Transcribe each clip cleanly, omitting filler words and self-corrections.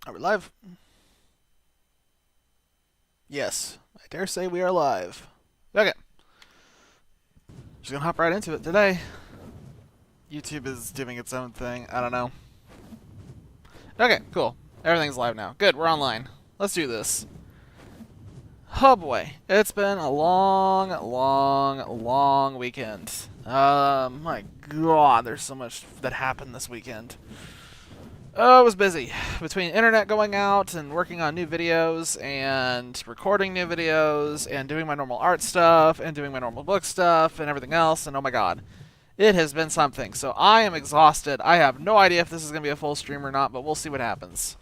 Are we live? Yes, I dare say we are live. Okay, just gonna hop right into it today. YouTube is doing its own thing. I don't know. Okay, cool. Everything's live now. Good, we're online. Let's do this. Oh boy, it's been a long weekend. My God, there's so much that happened this weekend. Oh, I was busy. Between internet going out and working on new videos and recording new videos and doing my normal art stuff and doing my normal book stuff and everything else, and oh my God. It has been something. So I am exhausted. I have no idea if this is going to be a full stream or not, but we'll see what happens.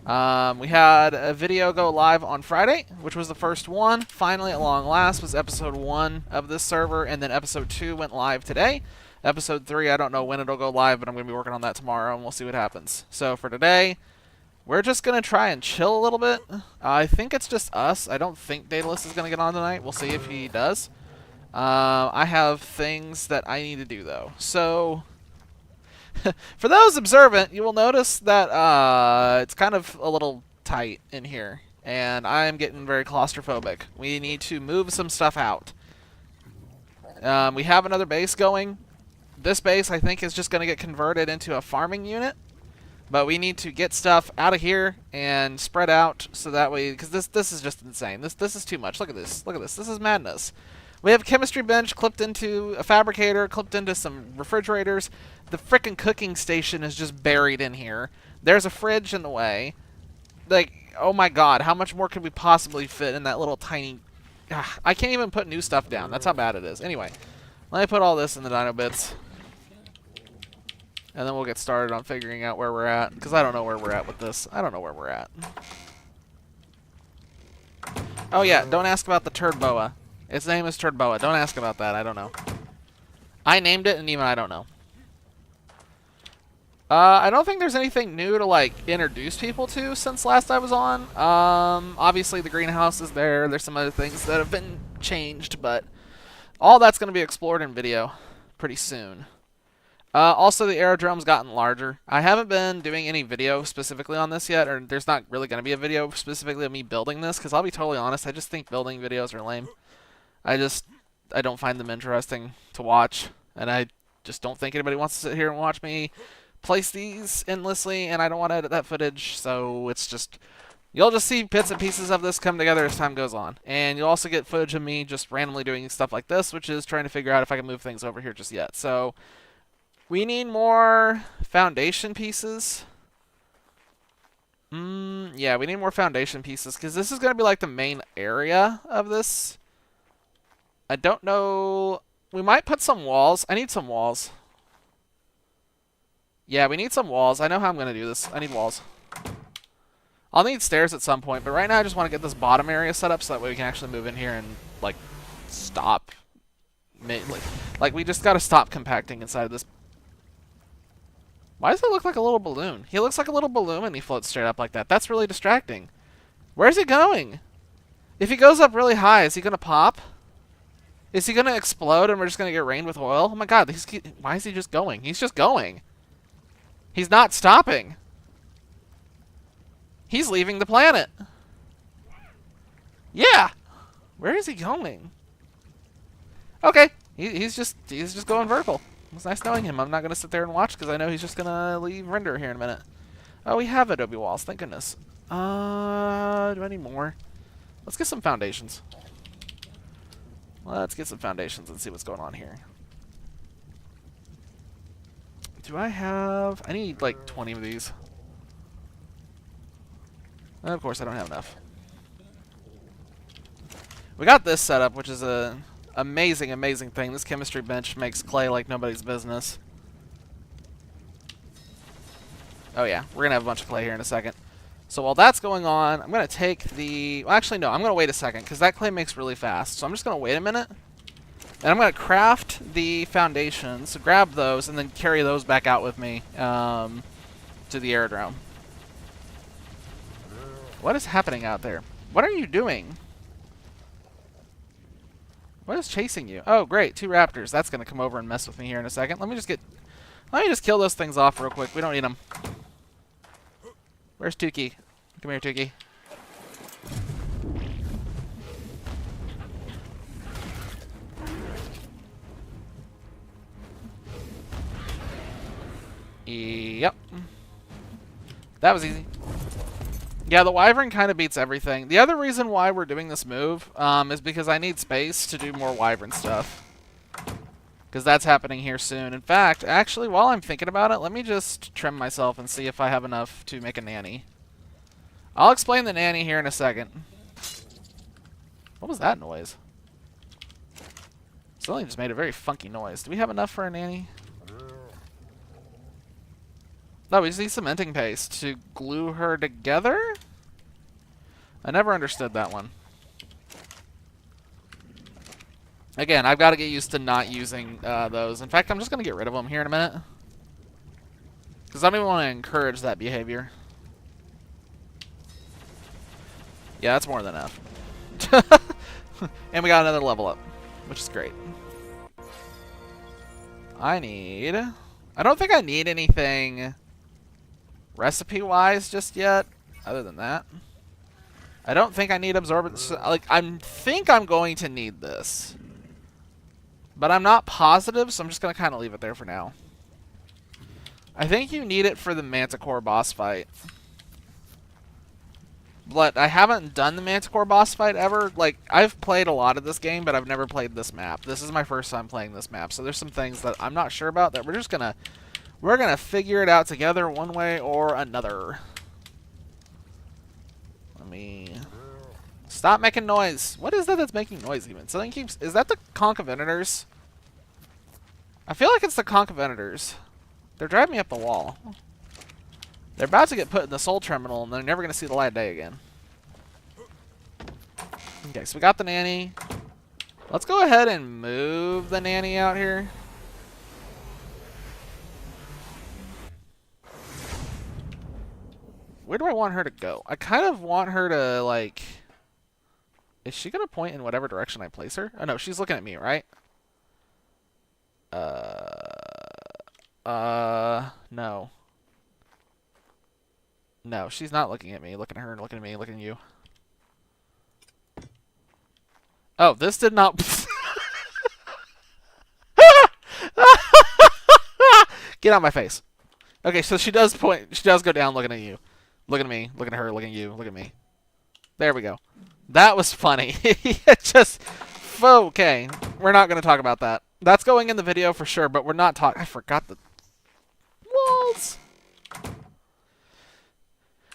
We had a video go live on Friday, which was the first one. Finally, at long last, was episode 1 of this server, and then episode 2 went live today. Episode 3, I don't know when it'll go live, but I'm going to be working on that tomorrow, and we'll see what happens. So for today, we're just going to try and chill a little bit. I think it's just us. I don't think Daedalus is going to get on tonight. We'll see if he does. I have things that I need to do, though. So, for those observant, you will notice that it's kind of a little tight in here, and I'm getting very claustrophobic. We need to move some stuff out. We have another base going. This base, I think, is just going to get converted into a farming unit, but we need to get stuff out of here and spread out so that way, because this is just insane. This is too much. Look at this. Look at this. This is madness. We have a chemistry bench clipped into a fabricator, clipped into some refrigerators. The frickin' cooking station is just buried in here. There's a fridge in the way. Like, oh my God, how much more could we possibly fit in that little tiny... I can't even put new stuff down. That's how bad it is. Anyway, let me put all this in the dino bits. And then we'll get started on figuring out where we're at. Because I don't know where we're at with this. I don't know where we're at. Oh yeah, don't ask about the turd boa. Its name is turd boa. Don't ask about that. I don't know. I named it, and even I don't know. I don't think there's anything new to, like, introduce people to since last I was on. Obviously, the greenhouse is there. There's some other things that have been changed, but all that's going to be explored in video pretty soon. Also, the aerodrome's gotten larger. I haven't been doing any video specifically on this yet, or there's not really going to be a video specifically of me building this, because I'll be totally honest, I just think building videos are lame. I don't find them interesting to watch, and I just don't think anybody wants to sit here and watch me place these endlessly, and I don't want to edit that footage, so it's just... You'll just see bits and pieces of this come together as time goes on. And you'll also get footage of me just randomly doing stuff like this, which is trying to figure out if I can move things over here just yet. So, we need more foundation pieces. Yeah, we need more foundation pieces, because this is going to be like the main area of this. I don't know. We might put some walls. I need some walls. Yeah, we need some walls. I know how I'm going to do this. I need walls. I'll need stairs at some point, but right now I just want to get this bottom area set up so that way we can actually move in here and, like, stop. Like we just got to stop compacting inside of this. Why does it look like a little balloon? He looks like a little balloon and he floats straight up like that. That's really distracting. Where's he going? If he goes up really high, is he going to pop? Is he going to explode and we're just going to get rained with oil? Oh my God, why is he just going? He's just going. He's not stopping. He's leaving the planet. Yeah. Where is he going? Okay. He's just going vertical. It's nice knowing him. I'm not going to sit there and watch because I know he's just going to leave render here in a minute. Oh, we have adobe walls. Thank goodness. Do I need more? Let's get some foundations. Let's get some foundations and see what's going on here. Do I have... I need like 20 of these. And of course, I don't have enough. We got this set up, which is a amazing, amazing thing. This chemistry bench makes clay like nobody's business. Oh yeah, we're going to have a bunch of clay here in a second. So while that's going on, I'm going to take the... Well, actually, no, I'm going to wait a second, because that clay makes really fast. So I'm just going to wait a minute. And I'm going to craft the foundations, so grab those, and then carry those back out with me to the aerodrome. What is happening out there? What are you doing? What is chasing you? Oh, great, 2 raptors. That's going to come over and mess with me here in a second. Let me just kill those things off real quick. We don't need them. Where's Tukey? Come here, Tukey. Yep. That was easy. Yeah, the Wyvern kind of beats everything. The other reason why we're doing this move is because I need space to do more Wyvern stuff. Because that's happening here soon. In fact, actually, while I'm thinking about it, let me just trim myself and see if I have enough to make a nanny. I'll explain the nanny here in a second. What was that noise? Something just made a very funky noise. Do we have enough for a nanny? No, we just need cementing paste to glue her together? I never understood that one. Again, I've got to get used to not using those. In fact, I'm just going to get rid of them here in a minute. Because I don't even want to encourage that behavior. Yeah, that's more than enough. And we got another level up, which is great. I don't think I need anything recipe-wise just yet, other than that. I don't think I need absorbent. Like, I think I'm going to need this. But I'm not positive, so I'm just going to kind of leave it there for now. I think you need it for the Manticore boss fight. But I haven't done the Manticore boss fight ever. Like, I've played a lot of this game, but I've never played this map. This is my first time playing this map, so there's some things that I'm not sure about that we're gonna figure it out together one way or another. Let me stop making noise. What is that that's making noise even? Something keeps. Is that the conch of Venators? I feel like it's the conch of Venators. They're driving me up the wall. They're about to get put in the soul terminal, and they're never going to see the light of day again. Okay, so we got the nanny. Let's go ahead and move the nanny out here. Where do I want her to go? I kind of want her to, like... Is she going to point in whatever direction I place her? Oh, no, she's looking at me, right? No. No, she's not looking at me. Looking at her, looking at me, looking at you. Oh, this did not... Get out of my face. Okay, so she does point. She does go down looking at you. Looking at me. Looking at her. Looking at you. Look at me. There we go. That was funny. Just... Okay. We're not going to talk about that. That's going in the video for sure, but we're not talking... I forgot the... walls.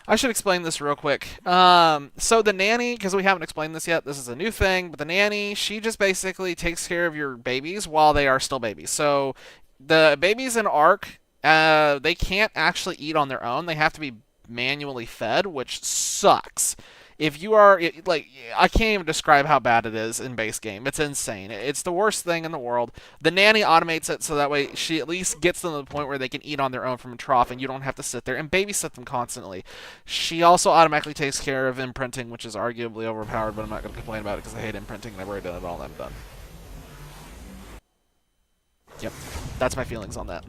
I should explain this real quick. So the nanny, because we haven't explained this yet, this is a new thing, but the nanny, she just basically takes care of your babies while they are still babies. So the babies in ARK, they can't actually eat on their own. They have to be manually fed, which sucks. If you are, like, I can't even describe how bad it is in base game. It's insane. It's the worst thing in the world. The nanny automates it so that way she at least gets them to the point where they can eat on their own from a trough and you don't have to sit there and babysit them constantly. She also automatically takes care of imprinting, which is arguably overpowered, but I'm not going to complain about it because I hate imprinting and I've already done it all and I'm done. Yep. That's my feelings on that.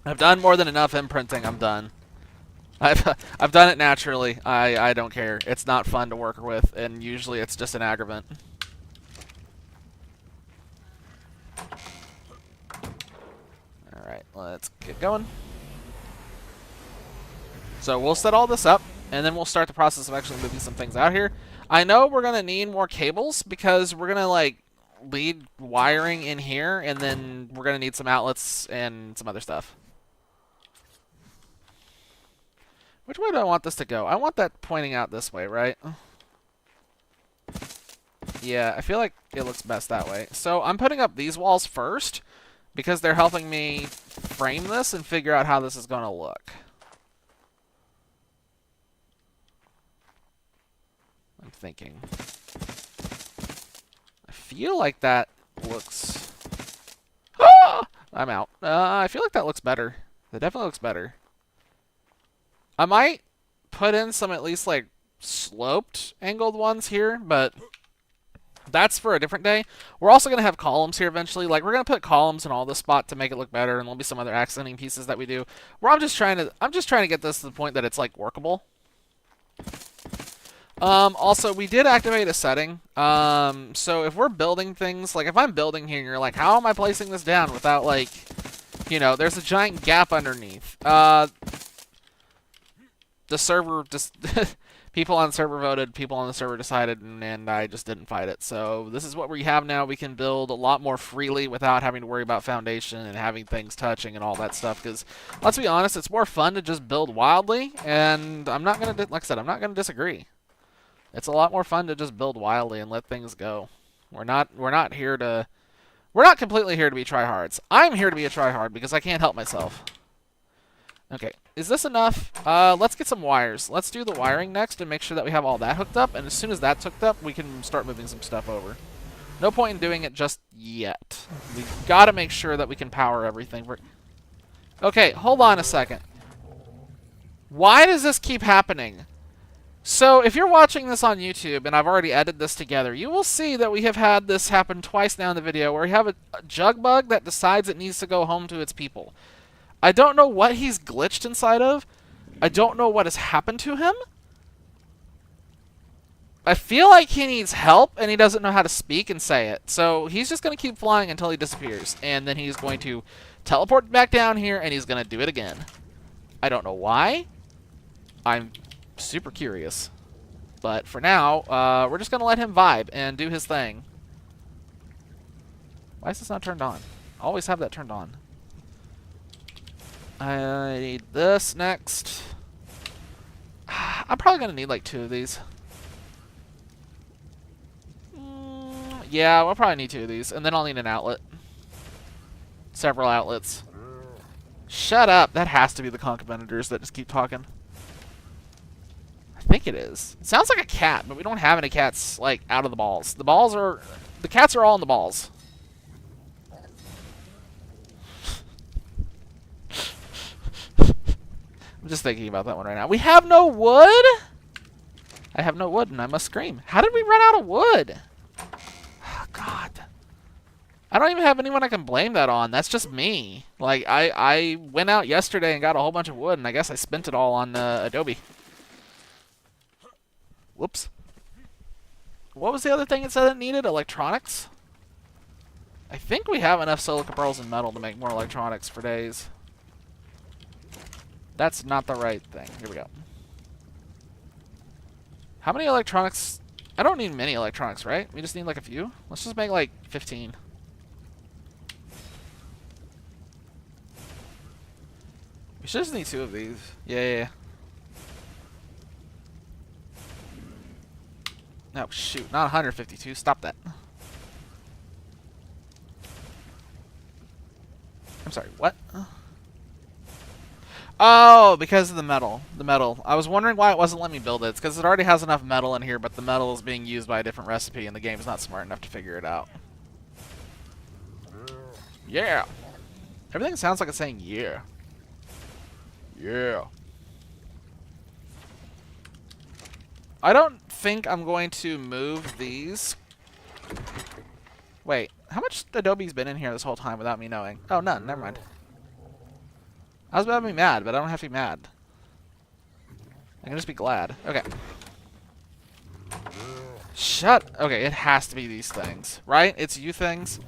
I've done more than enough imprinting. I'm done. I've done it naturally. I don't care. It's not fun to work with, and usually it's just an aggravant. Alright, let's get going. So we'll set all this up, and then we'll start the process of actually moving some things out here. I know we're going to need more cables, because we're going to, like, lead wiring in here, and then we're going to need some outlets and some other stuff. Which way do I want this to go? I want that pointing out this way, right? Yeah, I feel like it looks best that way. So I'm putting up these walls first because they're helping me frame this and figure out how this is going to look. I'm thinking. I feel like that looks... Ah! I'm out. I feel like that looks better. That definitely looks better. I might put in some at least like sloped angled ones here, but That's for a different day. We're also going to have columns here eventually. Like, we're going to put columns in all this spot to make it look better, and there'll be some other accenting pieces that we do. Where I'm just trying to get this to the point that it's like workable. Also, we did activate a setting. So if we're building things, like if I'm building here and you're like, how am I placing this down without, like, you know, there's a giant gap underneath. The server just, people on the server voted, people on the server decided, and I just didn't fight it. So this is what we have now. We can build a lot more freely without having to worry about foundation and having things touching and all that stuff. Because let's be honest, it's more fun to just build wildly, and I'm not gonna, like I said, I'm not gonna disagree. It's a lot more fun to just build wildly and let things go. We're not completely here to be tryhards. I'm here to be a tryhard because I can't help myself. Okay, is this enough? Let's get some wires. Let's do the wiring next and make sure that we have all that hooked up. And as soon as that's hooked up, we can start moving some stuff over. No point in doing it just yet. We've got to make sure that we can power everything. Okay, hold on a second. Why does this keep happening? So, if you're watching this on YouTube, and I've already edited this together, you will see that we have had this happen twice now in the video, where we have a jug bug that decides it needs to go home to its people. I don't know what he's glitched inside of. I don't know what has happened to him. I feel like he needs help, and he doesn't know how to speak and say it. So, he's just going to keep flying until he disappears, and then he's going to teleport back down here, and he's going to do it again. I don't know why. I'm super curious, but for now, we're just gonna let him vibe and do his thing. Why is this not turned on? Always have that turned on. I need this next. I'm probably gonna need like 2 of these. Yeah, we'll probably need 2 of these, and then I'll need an outlet. Several outlets. Shut up! That has to be the concomitants that just keep talking. I think it is. It sounds like a cat, but we don't have any cats, like, out of the balls. The cats are all in the balls. I'm just thinking about that one right now. We have no wood? I have no wood, and I must scream. How did we run out of wood? Oh, God. I don't even have anyone I can blame that on. That's just me. Like, I went out yesterday and got a whole bunch of wood, and I guess I spent it all on Adobe. Whoops. What was the other thing it said it needed? Electronics? I think we have enough silica pearls and metal to make more electronics for days. That's not the right thing. Here we go. How many electronics? I don't need many electronics, right? We just need like a few? Let's just make like 15. We should just need 2 of these. Yeah. No, shoot. Not 152. Stop that. I'm sorry, what? Oh, because of the metal. The metal. I was wondering why it wasn't letting me build it. It's because it already has enough metal in here, but the metal is being used by a different recipe, and the game's not smart enough to figure it out. Yeah. Everything sounds like it's saying yeah. Yeah. I don't think I'm going to move these. Wait, how much Adobe's been in here this whole time without me knowing? Oh, none. Never mind. I was about to be mad, but I don't have to be mad. I can just be glad. Okay. Okay, it has to be these things, right? It's you things.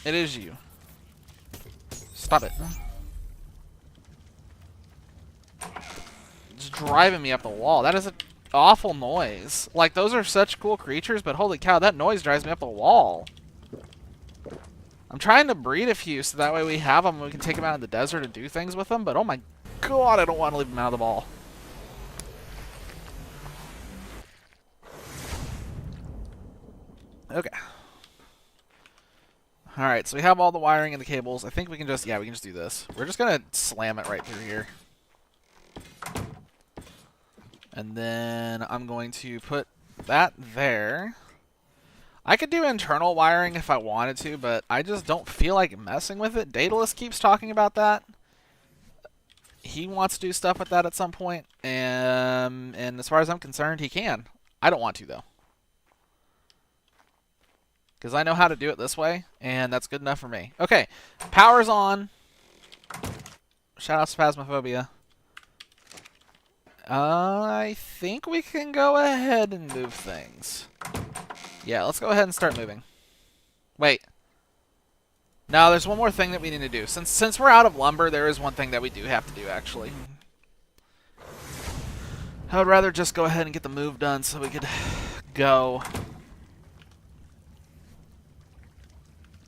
It is you. Stop it. It's driving me up the wall. That is an awful noise. Like, those are such cool creatures, but holy cow, that noise drives me up the wall. I'm trying to breed a few so that way we have them and we can take them out in the desert and do things with them, but oh my god, I don't want to leave them out of the ball. Okay. Alright, so we have all the wiring and the cables. I think we can just, yeah, we can just do this. We're just going to slam it right through here. And then I'm going to put that there. I could do internal wiring if I wanted to, but I just don't feel like messing with it. Daedalus keeps talking about that. He wants to do stuff with that at some point, and as far as I'm concerned, he can. I don't want to, though. because I know how to do it this way, and that's good enough for me. Okay, power's on. Shout out Spasmophobia. I think we can go ahead and move things. Yeah, let's go ahead and start moving. Wait. No, there's one more thing that we need to do. Since we're out of lumber, there is one thing that we do have to do, actually. I would rather just go ahead and get the move done so we could go.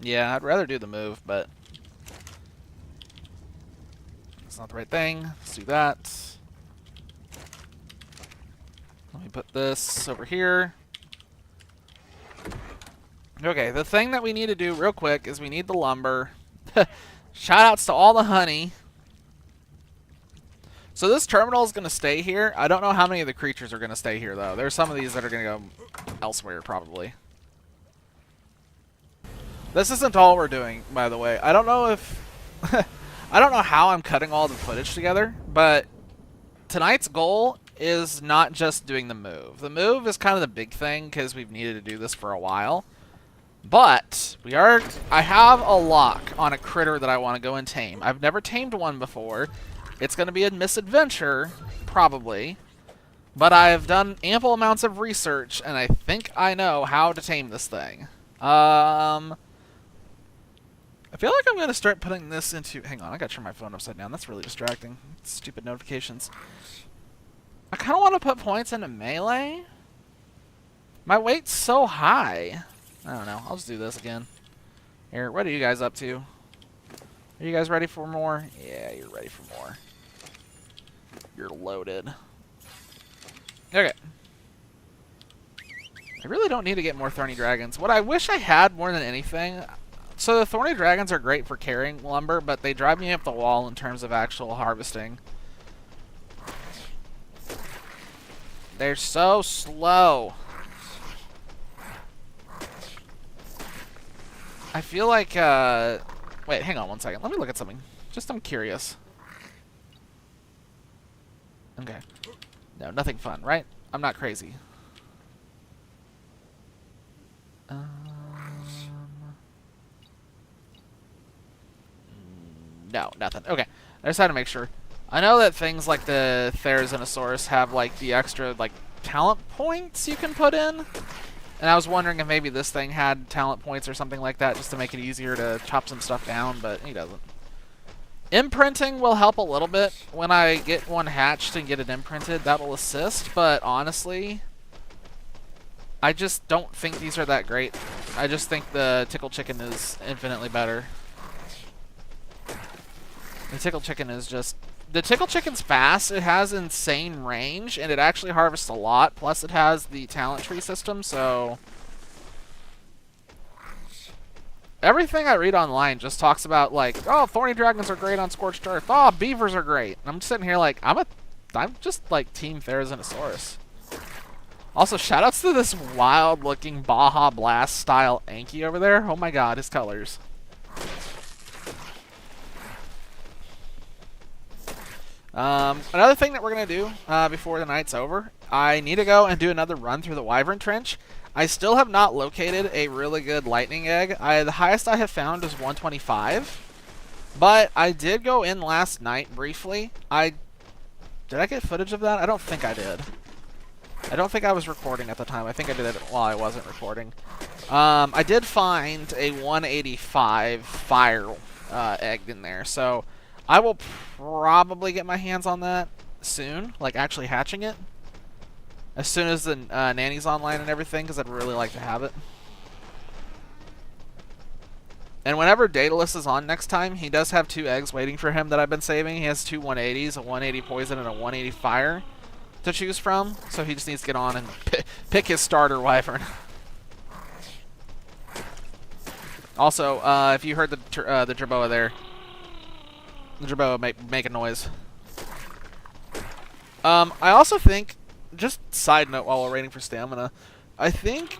Yeah, I'd rather do the move, but it's not the right thing. Let's do that. Let me put this over here. Okay, the thing that we need to do real quick is we need the lumber. Shoutouts to all the honey. So this terminal is going to stay here. I don't know how many of the creatures are going to stay here, though. There's some of these that are going to go elsewhere, probably. This isn't all we're doing, by the way. I don't know if... I don't know how I'm cutting all the footage together, but tonight's goal is not just doing the move. The move is kind of the big thing because we've needed to do this for a while. But I have a lock on a critter that I want to go and tame. I've never tamed one before. It's going to be a misadventure, probably. But I've done ample amounts of research, and I think I know how to tame this thing. I feel like I'm going to start putting this into... Hang on, I got to turn my phone upside down. That's really distracting. Stupid notifications. I kind of want to put points into melee. My weight's so high. I don't know. I'll just do this again. Here, what are you guys up to? Are you guys ready for more? Yeah, you're ready for more. You're loaded. Okay. I really don't need to get more thorny dragons. What I wish I had more than anything... So the thorny dragons are great for carrying lumber, but they drive me up the wall in terms of actual harvesting. They're so slow. I feel like, wait, hang on one second. Let me look at something. Just, I'm curious. Okay. No, nothing fun, right? I'm not crazy. No, nothing. Okay. I just had to make sure. I know that things like the Therizinosaurus have, like, the extra, like, talent points you can put in. And I was wondering if maybe this thing had talent points or something like that just to make it easier to chop some stuff down, but he doesn't. Imprinting will help a little bit. When I get one hatched and get it imprinted, that will assist, but honestly, I just don't think these are that great. I just think the Tickle Chicken is infinitely better. The Tickle Chicken is just... The Tickle Chicken's fast, it has insane range, and it actually harvests a lot, plus it has the talent tree system, so... Everything I read online just talks about, like, oh, thorny dragons are great on Scorched Earth, oh, beavers are great. And I'm sitting here like, I'm just, like, Team Therizinosaurus. Also, shoutouts to this wild-looking Baja Blast-style Anki over there. Oh my god, his colors. Another thing that we're going to do before the night's over, I need to go and do another run through the Wyvern Trench. I still have not located a really good lightning egg. The highest I have found is 125, but I did go in last night briefly. Did I get footage of that? I don't think I did. I don't think I was recording at the time. I think I did it while I wasn't recording. I did find a 185 fire egg in there, so... I will probably get my hands on that soon, like actually hatching it. As soon as the nanny's online and everything, because I'd really like to have it. And whenever Daedalus is on next time, he does have 2 eggs waiting for him that I've been saving. He has 2 180s, a 180 poison and a 180 fire to choose from. So he just needs to get on and pick his starter wyvern. Also, if you heard the jerboa there, the jerboa make a noise. I also think, just side note while we're waiting for stamina, I think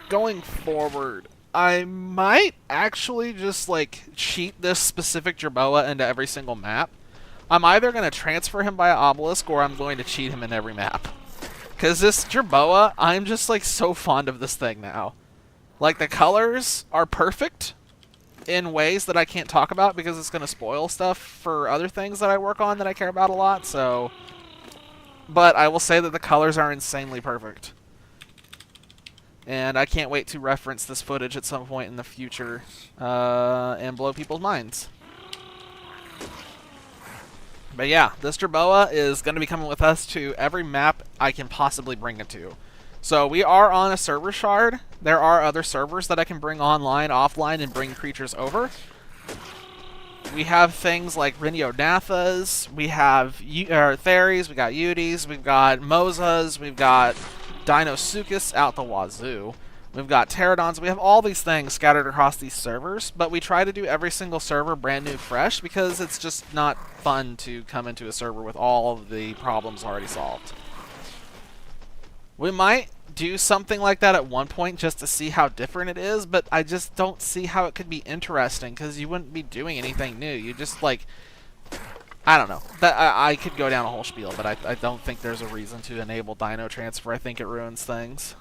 going forward, I might actually just like cheat this specific jerboa into every single map. I'm either going to transfer him by obelisk or I'm going to cheat him in every map. Because this jerboa, I'm just like so fond of this thing now. Like, the colors are perfect in ways that I can't talk about because it's going to spoil stuff for other things that I work on that I care about a lot, so... But I will say that the colors are insanely perfect. And I can't wait to reference this footage at some point in the future and blow people's minds. But yeah, this Jerboa is going to be coming with us to every map I can possibly bring it to. So we are on a server shard. There are other servers that I can bring online, offline, and bring creatures over. We have things like Rhynionathas, we have Theres, we got Utis, we've got Mozas, we've got Deinosuchus out the wazoo. We've got Pterodons. We have all these things scattered across these servers, but we try to do every single server brand new fresh because it's just not fun to come into a server with all of the problems already solved. We might do something like that at one point just to see how different it is, but I just don't see how it could be interesting because you wouldn't be doing anything new. You just, like, I don't know. I could go down a whole spiel, but I don't think there's a reason to enable Dino Transfer. I think it ruins things.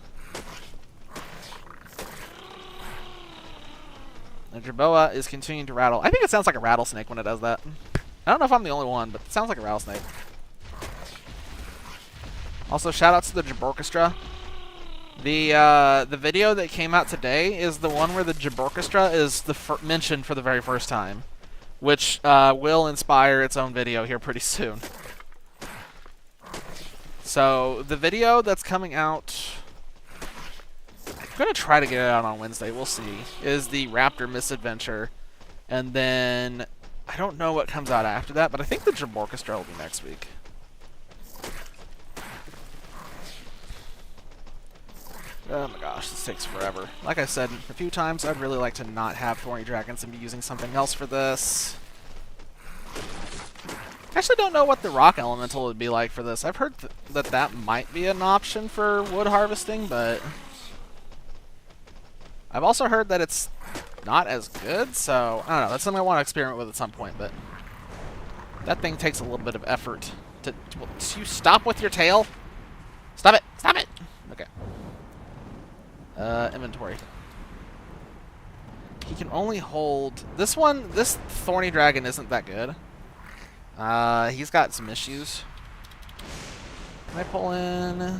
The Jerboa is continuing to rattle. I think it sounds like a rattlesnake when it does that. I don't know if I'm the only one, but it sounds like a rattlesnake. Also, shout-outs to the Jaborchestra. The video that came out today is the one where the Jaborchestra is mentioned for the very first time, which will inspire its own video here pretty soon. So, the video that's coming out... I'm going to try to get it out on Wednesday, we'll see, is the Raptor Misadventure. And then, I don't know what comes out after that, but I think the Jaborchestra will be next week. Oh my gosh, this takes forever. Like I said a few times, I'd really like to not have Thorny Dragons and be using something else for this. I actually don't know what the Rock Elemental would be like for this. I've heard that might be an option for wood harvesting, but... I've also heard that it's not as good, so I don't know. That's something I want to experiment with at some point, but that thing takes a little bit of effort. To you stop with your tail? Stop it! Stop it! Okay. Inventory. He can only hold... This Thorny Dragon isn't that good. He's got some issues. Can I pull in...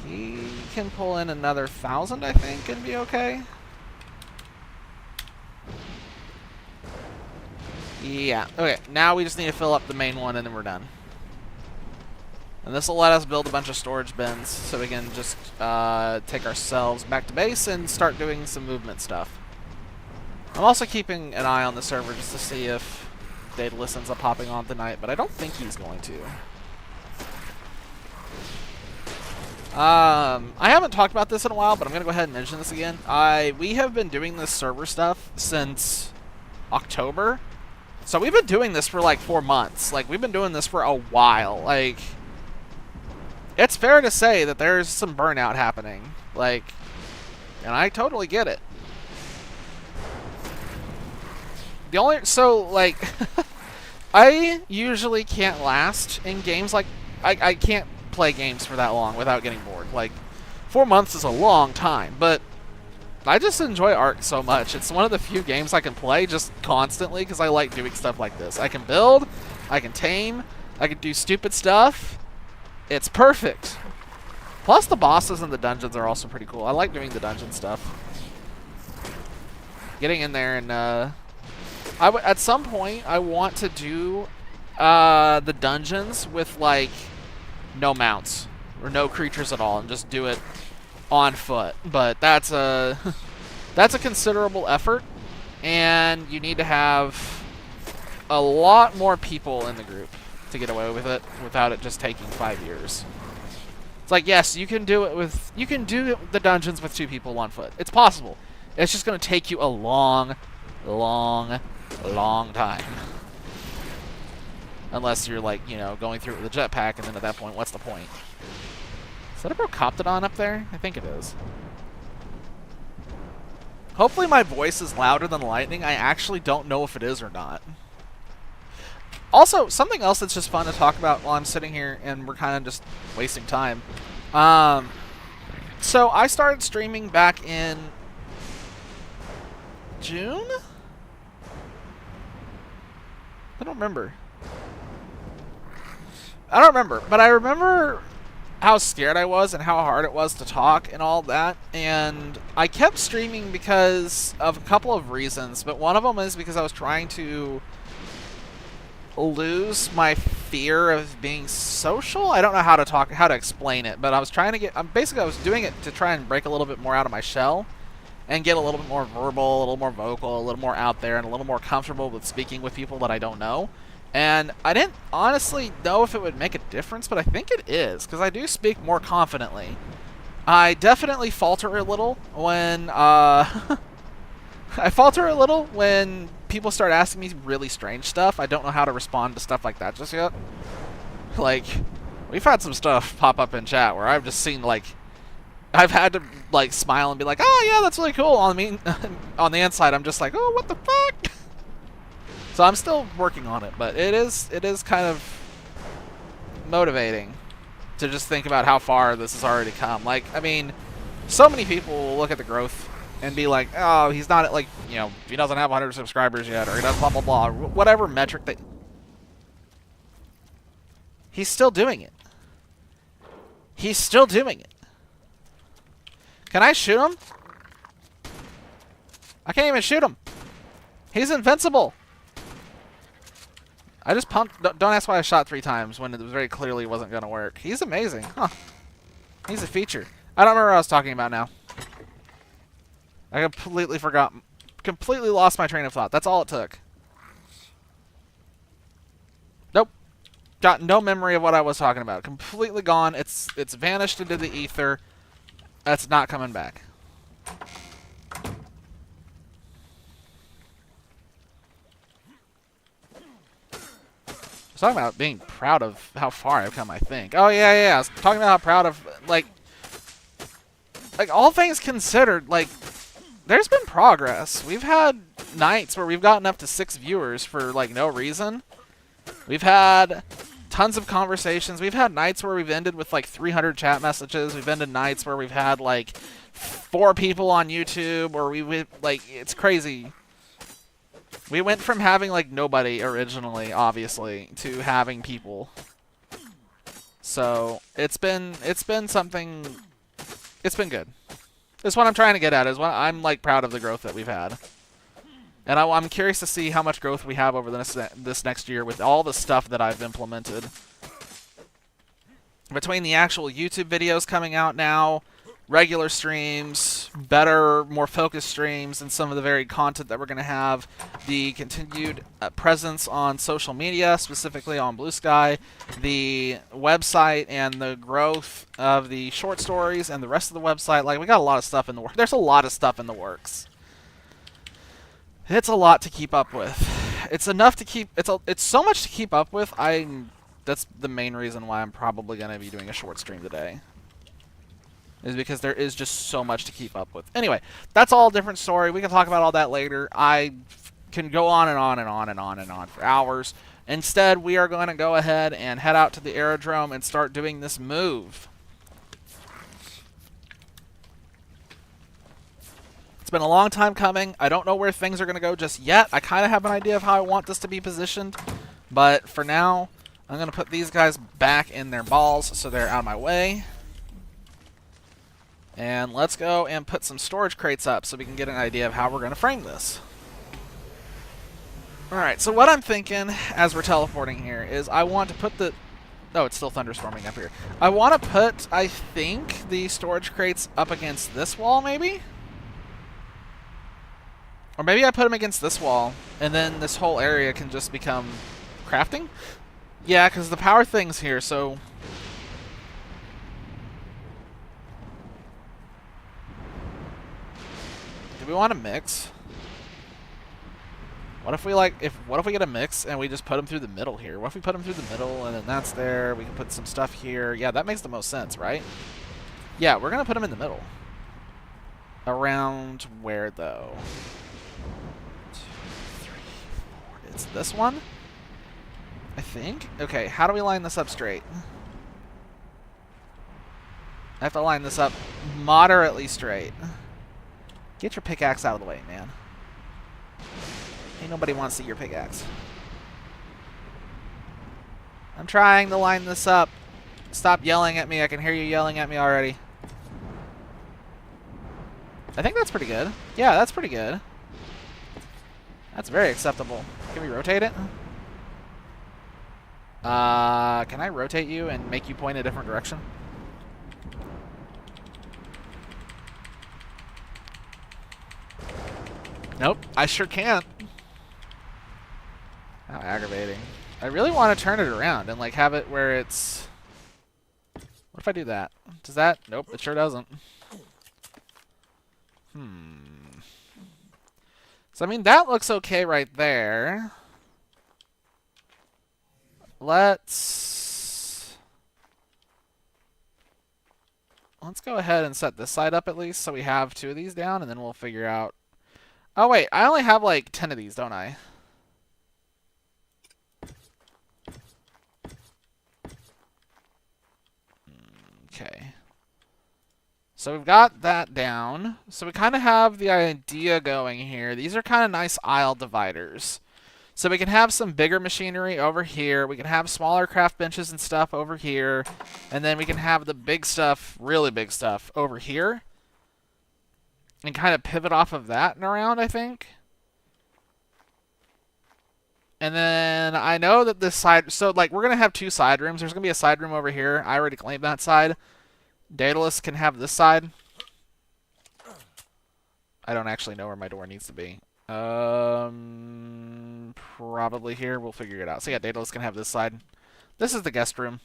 He can pull in another 1,000, I think, and be okay. Yeah. Okay, now we just need to fill up the main one, and then we're done. And this will let us build a bunch of storage bins, so we can just take ourselves back to base and start doing some movement stuff. I'm also keeping an eye on the server just to see if Daedalus ends up popping on tonight, but I don't think he's going to. I haven't talked about this in a while, but I'm going to go ahead and mention this again. We have been doing this server stuff since October. So we've been doing this for like 4 months. Like, we've been doing this for a while. Like, it's fair to say that there's some burnout happening. Like, and I totally get it. I usually can't last in games like, I can't play games for that long without getting bored. Like, 4 months is a long time, but I just enjoy ARK so much. It's one of the few games I can play just constantly because I like doing stuff like this. I can build, I can tame, I can do stupid stuff. It's perfect. Plus the bosses and the dungeons are also pretty cool. I like doing the dungeon stuff. Getting in there and at some point I want to do the dungeons with like no mounts or no creatures at all and just do it on foot, but that's a considerable effort, and you need to have a lot more people in the group to get away with it without it just taking 5 years. It's like, yes, you can do the dungeons with 2 people on foot. It's possible. It's just going to take you a long time. Unless you're like, you know, going through it with a jetpack, and then at that point, what's the point? Is that a Procoptodon up there? I think it is. Hopefully my voice is louder than lightning. I actually don't know if it is or not. Also, something else that's just fun to talk about while I'm sitting here and we're kind of just wasting time. So I started streaming back in June? I don't remember. But I remember how scared I was and how hard it was to talk and all that. And I kept streaming because of a couple of reasons, but one of them is because I was trying to lose my fear of being social. I don't know how to explain it, but I was trying to get, I was doing it to try and break a little bit more out of my shell and get a little bit more verbal, a little more vocal, a little more out there, and a little more comfortable with speaking with people that I don't know. And I didn't honestly know if it would make a difference, but I think it is, because I do speak more confidently. I definitely falter a little when, I falter a little when people start asking me really strange stuff. I don't know how to respond to stuff like that just yet. Like, we've had some stuff pop up in chat where I've just seen, like, I've had to, like, smile and be like, oh, yeah, that's really cool. On the inside, I'm just like, oh, what the fuck? So I'm still working on it, but it is kind of motivating to just think about how far this has already come. Like, I mean, so many people will look at the growth and be like, oh, he's not, like, you know, he doesn't have 100 subscribers yet, or he does blah, blah, blah, whatever metric that... He's still doing it. He's still doing it. Can I shoot him? I can't even shoot him. He's invincible. I just pumped... Don't ask why I shot 3 times when it very clearly wasn't going to work. He's amazing. Huh. He's a feature. I don't remember what I was talking about now. I completely forgot. Completely lost my train of thought. That's all it took. Nope. Got no memory of what I was talking about. Completely gone. It's vanished into the ether. That's not coming back. I was talking about being proud of how far I've come, I think. Oh, yeah. I was talking about how proud of, like, all things considered, like, there's been progress. We've had nights where we've gotten up to 6 viewers for, like, no reason. We've had tons of conversations. We've had nights where we've ended with, like, 300 chat messages. We've ended nights where we've had, like, 4 people on YouTube, or like, it's crazy. We went from having, like, nobody originally, obviously, to having people. So, it's been something... It's been good. That's what I'm trying to get at, is what I'm, like, proud of the growth that we've had. And I'm curious to see how much growth we have over this next year with all the stuff that I've implemented. Between the actual YouTube videos coming out now, regular streams, better, more focused streams, and some of the varied content that we're going to have, the continued presence on social media, specifically on Blue Sky, the website, and the growth of the short stories and the rest of the website. Like, we got a lot of stuff in the works. There's a lot of stuff in the works. It's a lot to keep up with. It's enough to keep... It's so much to keep up with. That's the main reason why I'm probably going to be doing a short stream today, is because there is just so much to keep up with. Anyway, that's all a different story. We can talk about all that later. I can go on and on and on and on and on for hours. Instead, we are going to go ahead and head out to the aerodrome and start doing this move. It's been a long time coming. I don't know where things are going to go just yet. I kind of have an idea of how I want this to be positioned. But for now, I'm going to put these guys back in their balls so they're out of my way. And let's go and put some storage crates up so we can get an idea of how we're going to frame this. Alright, so what I'm thinking as we're teleporting here is I want to put the... Oh, it's still thunderstorming up here. I want to put, I think, the storage crates up against this wall, maybe? Or maybe I put them against this wall, and then this whole area can just become crafting? Yeah, because the power thing's here, so... Do we want to mix? What if we what if we get a mix and we just put them through the middle here? What if we put them through the middle and then that's there? We can put some stuff here. Yeah, that makes the most sense, right? Yeah, we're gonna put them in the middle. Around where though? 2, 3, 4. It's this one, I think. Okay, how do we line this up straight? I have to line this up moderately straight. Get your pickaxe out of the way, man. Ain't nobody wants to see your pickaxe. I'm trying to line this up. Stop yelling at me. I can hear you yelling at me already. I think that's pretty good. Yeah, that's pretty good. That's very acceptable. Can we rotate it? Can I rotate you and make you point a different direction? Nope, I sure can't. How aggravating. I really want to turn it around and like have it where it's... What if I do that? Does that? Nope, it sure doesn't. So, I mean, that looks okay right there. Let's go ahead and set this side up at least so we have 2 of these down, and then we'll figure out... Oh, wait, I only have like 10 of these, don't I? Okay. So we've got that down. So we kind of have the idea going here. These are kind of nice aisle dividers. So we can have some bigger machinery over here. We can have smaller craft benches and stuff over here. And then we can have the big stuff, really big stuff, over here. And kind of pivot off of that and around, I think. And then I know that this side... So, like, we're going to have 2 side rooms. There's going to be a side room over here. I already claimed that side. Daedalus can have this side. I don't actually know where my door needs to be. Probably here. We'll figure it out. So yeah, Daedalus can have this side. This is the guest room.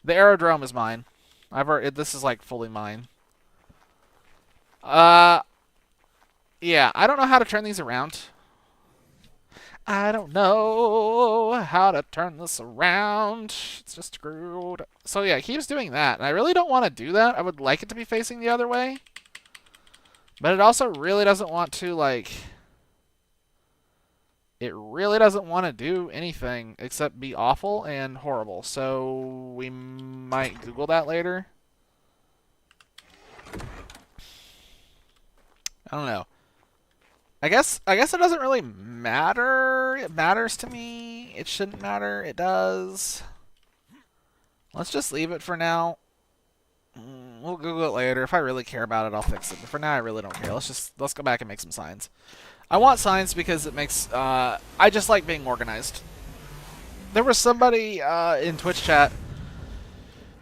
The aerodrome is mine. This is like fully mine. Yeah, I don't know how to turn these around. I don't know how to turn this around. It's just screwed. So yeah, it keeps doing that. And I really don't want to do that. I would like it to be facing the other way. But it also really doesn't want to, like... It really doesn't want to do anything except be awful and horrible. So we might Google that later. I don't know. I guess it doesn't really matter. It matters to me. It shouldn't matter. It does. Let's just leave it for now. We'll Google it later. If I really care about it, I'll fix it. But for now, I really don't care. Let's go back and make some signs. I want signs because it makes... I just like being organized. There was somebody in Twitch chat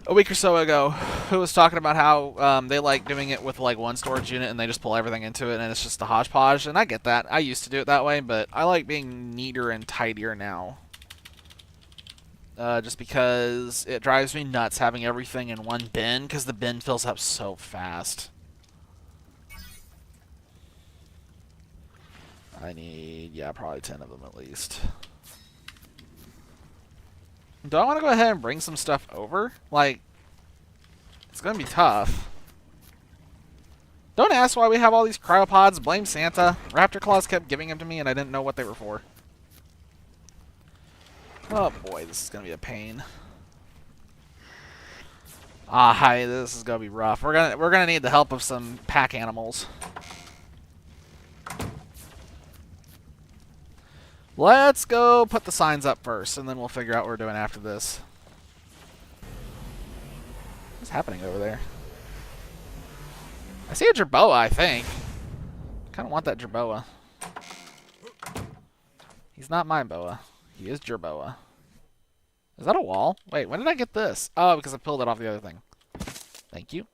a week or so ago who was talking about how they like doing it with like one storage unit and they just pull everything into it and it's just a hodgepodge. And I get that. I used to do it that way, but I like being neater and tidier now. Just because it drives me nuts having everything in one bin because the bin fills up so fast. I need, yeah, probably 10 of them at least. Do I want to go ahead and bring some stuff over? Like, it's going to be tough. Don't ask why we have all these cryopods. Blame Santa. Raptor Claws kept giving them to me and I didn't know what they were for. Oh boy, this is going to be a pain. Hi, this is going to be rough. We're gonna need the help of some pack animals. Let's go put the signs up first, and then we'll figure out what we're doing after this. What's happening over there? I see a jerboa, I think. I kind of want that jerboa. He's not mine, boa. He is jerboa. Is that a wall? Wait, when did I get this? Oh, because I pulled it off the other thing. Thank you.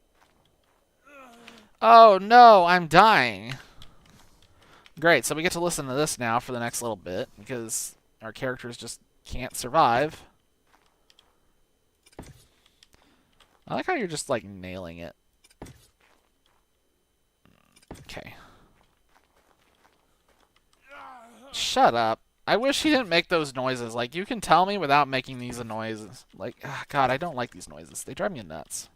Oh, no, I'm dying. Great, so we get to listen to this now for the next little bit, because our characters just can't survive. I like how you're just, like, nailing it. Okay. Shut up. I wish he didn't make those noises. Like, you can tell me without making these noises. Like, God, I don't like these noises. They drive me nuts.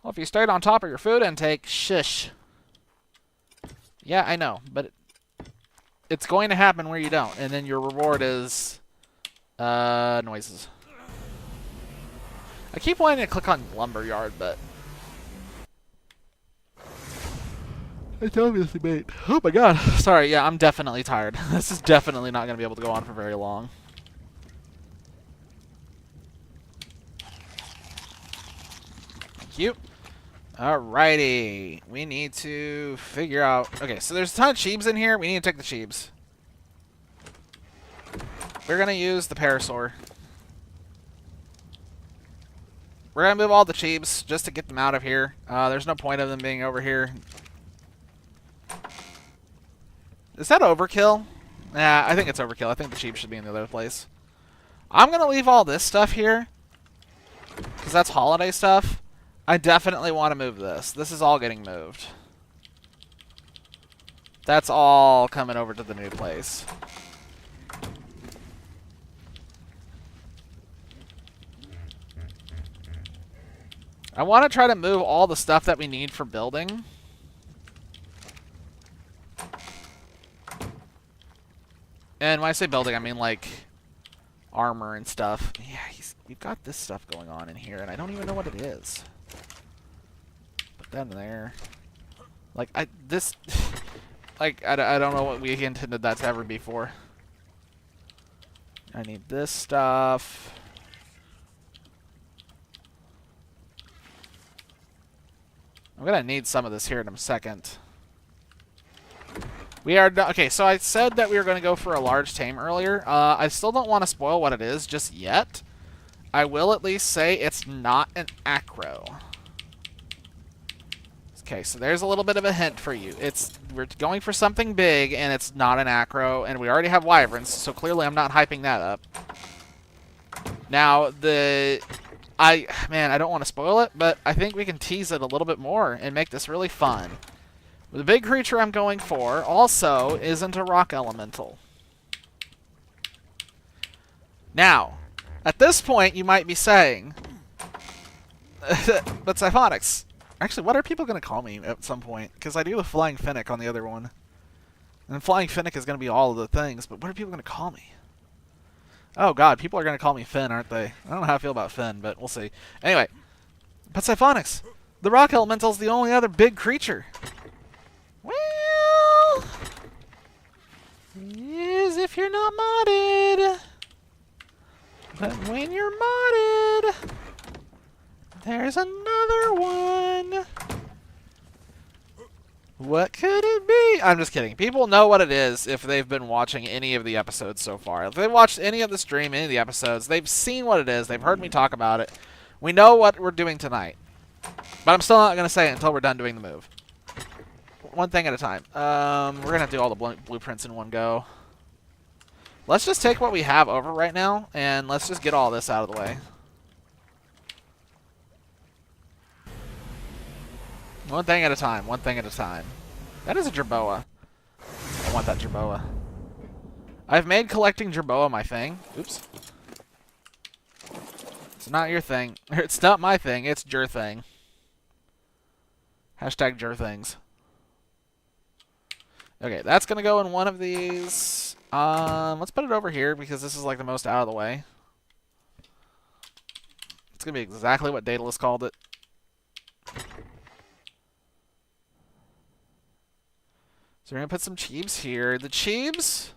Well, if you stayed on top of your food intake, shush. Yeah, I know, but it's going to happen where you don't, and then your reward is noises. I keep wanting to click on Lumberyard, but It's obviously bait. Oh my god. Sorry, yeah, I'm definitely tired. This is definitely not going to be able to go on for very long. Thank you. Alrighty. We need to figure out... Okay, so there's a ton of cheebs in here. We need to take the cheebs. We're going to use the parasaur. We're going to move all the cheebs just to get them out of here. There's no point of them being over here. Is that overkill? Nah, I think it's overkill. I think the cheebs should be in the other place. I'm going to leave all this stuff here, because that's holiday stuff. I definitely want to move this. This is all getting moved. That's all coming over to the new place. I want to try to move all the stuff that we need for building. And when I say building, I mean like armor and stuff. Yeah, you've got this stuff going on in here, and I don't even know what it is. Put that in there. Like, I don't know what we intended that to ever be for. I need this stuff. I'm gonna need some of this here in a second. We are okay. So I said that we were going to go for a large tame earlier. I still don't want to spoil what it is just yet. I will at least say it's not an acro. Okay, so there's a little bit of a hint for you. We're going for something big, and it's not an acro, and we already have wyverns, so clearly I'm not hyping that up. Now I don't want to spoil it, but I think we can tease it a little bit more and make this really fun. The big creature I'm going for also isn't a rock elemental. Now, at this point, you might be saying, but Siphonics. Actually, what are people going to call me at some point? Because I do the Flying Finnick on the other one. And Flying Finnick is going to be all of the things, but what are people going to call me? Oh god, people are going to call me Finn, aren't they? I don't know how I feel about Finn, but we'll see. Anyway, but Siphonics. The rock elemental is the only other big creature. Well, is if you're not modded. But when you're modded, there's another one. What could it be? I'm just kidding. People know what it is if they've been watching any of the episodes so far. If they've watched any of the stream, any of the episodes, they've seen what it is. They've heard me talk about it. We know what we're doing tonight. But I'm still not going to say it until we're done doing the move. One thing at a time. We're going to have to do all the blueprints in one go. Let's just take what we have over right now, and let's just get all this out of the way. One thing at a time. One thing at a time. That is a jerboa. I want that jerboa. I've made collecting jerboa my thing. Oops. It's not your thing. It's not my thing. It's your thing. Hashtag jerthings. Okay, that's going to go in one of these. Let's put it over here because this is like the most out of the way. It's going to be exactly what Daedalus called it. So we're going to put some cheebs here. The cheebs...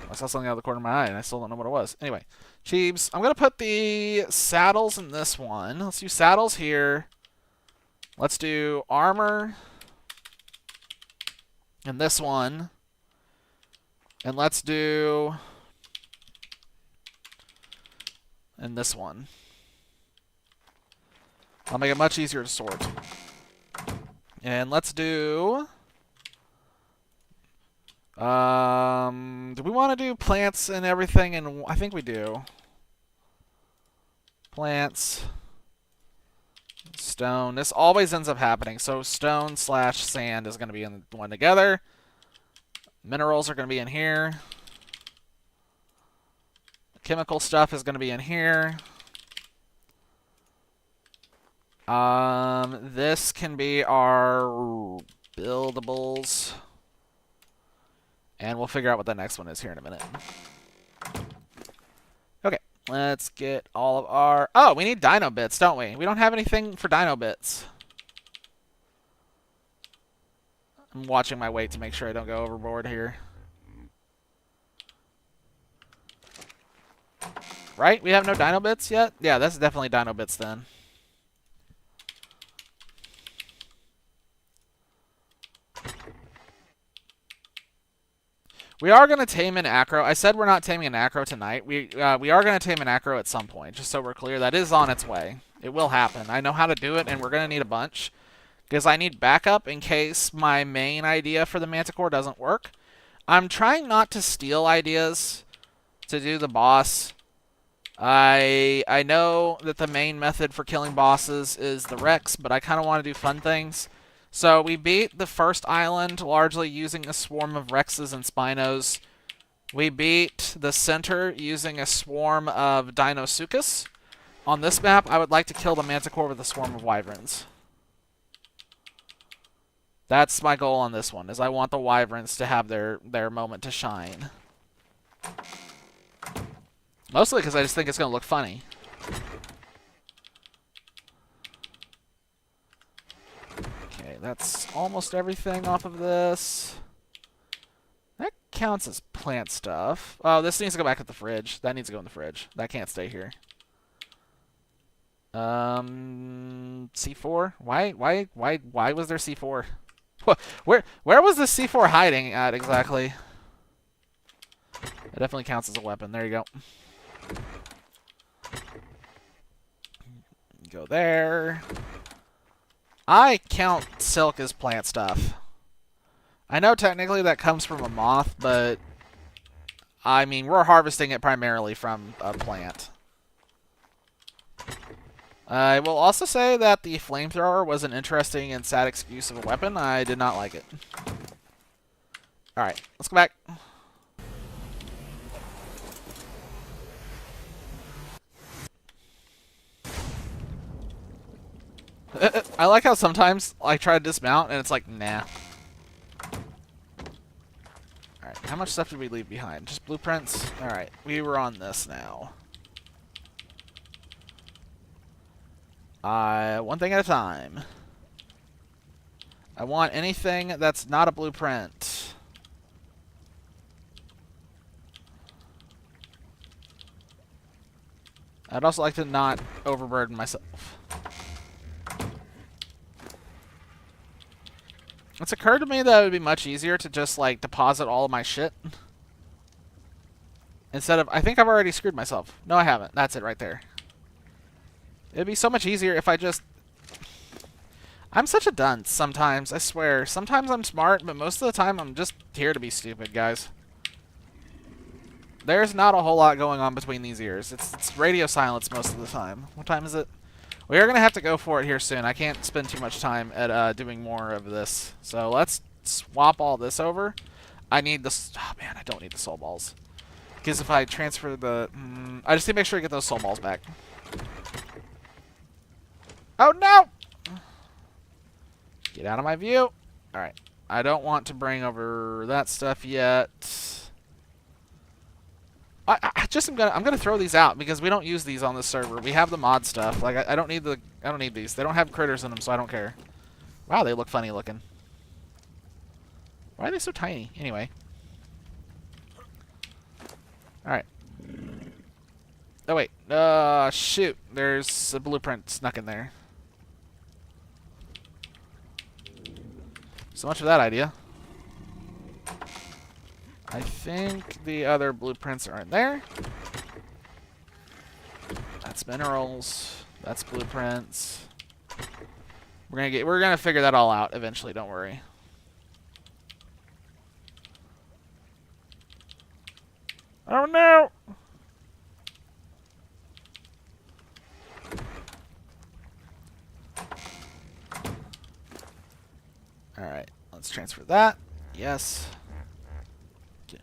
I saw something out of the corner of my eye and I still don't know what it was. Anyway, cheebs. I'm going to put the saddles in this one. Let's do saddles here. Let's do armor in this one. And let's do in this one. I'll make it much easier to sort. And let's do... do we want to do plants and everything? And I think we do. Plants. Stone. This always ends up happening. So stone / sand is going to be in one together. Minerals are going to be in here. Chemical stuff is going to be in here. This can be our buildables. And we'll figure out what the next one is here in a minute. Okay, let's get all of our... Oh, we need dino bits, don't we? We don't have anything for dino bits. I'm watching my weight to make sure I don't go overboard here. Right? We have no dino bits yet? Yeah, that's definitely dino bits then. We are going to tame an acro. I said we're not taming an acro tonight. We are going to tame an acro at some point, just so we're clear. That is on its way. It will happen. I know how to do it, and we're going to need a bunch. Because I need backup in case my main idea for the Manticore doesn't work. I'm trying not to steal ideas to do the boss. I know that the main method for killing bosses is the Rex, but I kind of want to do fun things. So we beat the first island largely using a swarm of Rexes and Spinos. We beat the center using a swarm of Dinosuchus. On this map, I would like to kill the Manticore with a swarm of Wyverns. That's my goal on this one, is I want the Wyverns to have their moment to shine. Mostly because I just think it's going to look funny. Okay, that's almost everything off of this. That counts as plant stuff. Oh, this needs to go back at the fridge. That needs to go in the fridge. That can't stay here. C4? Why was there C4? Where was the C4 hiding at exactly? It definitely counts as a weapon. There you go. Go there. I count silk as plant stuff. I know technically that comes from a moth, but I mean, we're harvesting it primarily from a plant. I will also say that the flamethrower was an interesting and sad excuse of a weapon. I did not like it. Alright, let's go back. I like how sometimes I try to dismount and it's like, nah. Alright, how much stuff did we leave behind? Just blueprints? Alright, we were on this now. One thing at a time. I want anything that's not a blueprint. I'd also like to not overburden myself. It's occurred to me that it would be much easier to just, like, deposit all of my shit. Instead of... I think I've already screwed myself. No, I haven't. That's it right there. It'd be so much easier if I just... I'm such a dunce sometimes, I swear. Sometimes I'm smart, but most of the time I'm just here to be stupid, guys. There's not a whole lot going on between these ears. It's radio silence most of the time. What time is it? We are going to have to go for it here soon. I can't spend too much time at doing more of this. So let's swap all this over. I need this... Oh, man, I don't need the soul balls. Because if I transfer the... I just need to make sure I get those soul balls back. Oh, no! Get out of my view. Alright. I don't want to bring over that stuff yet. I'm gonna throw these out because we don't use these on this server. We have the mod stuff. Like I don't need these. They don't have critters in them, so I don't care. Wow, they look funny looking. Why are they so tiny? Anyway. Alright. Oh wait. Shoot. There's a blueprint snuck in there. So much for that idea. I think the other blueprints are in there. That's minerals. That's blueprints. We're gonna figure that all out eventually, don't worry. Oh no! Alright, let's transfer that. Yes. Get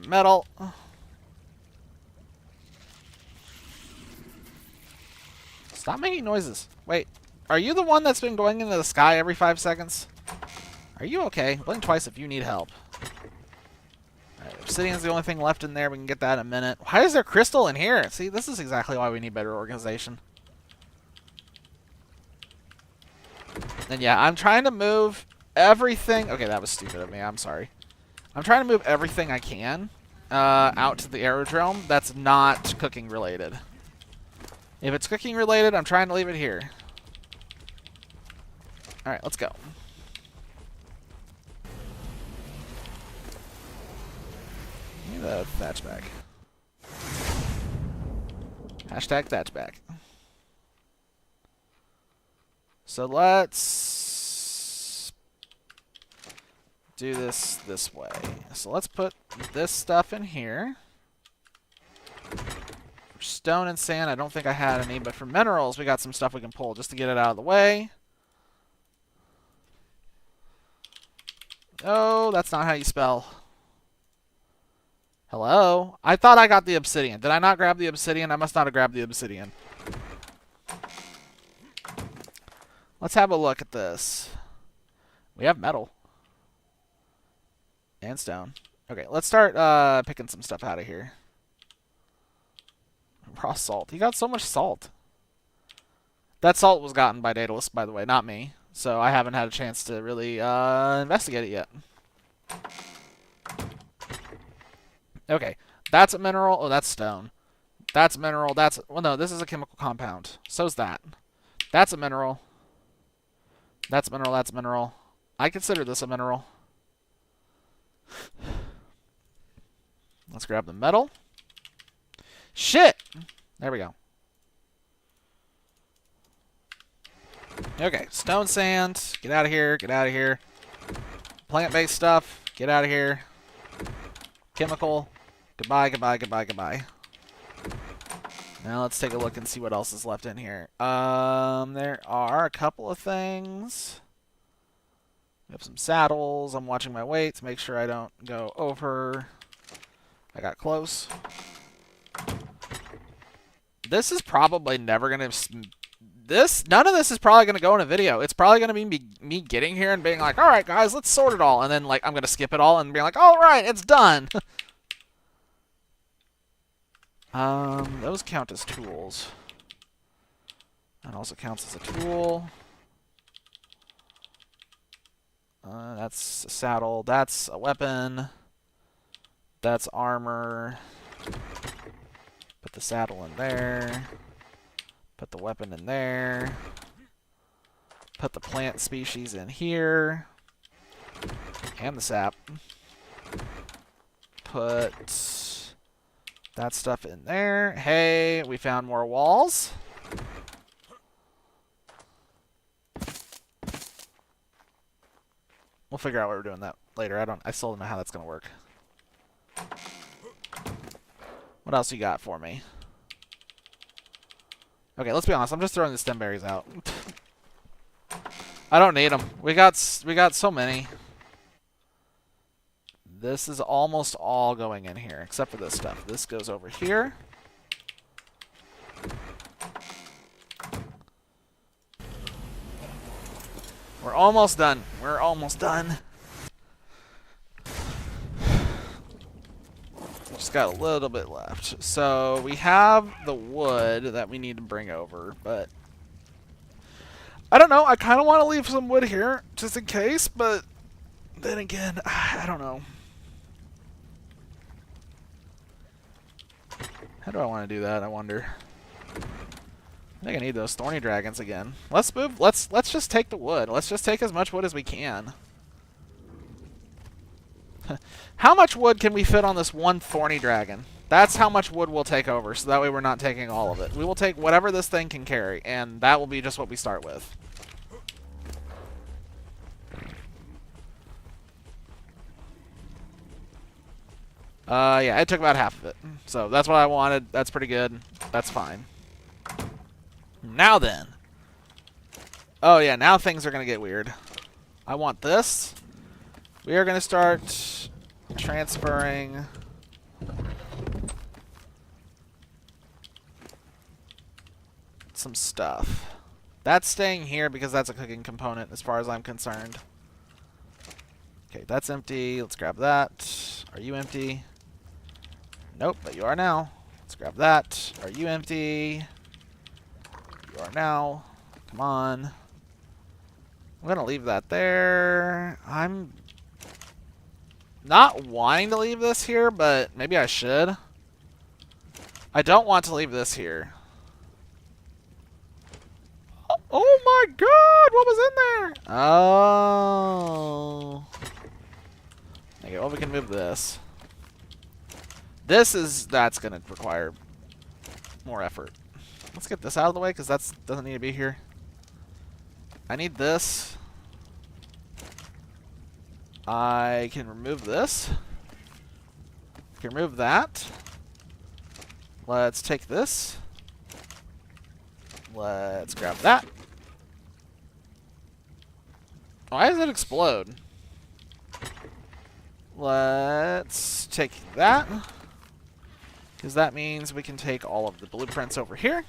metal. Stop making noises. Wait, are you the one that's been going into the sky every 5 seconds? Are you okay? Blink twice if you need help. Alright, obsidian's the only thing left in there. We can get that in a minute. Why is there crystal in here? See, this is exactly why we need better organization. And yeah, I'm trying to move everything. Okay, that was stupid of me. I'm sorry. I'm trying to move everything I can out to the aerodrome that's not cooking related. If it's cooking related, I'm trying to leave it here. All right, let's go. Give me the thatch back. Hashtag thatch back. So let's do this way. So let's put this stuff in here. For stone and sand, I don't think I had any, but for minerals, we got some stuff we can pull just to get it out of the way. Oh, that's not how you spell. Hello? I thought I got the obsidian. Did I not grab the obsidian? I must not have grabbed the obsidian. Let's have a look at this. We have metal. And stone. Okay, let's start picking some stuff out of here. Raw salt. He got so much salt. That salt was gotten by Daedalus, by the way, not me. So I haven't had a chance to really investigate it yet. Okay, that's a mineral. Oh, that's stone. That's mineral. That's... Well, no, this is a chemical compound. So's that. That's a mineral. That's mineral. That's mineral. I consider this a mineral. Let's grab the metal. Shit! There we go. Okay, stone sand. Get out of here. Get out of here. Plant-based stuff. Get out of here. Chemical. Goodbye, goodbye, goodbye, goodbye. Now let's take a look and see what else is left in here. There are a couple of things. We have some saddles. I'm watching my weight to make sure I don't go over. I got close. This is probably never going to... None of this is probably going to go in a video. It's probably going to be me getting here and being like, all right, guys, let's sort it all. And then, like, I'm going to skip it all and be like, all right, it's done. Those count as tools. That also counts as a tool. That's a saddle. That's a weapon. That's armor. Put the saddle in there. Put the weapon in there. Put the plant species in here. And the sap. Put that stuff in there. Hey, we found more walls. We'll figure out what we're doing that later. I still don't know how that's gonna work. What else you got for me? Okay, let's be honest. I'm just throwing the stem berries out. I don't need them. We got so many. This is almost all going in here, except for this stuff. This goes over here. We're almost done. We're almost done. Just got a little bit left. So we have the wood that we need to bring over, but I don't know. I kind of want to leave some wood here just in case, but then again, I don't know. How do I want to do that? I wonder. I think I need those thorny dragons again. Let's move. Let's just take the wood. Let's just take as much wood as we can. How much wood can we fit on this one thorny dragon? That's how much wood we'll take over, so that way we're not taking all of it. We will take whatever this thing can carry, and that will be just what we start with. Yeah, it took about half of it. So that's what I wanted. That's pretty good. That's fine. Now then. Oh, yeah, now things are going to get weird. I want this. We are going to start transferring some stuff. That's staying here because that's a cooking component as far as I'm concerned. Okay, that's empty. Let's grab that. Are you empty? Nope, but you are now. Let's grab that. Are you empty? You are now. Come on. I'm going to leave that there. I'm not wanting to leave this here, but maybe I should. I don't want to leave this here. Oh my god, what was in there? Oh. Okay, well, we can move this. That's going to require more effort. Let's get this out of the way, because that doesn't need to be here. I need this. I can remove this. I can remove that. Let's take this. Let's grab that. Why does it explode? Let's take that. Because that means we can take all of the blueprints over here.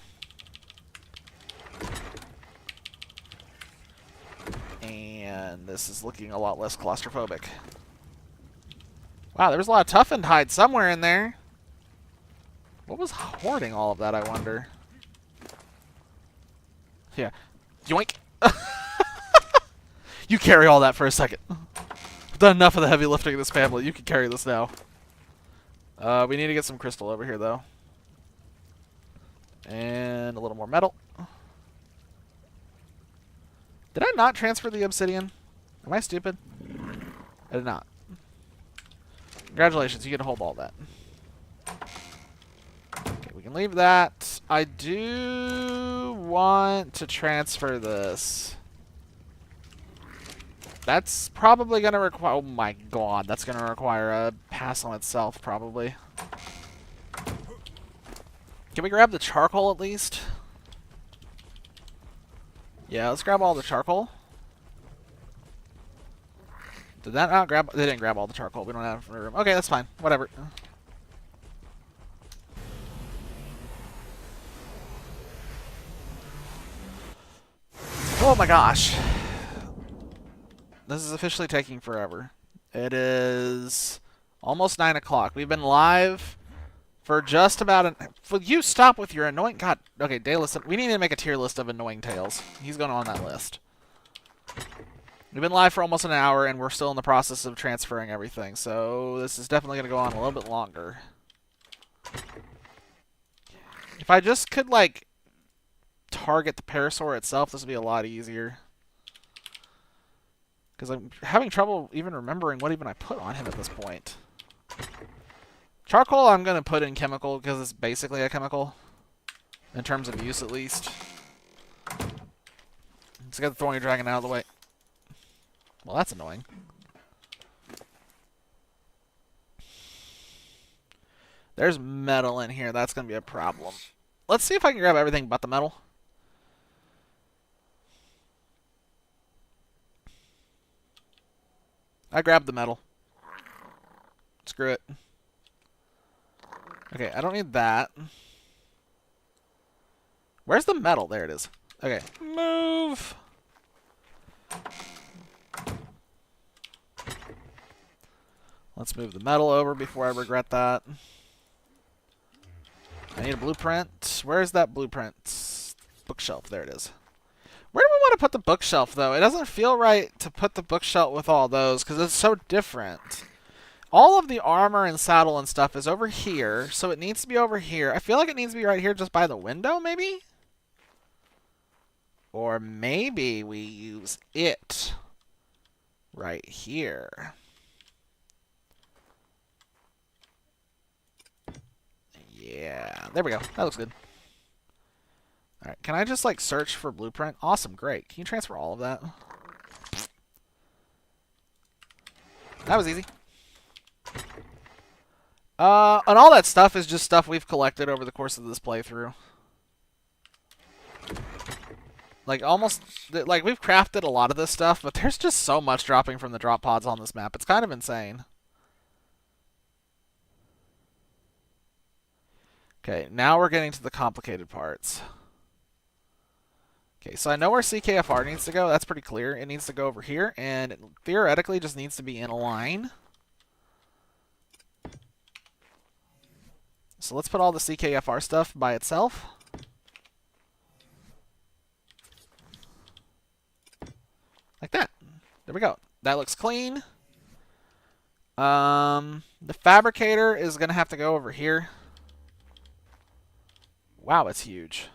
And this is looking a lot less claustrophobic. Wow, there was a lot of toughened hide somewhere in there. What was hoarding all of that, I wonder? Yeah. Yoink! You carry all that for a second. I've done enough of the heavy lifting in this family. You can carry this now. We need to get some crystal over here, though. And a little more metal. Did I not transfer the obsidian? Am I stupid? I did not. Congratulations, you get to hold all that. Okay, we can leave that. I do want to transfer this. That's probably going to require... Oh my god, that's going to require a pass on itself, probably. Can we grab the charcoal at least? Yeah, let's grab all the charcoal. Did that not grab... They didn't grab all the charcoal. We don't have room. Okay, that's fine. Whatever. Oh my gosh. This is officially taking forever. It is almost 9 o'clock. We've been live for just about an... Will you stop with your annoying... God. Okay, day list. We need to make a tier list of annoying tales. He's going on that list. We've been live for almost an hour, and we're still in the process of transferring everything. So this is definitely going to go on a little bit longer. If I just could, like, target the parasaur itself, this would be a lot easier. Because I'm having trouble even remembering what even I put on him at this point. Charcoal I'm going to put in chemical because it's basically a chemical. In terms of use, at least. Let's get the thorny dragon out of the way. Well, that's annoying. There's metal in here. That's going to be a problem. Let's see if I can grab everything but the metal. I grabbed the metal. Screw it. Okay, I don't need that. Where's the metal? There it is. Okay. Move! Let's move the metal over before I regret that. I need a blueprint. Where is that blueprint? Bookshelf. There it is. Where do we want to put the bookshelf, though? It doesn't feel right to put the bookshelf with all those, because it's so different. All of the armor and saddle and stuff is over here, so it needs to be over here. I feel like it needs to be right here just by the window, maybe? Or maybe we use it right here. Yeah, there we go. That looks good. Alright, can I just, like, search for blueprint? Awesome, great. Can you transfer all of that? That was easy. And all that stuff is just stuff we've collected over the course of this playthrough. Like, almost... Like, we've crafted a lot of this stuff, but there's just so much dropping from the drop pods on this map. It's kind of insane. Okay, now we're getting to the complicated parts. Okay, so I know where CKFR needs to go. That's pretty clear. It needs to go over here, and it theoretically just needs to be in a line. So let's put all the CKFR stuff by itself. Like That looks clean. The fabricator is going to have to go over here. Wow, it's huge.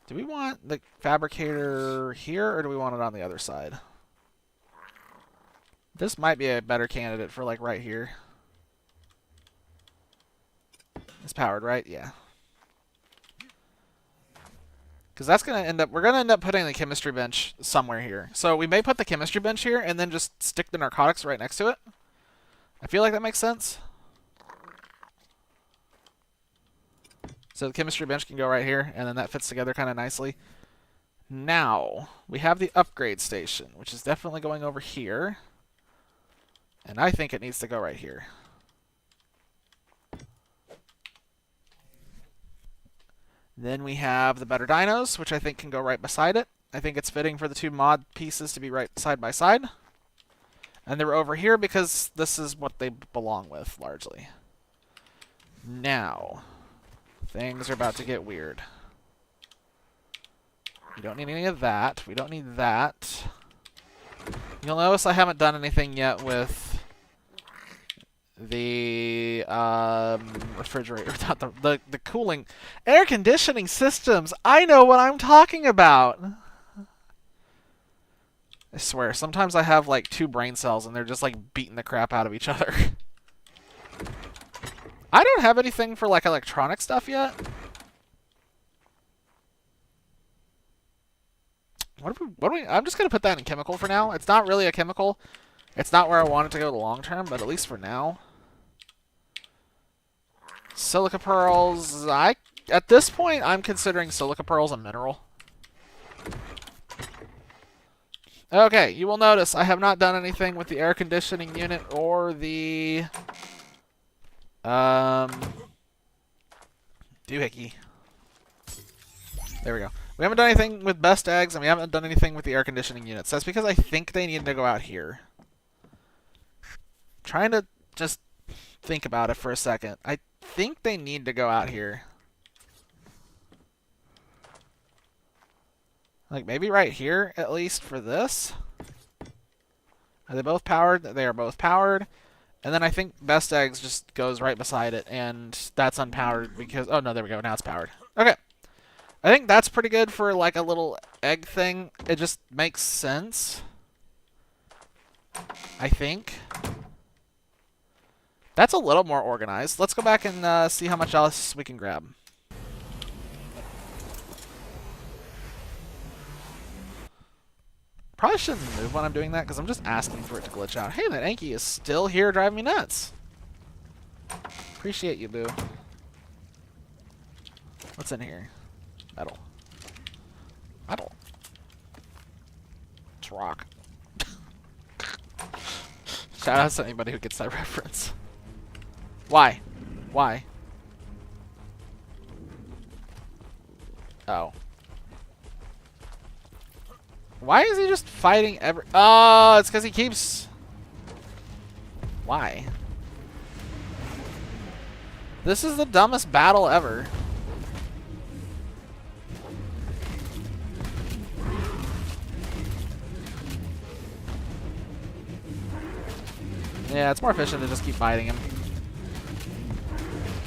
Do we want the fabricator here, or do we want it on the other side? This might be a better candidate for, like, right here. It's powered, right? Yeah. Because that's going to end up... We're going to end up putting the chemistry bench somewhere here. So we may put the chemistry bench here and then just stick the narcotics right next to it. I feel like that makes sense. So the chemistry bench can go right here, and then that fits together kind of nicely. Now, we have the upgrade station, which is definitely going over here. And I think it needs to go right here. Then we have the better dinos, which I think can go right beside it. I think it's fitting for the two mod pieces to be right side by side. And they're over here because this is what they belong with, largely. Now, things are about to get weird. We don't need any of that. We don't need that. You'll notice I haven't done anything yet with the refrigerator, not the cooling, air conditioning systems. I know what I'm talking about. I swear, sometimes I have like 2 brain cells and they're just like beating the crap out of each other. I don't have anything for like electronic stuff yet. What do we, I'm just going to put that in chemical for now. It's not really a chemical. It's not where I want it to go the long term, but at least for now. Silica pearls. At this point, I'm considering silica pearls a mineral. Okay, you will notice I have not done anything with the air conditioning unit or the doohickey. There we go. We haven't done anything with best eggs, and we haven't done anything with the air conditioning units. That's because I think they need to go out here. Trying to just think about it for a second. I think they need to go out here. Like maybe right here, at least for this. Are they both powered? They are both powered. And then I think best eggs just goes right beside it, and that's unpowered because... Oh, no, there we go. Now it's powered. Okay. I think that's pretty good for like a little egg thing. It just makes sense. I think. That's a little more organized. Let's go back and see how much else we can grab. Probably shouldn't move when I'm doing that because I'm just asking for it to glitch out. Hey, that Anki is still here driving me nuts. Appreciate you, boo. What's in here? Metal. Metal. It's rock. Shout out to anybody who gets that reference. Why? Why? Oh. Why is he just fighting ever? Oh, it's because he keeps... Why? This is the dumbest battle ever. Yeah, it's more efficient to just keep fighting him.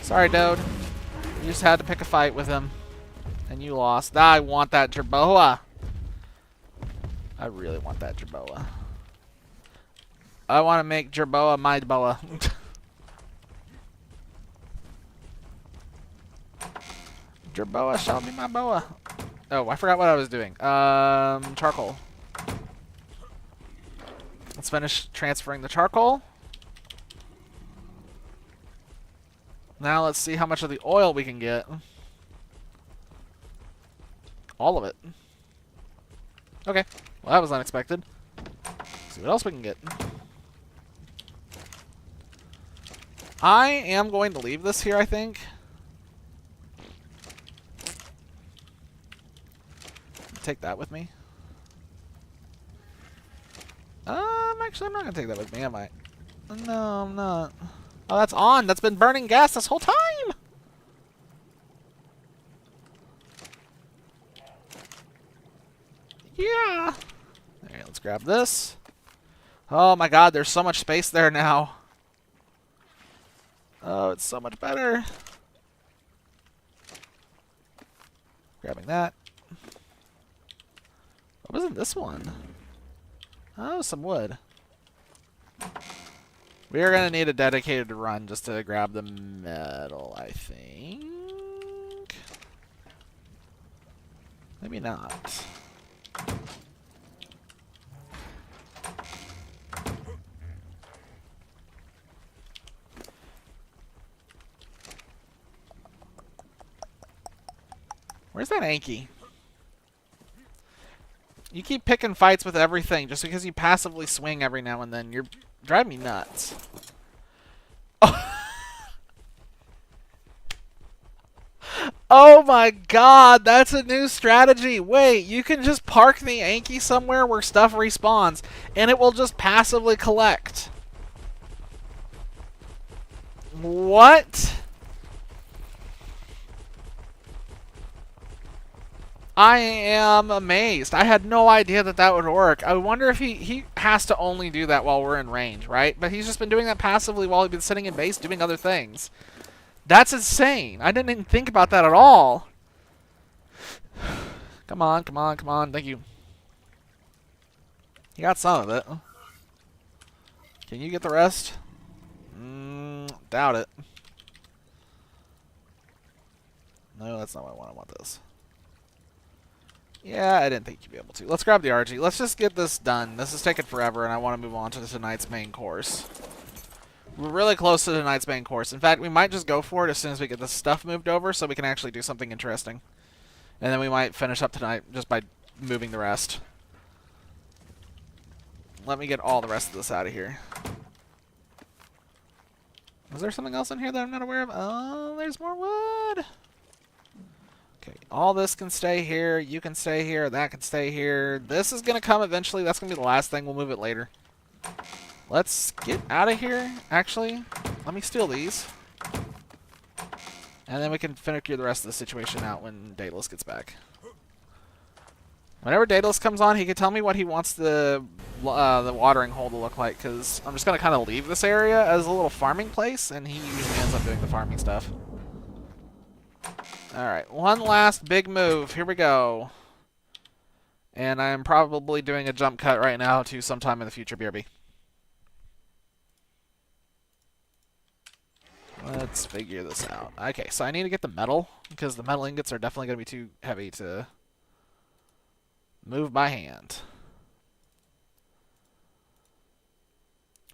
Sorry, dude. You just had to pick a fight with him. And you lost. I want that Jerboa. I really want that Jerboa. I want to make Jerboa my boa. Jerboa shall be my boa. Oh, I forgot what I was doing. Charcoal. Let's finish transferring the charcoal. Now let's see how much of the oil we can get. All of it. Okay. Well, that was unexpected. Let's see what else we can get. I am going to leave this here, I think. Take that with me. Actually, I'm not going to take that with me, am I? No, I'm not. Oh, that's on. That's been burning gas this whole time. Yeah. Alright, let's grab this. Oh my god, there's so much space there now. Oh, it's so much better. Grabbing that. What was in this one? Oh, some wood. We are going to need a dedicated run just to grab the metal, I think. Maybe not. Where's that Anki? You keep picking fights with everything just because you passively swing every now and then. You're driving me nuts. Oh my god, that's a new strategy. Wait, you can just park the Anki somewhere where stuff respawns, and it will just passively collect. What? I am amazed. I had no idea that that would work. I wonder if he has to only do that while we're in range, right? But he's just been doing that passively while he's been sitting in base doing other things. That's insane. I didn't even think about that at all. Come on, come on, come on. Thank you. You got some of it. Can you get the rest? Doubt it. No, that's not what I want. I want this. Yeah, I didn't think you'd be able to. Let's grab the RG. Let's just get this done. This is taking forever, and I want to move on to tonight's main course. We're really close to tonight's main course. In fact, we might just go for it as soon as we get this stuff moved over so we can actually do something interesting. And then we might finish up tonight just by moving the rest. Let me get all the rest of this out of here. Was there something else in here that I'm not aware of? Oh, there's more wood. Okay, all this can stay here. You can stay here. That can stay here. This is going to come eventually. That's going to be the last thing. We'll move it later. Let's get out of here. Actually, let me steal these. And then we can figure the rest of the situation out when Daedalus gets back. Whenever Daedalus comes on, he can tell me what he wants the watering hole to look like, because I'm just going to kind of leave this area as a little farming place, and he usually ends up doing the farming stuff. Alright, one last big move. Here we go. And I'm probably doing a jump cut right now to sometime in the future, BRB. Let's figure this out. Okay, so I need to get the metal, because the metal ingots are definitely going to be too heavy to move by hand.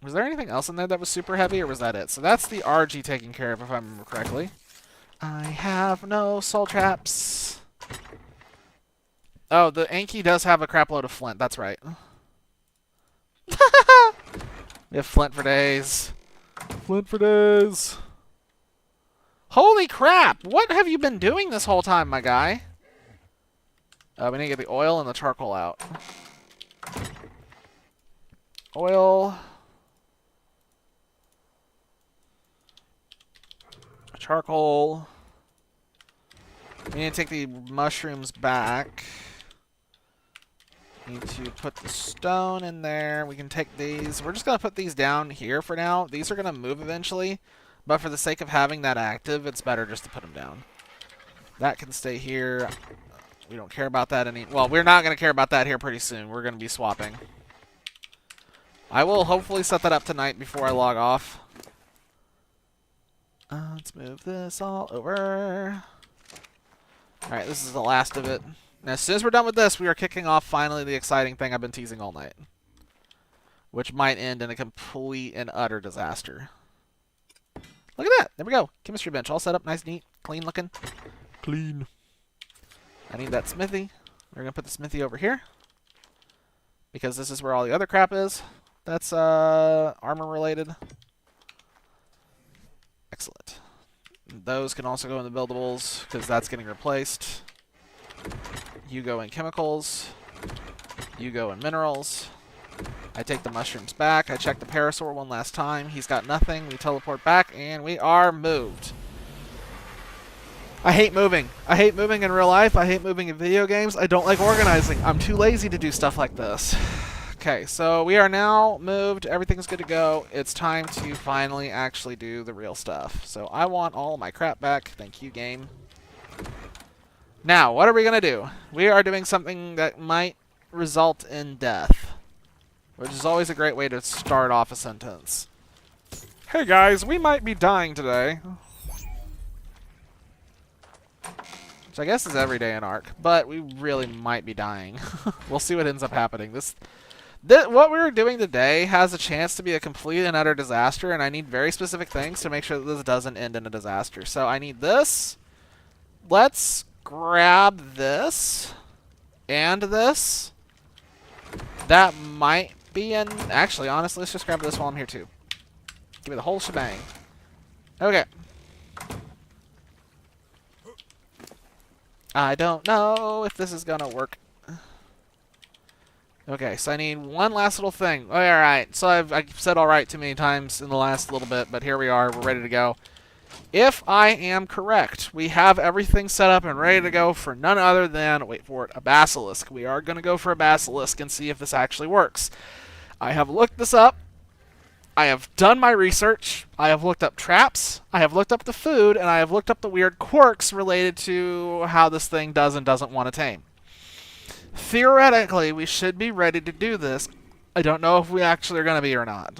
Was there anything else in there that was super heavy, or was that it? So that's the RG taken care of, if I remember correctly. I have no soul traps. Oh, the Anki does have a crap load of flint. That's right. We have flint for days. Flint for days. Holy crap! What have you been doing this whole time, my guy? We need to get the oil and the charcoal out. Oil. Charcoal. We need to take the mushrooms back. Need to put the stone in there. We can take these. We're just going to put these down here for now. These are going to move eventually. But for the sake of having that active, it's better just to put them down. That can stay here. We don't care about that any... Well, we're not going to care about that here pretty soon. We're going to be swapping. I will hopefully set that up tonight before I log off. Let's move this all over. Alright, this is the last of it. Now, as soon as we're done with this, we are kicking off finally the exciting thing I've been teasing all night. Which might end in a complete and utter disaster. Look at that! There we go. Chemistry bench all set up, nice, neat, clean looking. Clean. I need that smithy. We're going to put the smithy over here. Because this is where all the other crap is. That's armor related. Excellent. Those can also go in the buildables, because that's getting replaced. You go in chemicals. You go in minerals. I take the mushrooms back. I check the parasaur one last time. He's got nothing. We teleport back, and we are moved. I hate moving. I hate moving in real life. I hate moving in video games. I don't like organizing. I'm too lazy to do stuff like this. Okay, so we are now moved. Everything's good to go. It's time to finally actually do the real stuff. So I want all my crap back. Thank you, game. Now, what are we going to do? We are doing something that might result in death, which is always a great way to start off a sentence. Hey guys, we might be dying today. Which I guess is every day in ARK, but we really might be dying. We'll see what ends up happening. What we're doing today has a chance to be a complete and utter disaster, and I need very specific things to make sure that this doesn't end in a disaster. So I need this. Let's grab this and this. That might be an... Actually, honestly, let's just grab this while I'm here, too. Give me the whole shebang. Okay. I don't know if this is gonna work. Okay, so I need one last little thing. Oh, alright, so I've said alright too many times in the last little bit, but here we are. We're ready to go. If I am correct, we have everything set up and ready to go for none other than, wait for it, a basilisk. We are going to go for a basilisk and see if this actually works. I have looked this up. I have done my research. I have looked up traps. I have looked up the food, and I have looked up the weird quirks related to how this thing does and doesn't want to tame. Theoretically, we should be ready to do this. I don't know if we actually are going to be or not.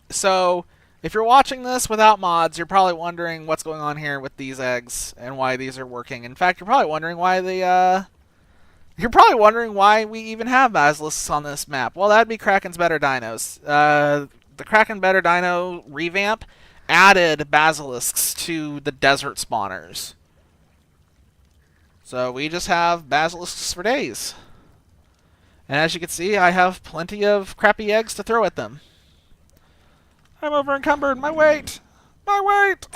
So, if you're watching this without mods, you're probably wondering what's going on here with these eggs and why these are working. In fact, you're probably wondering why we even have basilisks on this map. Well, that'd be Kraken's Better Dinos. The Kraken Better Dino revamp added basilisks to the desert spawners. So we just have basilisks for days. And as you can see, I have plenty of crappy eggs to throw at them. I'm over encumbered. My weight! My weight!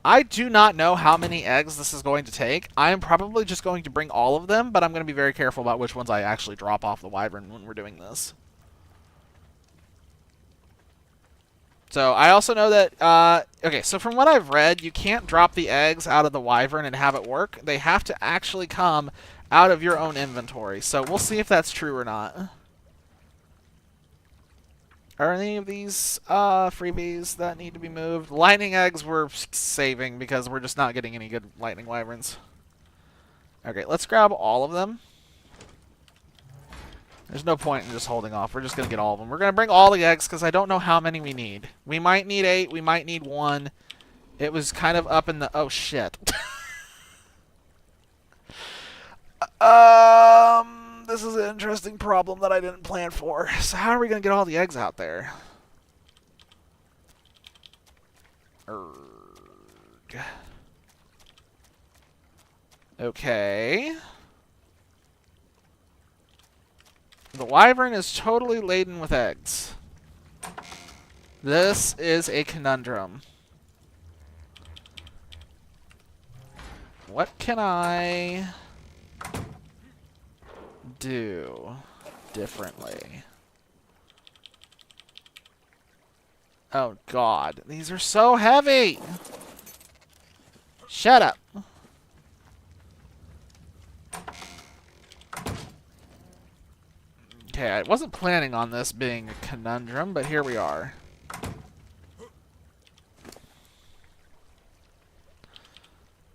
I do not know how many eggs this is going to take. I am probably just going to bring all of them, but I'm going to be very careful about which ones I actually drop off the wyvern when we're doing this. So I also know that, okay, so from what I've read, you can't drop the eggs out of the wyvern and have it work. They have to actually come out of your own inventory. So we'll see if that's true or not. Are any of these freebies that need to be moved? Lightning eggs we're saving because we're just not getting any good lightning wyverns. Okay, let's grab all of them. There's no point in just holding off. We're just going to get all of them. We're going to bring all the eggs because I don't know how many we need. We might need 8. We might need 1. It was kind of up in the... Oh, shit. This is an interesting problem that I didn't plan for. So how are we going to get all the eggs out there? Okay. The wyvern is totally laden with eggs. This is a conundrum. What can I do differently? Oh god, these are so heavy! Shut up. Okay, I wasn't planning on this being a conundrum, but here we are.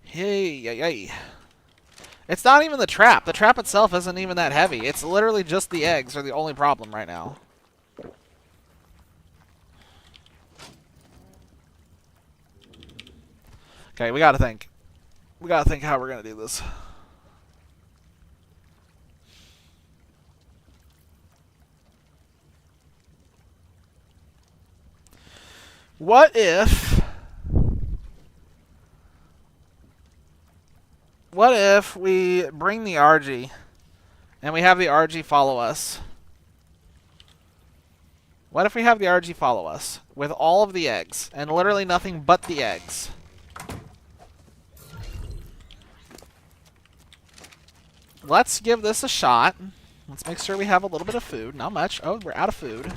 Hey, yay. It's not even the trap. The trap itself isn't even that heavy. It's literally just the eggs are the only problem right now. Okay, we gotta think. We gotta think how we're gonna do this. What if we bring the RG and we have the RG follow us? What if we have the RG follow us with all of the eggs and literally nothing but the eggs? Let's give this a shot. Let's make sure we have a little bit of food. Not much. Oh, we're out of food.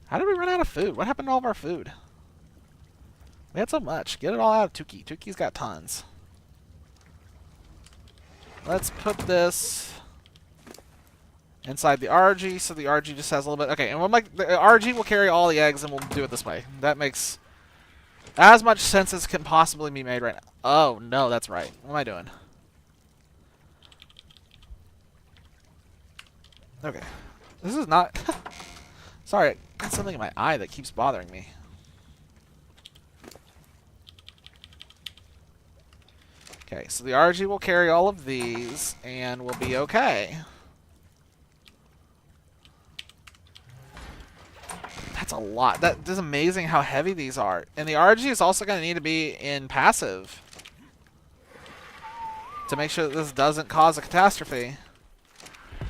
How did we run out of food? What happened to all of our food? We had so much. Get it all out of Tuki. Tuki's got tons. Let's put this inside the RG, so the RG just has a little bit. Okay, and the RG will carry all the eggs, and we'll do it this way. That makes as much sense as can possibly be made right now. Oh, no, that's right. What am I doing? Okay. This is not... Sorry, I got something in my eye that keeps bothering me. Okay, so the RG will carry all of these, and we'll be okay. That's a lot. That is amazing how heavy these are. And the RG is also going to need to be in passive to make sure that this doesn't cause a catastrophe.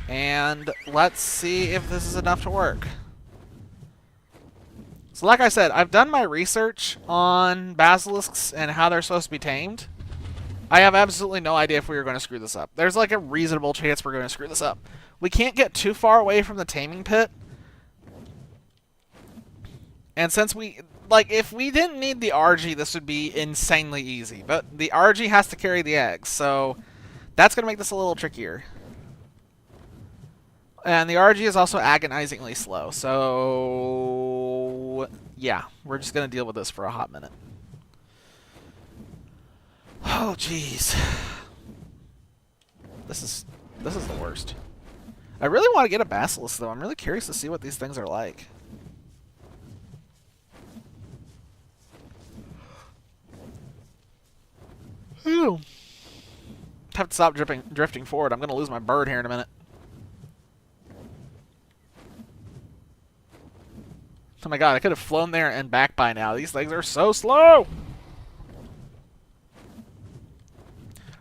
And let's see if this is enough to work. So like I said, I've done my research on basilisks and how they're supposed to be tamed. I have absolutely no idea if we are going to screw this up. There's like a reasonable chance we're going to screw this up. We can't get too far away from the taming pit. And since if we didn't need the RG, this would be insanely easy. But the RG has to carry the eggs, so that's going to make this a little trickier. And the RG is also agonizingly slow, so yeah, we're just going to deal with this for a hot minute. Oh, jeez. This is the worst. I really want to get a basilisk, though. I'm really curious to see what these things are like. Ew. Have to stop drifting forward. I'm going to lose my bird here in a minute. Oh my god, I could have flown there and back by now. These things are so slow!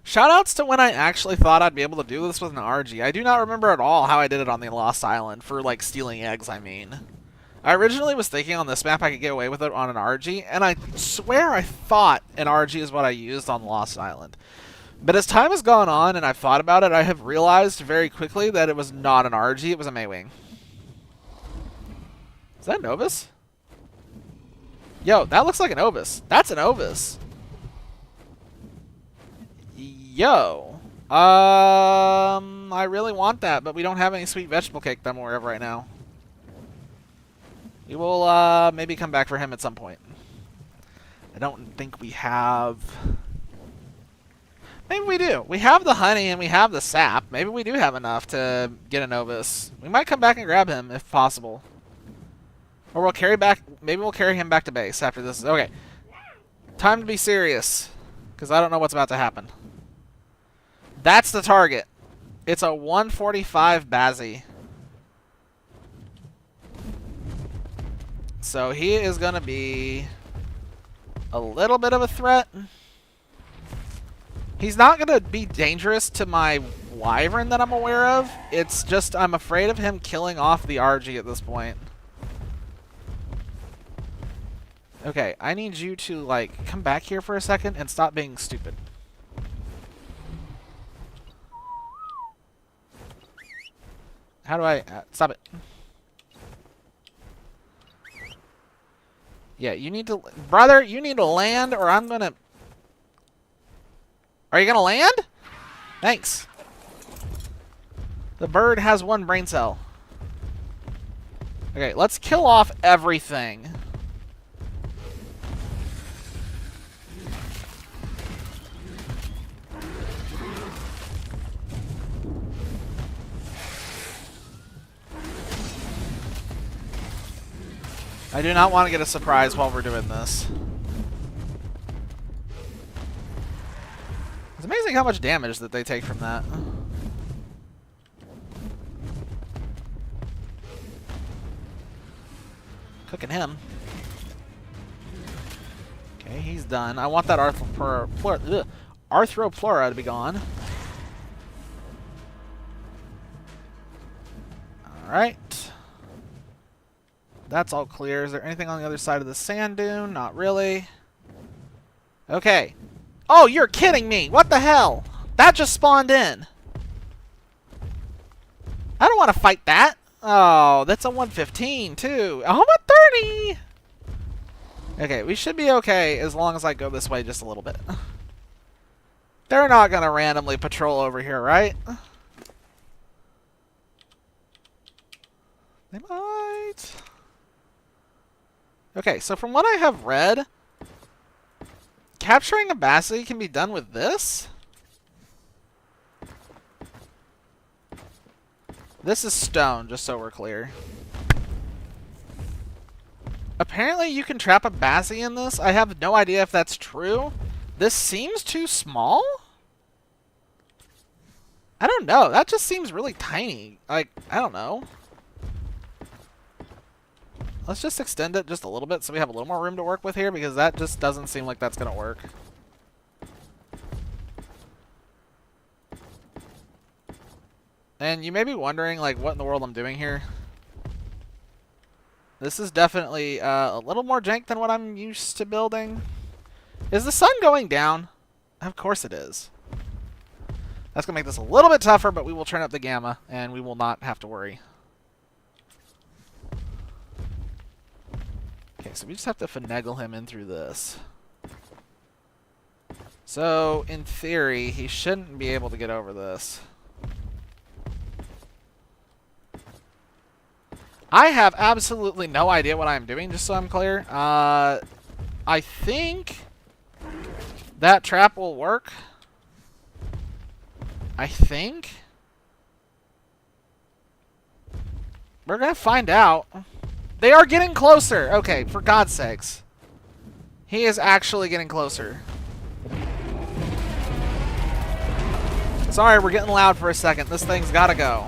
Shoutouts to when I actually thought I'd be able to do this with an RG. I do not remember at all how I did it on the Lost Island, for, like, stealing eggs, I mean. I originally was thinking on this map I could get away with it on an RG, and I swear I thought an RG is what I used on Lost Island. But as time has gone on and I've thought about it, I have realized very quickly that it was not an RG, it was a Maywing. Is that an Ovis? Yo, that looks like an Ovis. That's an Ovis. Yo. I really want that, but we don't have any sweet vegetable cake that I'm aware of right now. We will maybe come back for him at some point. I don't think we have... Maybe we do. We have the honey and we have the sap. Maybe we do have enough to get an Ovis. We might come back and grab him if possible. Or we'll carry back... Maybe we'll carry him back to base after this. Okay. Time to be serious. Because I don't know what's about to happen. That's the target. It's a 145 Bazzy. So he is going to be a little bit of a threat. He's not going to be dangerous to my wyvern that I'm aware of. It's just I'm afraid of him killing off the RG at this point. Okay, I need you to, like, come back here for a second and stop being stupid. How do I... stop it. Yeah, you need to... Brother, you need to land or I'm gonna... Are you gonna land? Thanks. The bird has one brain cell. Okay, let's kill off everything. I do not want to get a surprise while we're doing this. It's amazing how much damage that they take from that. Cooking him. Okay, he's done. I want that Arthroplura to be gone. Alright. That's all clear. Is there anything on the other side of the sand dune? Not really. Okay. Oh, you're kidding me! What the hell? That just spawned in. I don't want to fight that. Oh, that's a 115 too. Oh, I'm a 30! Okay, we should be okay as long as I go this way just a little bit. They're not going to randomly patrol over here, right? They might. Okay, so from what I have read, capturing a Bassie can be done with this. This is stone, just so we're clear. Apparently you can trap a Bassie in this. I have no idea if that's true. This seems too small? I don't know. That just seems really tiny. Like, I don't know. Let's just extend it just a little bit so we have a little more room to work with here, because that just doesn't seem like that's going to work. And you may be wondering, like, what in the world I'm doing here. This is definitely a little more jank than what I'm used to building. Is the sun going down? Of course it is. That's going to make this a little bit tougher, but we will turn up the gamma, and we will not have to worry. Okay, so we just have to finagle him in through this. So, in theory, he shouldn't be able to get over this. I have absolutely no idea what I'm doing, just so I'm clear. I think that trap will work. I think. We're going to find out. They are getting closer. Okay, for God's sakes. He is actually getting closer. Sorry, we're getting loud for a second. This thing's got to go.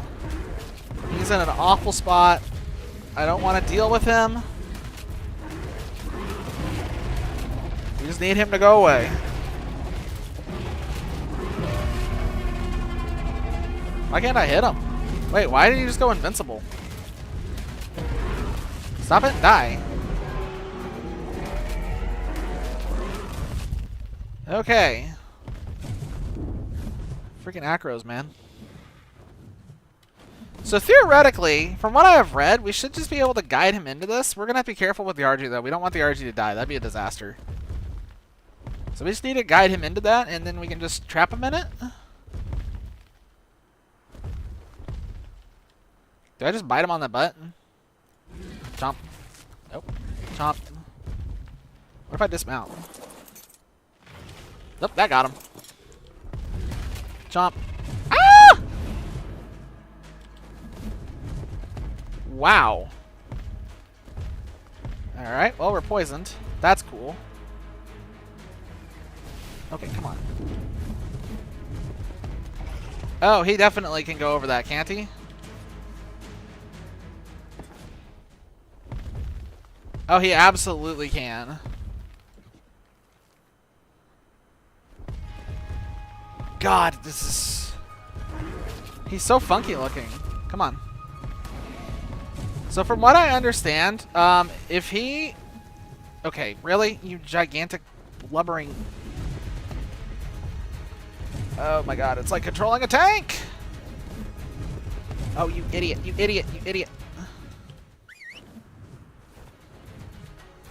He's in an awful spot. I don't want to deal with him. We just need him to go away. Why can't I hit him? Wait, why did he just go invincible? Stop it and die. Okay. Freaking acros, man. So theoretically, from what I have read, we should just be able to guide him into this. We're going to have to be careful with the RG, though. We don't want the RG to die. That'd be a disaster. So we just need to guide him into that, and then we can just trap him in it. Do I just bite him on the butt? Chomp. Nope. Chomp. What if I dismount? Nope, that got him. Chomp. Ah! Wow. Alright, well, we're poisoned. That's cool. Okay, come on. Oh, he definitely can go over that, can't he? Oh, he absolutely can. God, this is... He's so funky looking. Come on. So from what I understand, if he... Okay, really? You gigantic blubbering... Oh my god, it's like controlling a tank! Oh, you idiot, you idiot, you idiot.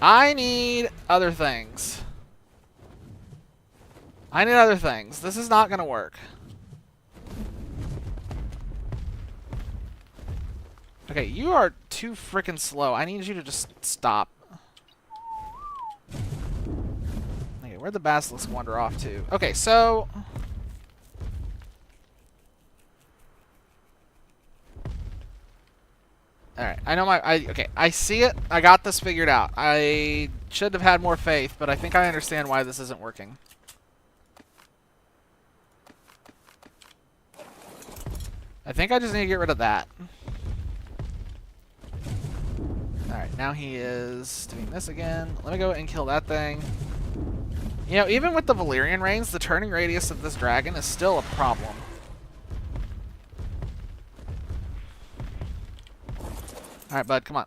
I need other things. I need other things. This is not going to work. Okay, you are too freaking slow. I need you to just stop. Okay, where'd the basilisk wander off to? Okay, so... Alright, I know okay, I see it. I got this figured out. I should have had more faith, but I think I understand why this isn't working. I think I just need to get rid of that. Alright, now he is doing this again. Let me go and kill that thing. You know, even with the Valyrian Reigns, the turning radius of this dragon is still a problem. Alright, bud, come on.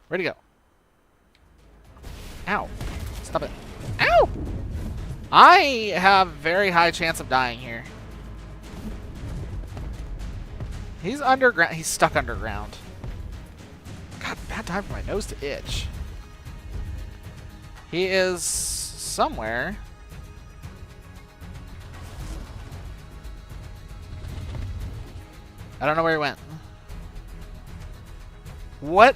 Where'd he go? Ow. Stop it. Ow! I have very high chance of dying here. He's underground. He's stuck underground. God, bad time for my nose to itch. He is somewhere. I don't know where he went. What?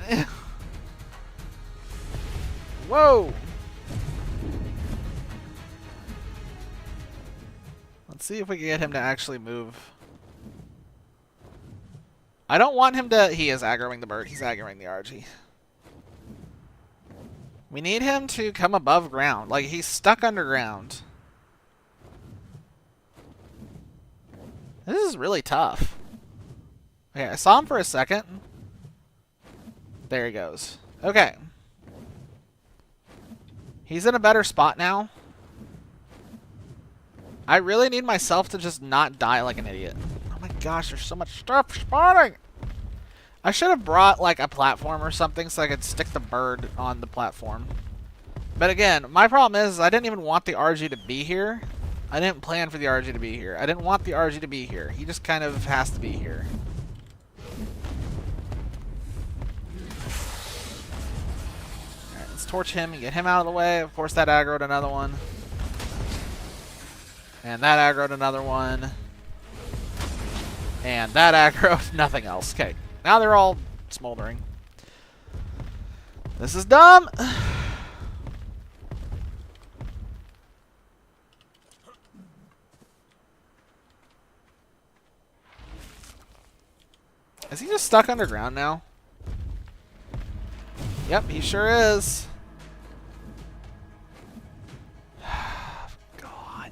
Whoa! Let's see if we can get him to actually move. I don't want him to... He is aggroing the bird. He's aggroing the RG. We need him to come above ground. Like, he's stuck underground. This is really tough. Okay, I saw him for a second. There he goes. Okay. He's in a better spot now. I really need myself to just not die like an idiot. Oh my gosh, there's so much stuff spawning! I should have brought like a platform or something so I could stick the bird on the platform. But again, my problem is I didn't even want the RG to be here. I didn't plan for the RG to be here. I didn't want the RG to be here. He just kind of has to be here. Alright, let's torch him and get him out of the way. Of course that aggroed another one. And that aggroed another one. And that aggroed nothing else. Okay, now they're all smoldering. This is dumb! Is he just stuck underground now? Yep, he sure is. God.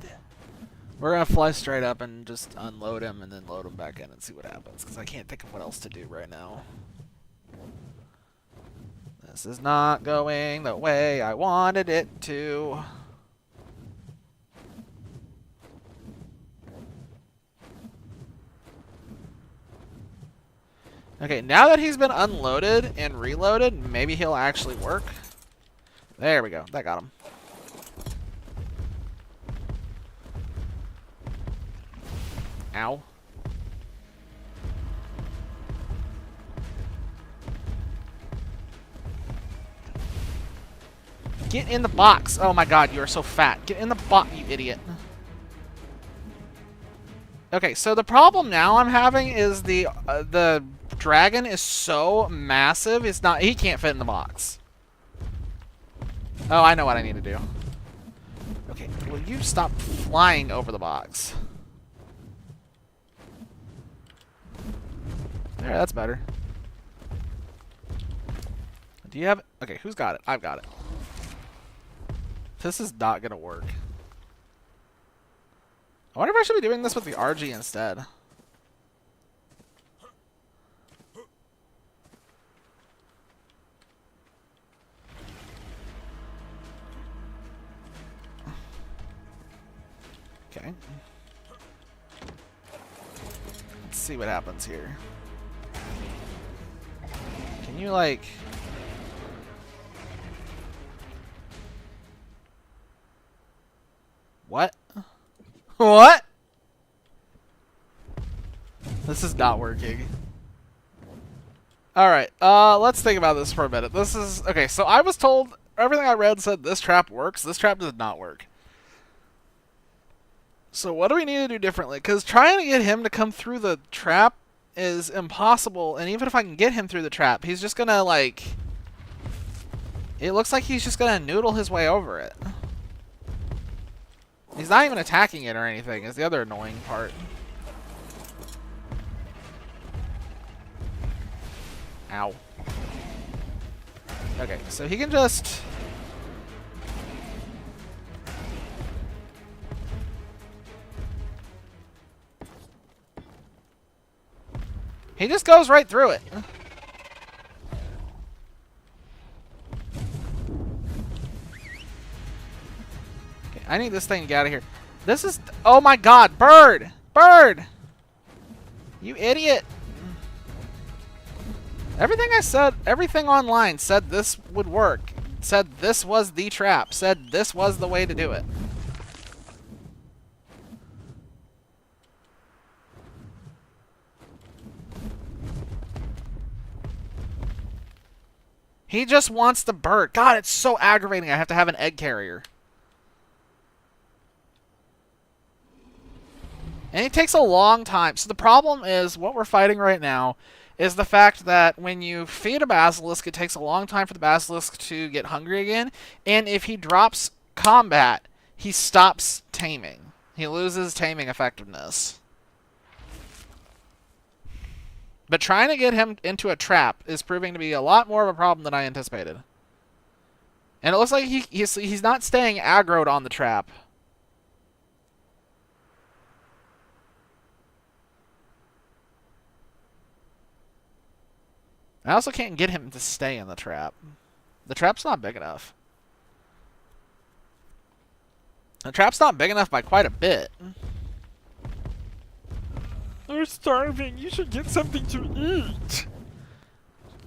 We're going to fly straight up and just unload him and then load him back in and see what happens. Because I can't think of what else to do right now. This is not going the way I wanted it to. Okay, now that he's been unloaded and reloaded, maybe he'll actually work. There we go. That got him. Ow. Get in the box. Oh my god, you are so fat. Get in the box, you idiot. Okay, so the problem now I'm having is the dragon is so massive, he can't fit in the box. Oh, I know what I need to do. Okay, will you stop flying over the box? There, that's better. Do you have it? Okay, who's got it? I've got it. This is not gonna work. I wonder if I should be doing this with the RG instead. Okay. Let's see what happens here. Can you, like... What? What? This is not working. Alright, let's think about this for a minute. This is... Okay, so I was told... Everything I read said this trap works. This trap does not work. So what do we need to do differently? Because trying to get him to come through the trap is impossible. And even if I can get him through the trap, he's just gonna, like... It looks like he's just gonna noodle his way over it. He's not even attacking it or anything, is the other annoying part. Ow. Okay, so he can just... He just goes right through it. Okay, I need this thing to get out of here. This is... Oh my god, bird! Bird! You idiot! Everything I said, everything online said this would work. Said this was the trap. Said this was the way to do it. He just wants the bird. God, it's so aggravating. I have to have an egg carrier. And it takes a long time. So the problem is, what we're fighting right now is the fact that when you feed a basilisk, it takes a long time for the basilisk to get hungry again. And if he drops combat, he stops taming. He loses taming effectiveness. But trying to get him into a trap is proving to be a lot more of a problem than I anticipated. And it looks like he's not staying aggroed on the trap. I also can't get him to stay in the trap. The trap's not big enough. The trap's not big enough by quite a bit. You're starving. You should get something to eat.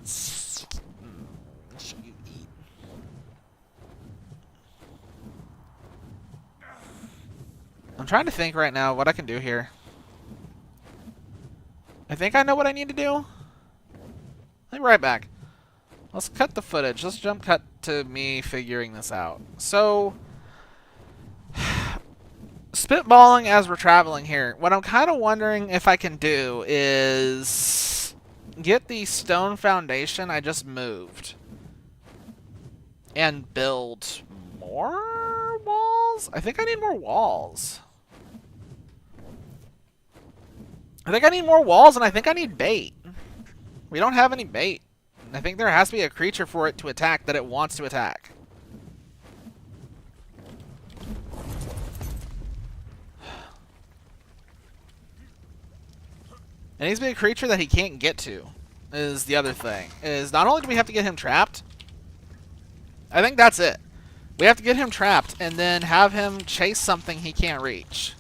Should you eat? I'm trying to think right now what I can do here. I think I know what I need to do. I'll be right back. Let's cut the footage. Let's jump cut to me figuring this out. So, spitballing as we're traveling here. What I'm kind of wondering if I can do is get the stone foundation I just moved and build more walls? I think I need more walls. I think I need more walls, and I think I need bait. We don't have any bait. I think there has to be a creature for it to attack that it wants to attack. It needs to be a creature that he can't get to, is the other thing. Is not only do we have to get him trapped, I think that's it. We have to get him trapped and then have him chase something he can't reach.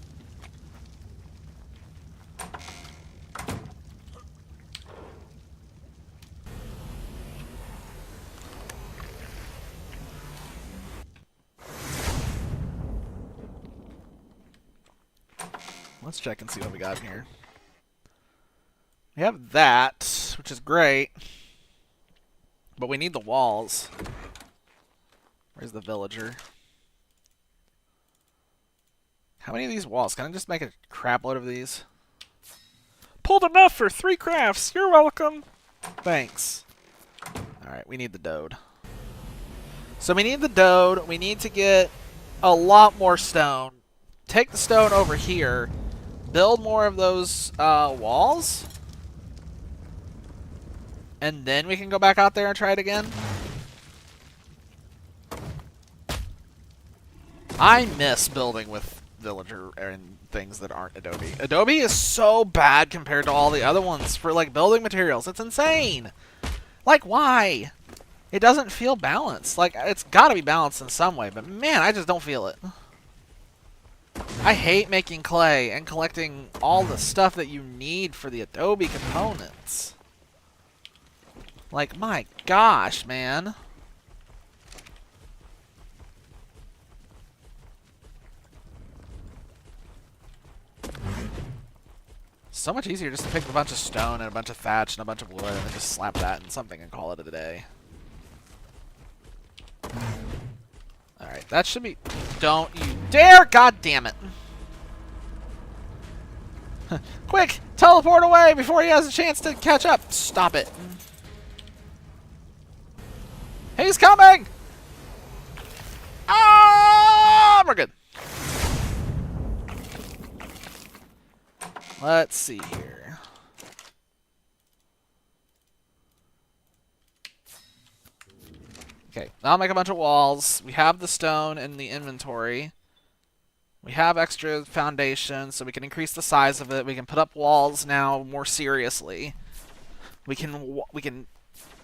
Let's check and see what we got in here. We have that, which is great. But we need the walls. Where's the villager? How many of these walls? Can I just make a crap load of these? Pulled enough for 3 crafts. You're welcome. Thanks. Alright, we need the dode. So we need the dode. We need to get a lot more stone. Take the stone over here. Build more of those walls. And then we can go back out there and try it again. I miss building with villager and things that aren't Adobe. Adobe is so bad compared to all the other ones for like building materials. It's insane. Like, why? It doesn't feel balanced. Like, it's got to be balanced in some way, but man, I just don't feel it. I hate making clay and collecting all the stuff that you need for the Adobe components. Like, my gosh, man. So much easier just to pick a bunch of stone and a bunch of thatch and a bunch of wood and then just slap that in something and call it a day. Alright, that should be... Don't you dare! God damn it! Quick! Teleport away before he has a chance to catch up! Stop it. He's coming! Ah! We're good. Let's see here. Okay, now I'll make a bunch of walls. We have the stone in the inventory. We have extra foundation, so we can increase the size of it. We can put up walls now more seriously. We can.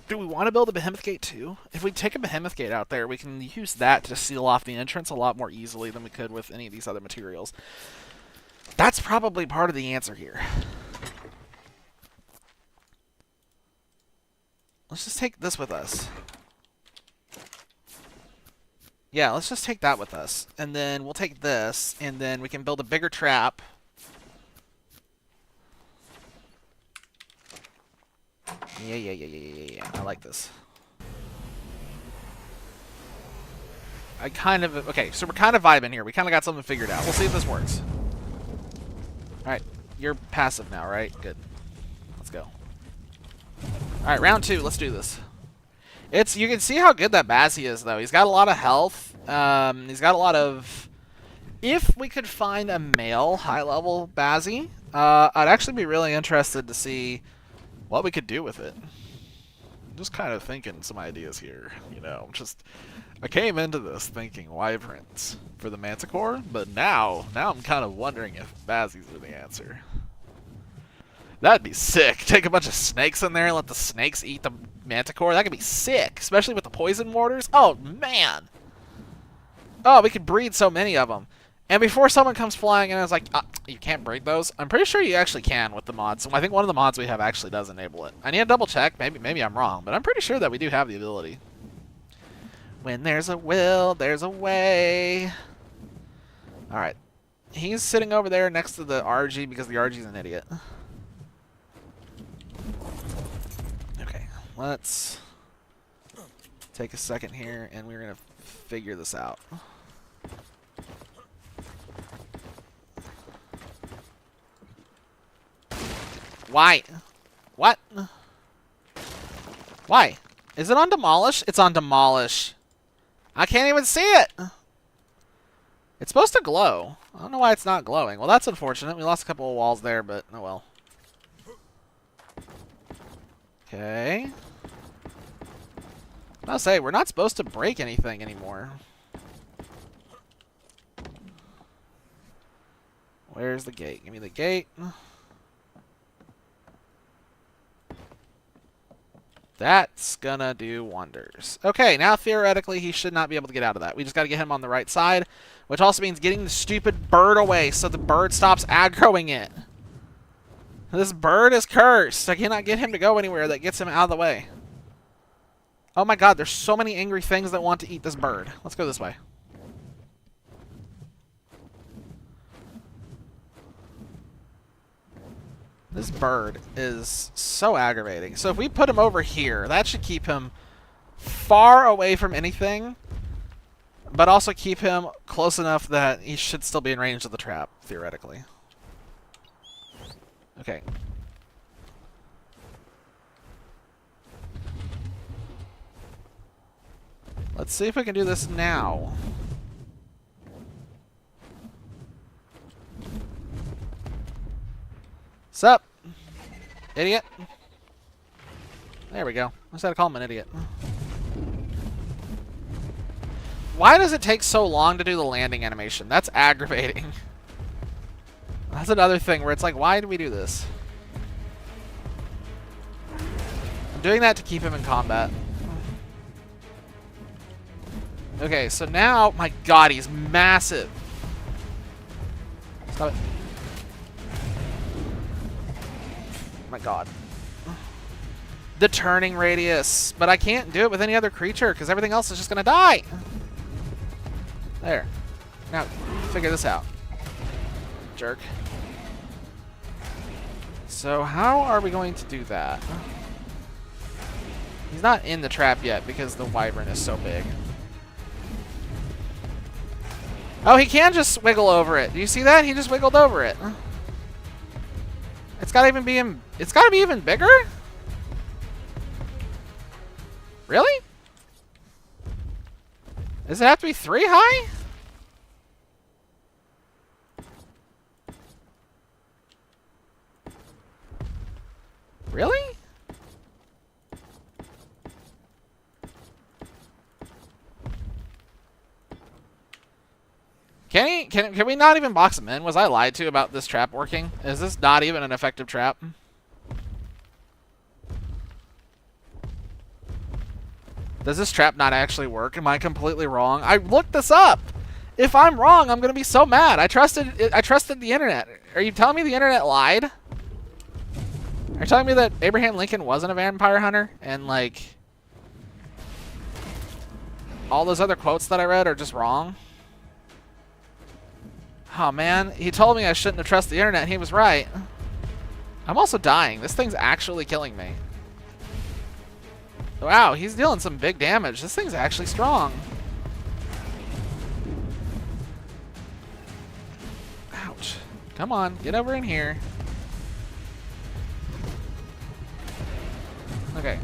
Do we want to build a behemoth gate too? If we take a behemoth gate out there, we can use that to seal off the entrance a lot more easily than we could with any of these other materials. That's probably part of the answer here. Let's just take this with us. Yeah, let's just take that with us. And then we'll take this, and then we can build a bigger trap. Yeah. I like this. Okay, so we're kind of vibing here. We kind of got something figured out. We'll see if this works. Alright, You're passive now, right? Good. Let's go. Alright, round 2. Let's do this. You can see how good that Bazzy is, though. He's got a lot of health. He's got a lot of... If we could find a male high-level Bazzy, I'd actually be really interested to see what we could do with it. I'm just kind of thinking some ideas here, you know. I came into this thinking wyverns for the Manticore, but now I'm kind of wondering if Bazzies are the answer. That'd be sick. Take a bunch of snakes in there and let the snakes eat the Manticore. That could be sick, especially with the poison mortars. Oh, man. Oh, we could breed so many of them. And before someone comes flying in and is like, you can't breed those, I'm pretty sure you actually can with the mods. I think one of the mods we have actually does enable it. I need to double check. Maybe I'm wrong, but I'm pretty sure that we do have the ability. When there's a will, there's a way. Alright. He's sitting over there next to the RG because the RG's an idiot. Okay, let's take a second here and we're going to figure this out. Why? What? Why? Is it on demolish? It's on demolish. I can't even see it. It's supposed to glow. I don't know why it's not glowing. Well, that's unfortunate. We lost a couple of walls there, but oh well. Okay. I'll say, we're not supposed to break anything anymore. Where's the gate? Give me the gate. That's gonna do wonders. Okay, now theoretically he should not be able to get out of that. We just gotta get him on the right side, which also means getting the stupid bird away so the bird stops aggroing it. This bird is cursed. I cannot get him to go anywhere that gets him out of the way. Oh my god, there's so many angry things that want to eat this bird. Let's go this way. This bird is so aggravating. So if we put him over here, that should keep him far away from anything, but also keep him close enough that he should still be in range of the trap, theoretically. Okay. Let's see if we can do this now. Sup, idiot? There we go. I just had to call him an idiot. Why does it take so long to do the landing animation? That's aggravating. That's another thing where it's like, why do we do this? I'm doing that to keep him in combat. Okay, so now, my god, he's massive. Stop it. My god. The turning radius. But I can't do it with any other creature because everything else is just going to die. There. Now, figure this out. Jerk. So how are we going to do that? He's not in the trap yet because the wyvern is so big. Oh, he can just wiggle over it. Do you see that? He just wiggled over it. It's gotta be even bigger? Really? Does it have to be 3 high? Really? Can we not even box him in? Was I lied to about this trap working? Is this not even an effective trap? Does this trap not actually work? Am I completely wrong? I looked this up. If I'm wrong, I'm gonna be so mad. I trusted the internet. Are you telling me the internet lied? Are you telling me that Abraham Lincoln wasn't a vampire hunter and like all those other quotes that I read are just wrong? Oh man, he told me I shouldn't have trusted the internet and he was right. I'm also dying. This thing's actually killing me. Wow, he's dealing some big damage. This thing's actually strong. Ouch. Come on, get over in here. Okay.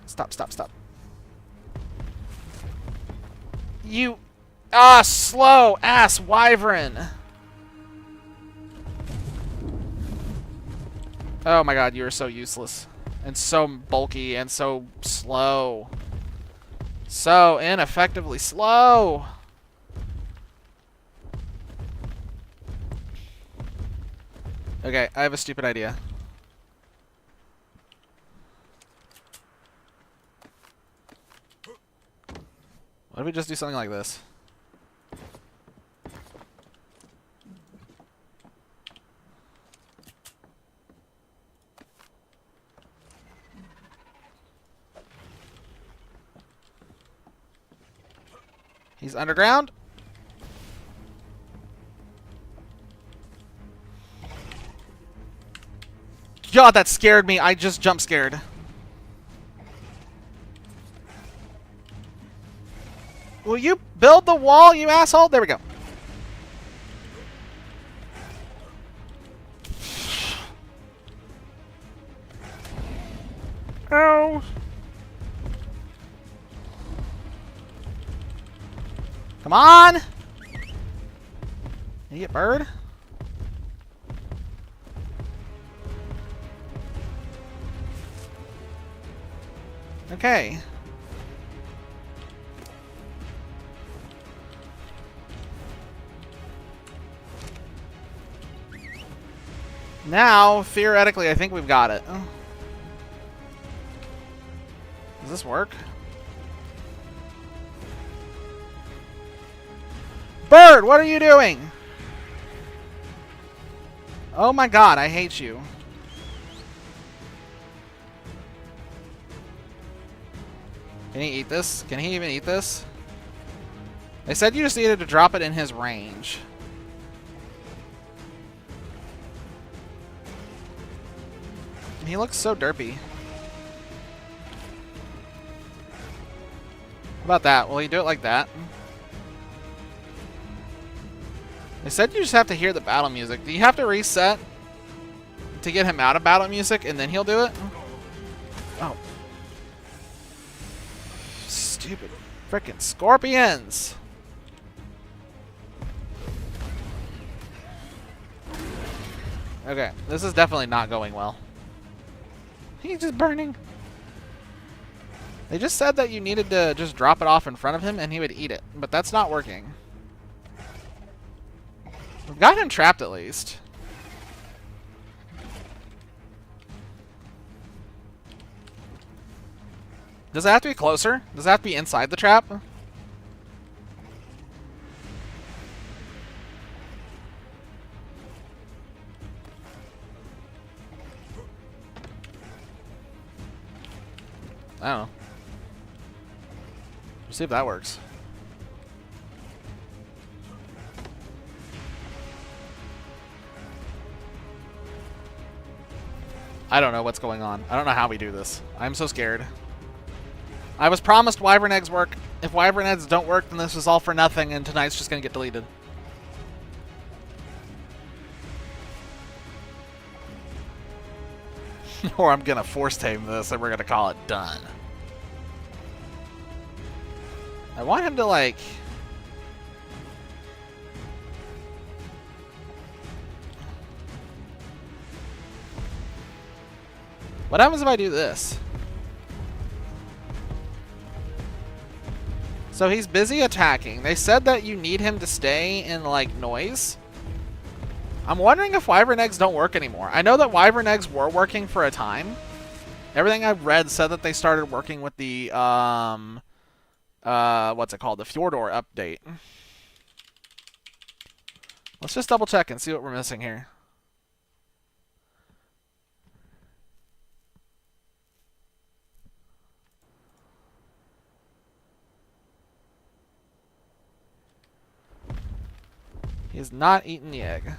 Stop, stop, stop. You... Ah, slow ass wyvern. Oh my god, you are so useless. And so bulky and so slow. So ineffectively slow. Okay, I have a stupid idea. What if we just do something like this? He's underground. God, that scared me. I just jump scared. Will you build the wall, you asshole? There we go. Oh. Come on! Idiot bird. Okay. Now, theoretically, I think we've got it. Does this work? Bird, what are you doing? Oh my god, I hate you. Can he eat this? Can he even eat this? They said you just needed to drop it in his range. He looks so derpy. How about that? Will he do it like that? They said you just have to hear the battle music. Do you have to reset to get him out of battle music and then he'll do it? Oh. Stupid frickin' scorpions. Okay, this is definitely not going well. He's just burning. They just said that you needed to just drop it off in front of him and he would eat it, but that's not working. We've got him trapped at least. Does it have to be closer? Does it have to be inside the trap? I don't know. Let's see if that works. I don't know what's going on. I don't know how we do this. I'm so scared. I was promised wyvern eggs work. If wyvern eggs don't work, then this is all for nothing and tonight's just going to get deleted. Or I'm going to force tame this and we're going to call it done. I want him to like... What happens if I do this? So he's busy attacking. They said that you need him to stay in like noise. I'm wondering if wyvern eggs don't work anymore. I know that wyvern eggs were working for a time. Everything I've read said that they started working with the what's it called? The Fjordor update. Let's just double check and see what we're missing here. He has not eaten the egg.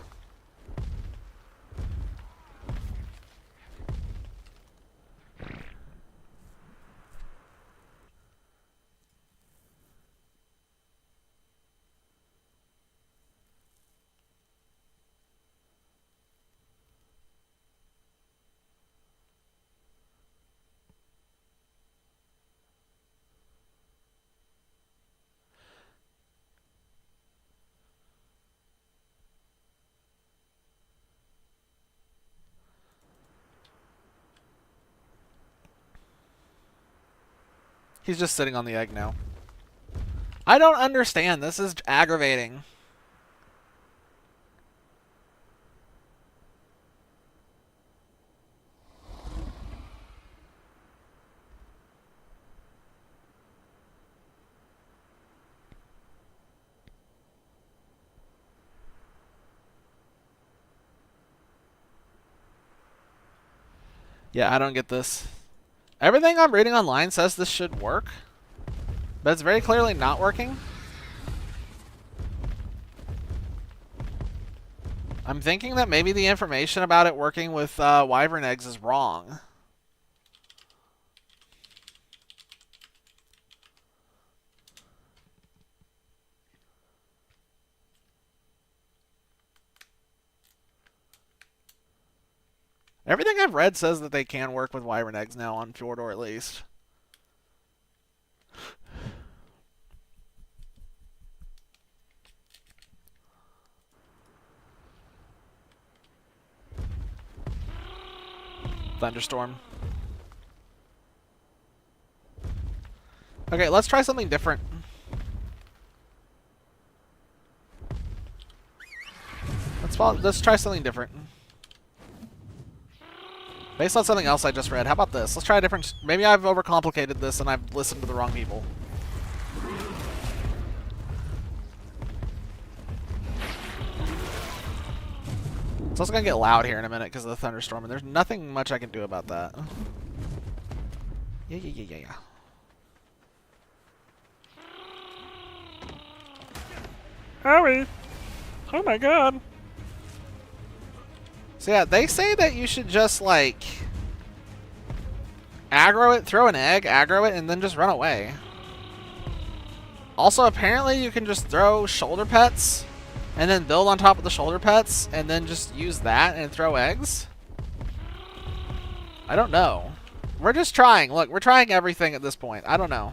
He's just sitting on the egg now. I don't understand. This is aggravating. Yeah, I don't get this. Everything I'm reading online says this should work, but it's very clearly not working. I'm thinking that maybe the information about it working with wyvern eggs is wrong. Everything I've read says that they can work with wyvern eggs now on Fjordor at least. Thunderstorm. Okay, let's try something different. Let's try something different. Based on something else I just read. How about this? Let's try a different... Maybe I've overcomplicated this and I've listened to the wrong people. It's also going to get loud here in a minute because of the thunderstorm, and there's nothing much I can do about that. Yeah. Howie! Oh my god! So yeah, they say that you should just, like, aggro it, throw an egg, aggro it, and then just run away. Also, apparently you can just throw shoulder pets, and then build on top of the shoulder pets, and then just use that and throw eggs? I don't know. We're just trying. Look, we're trying everything at this point. I don't know.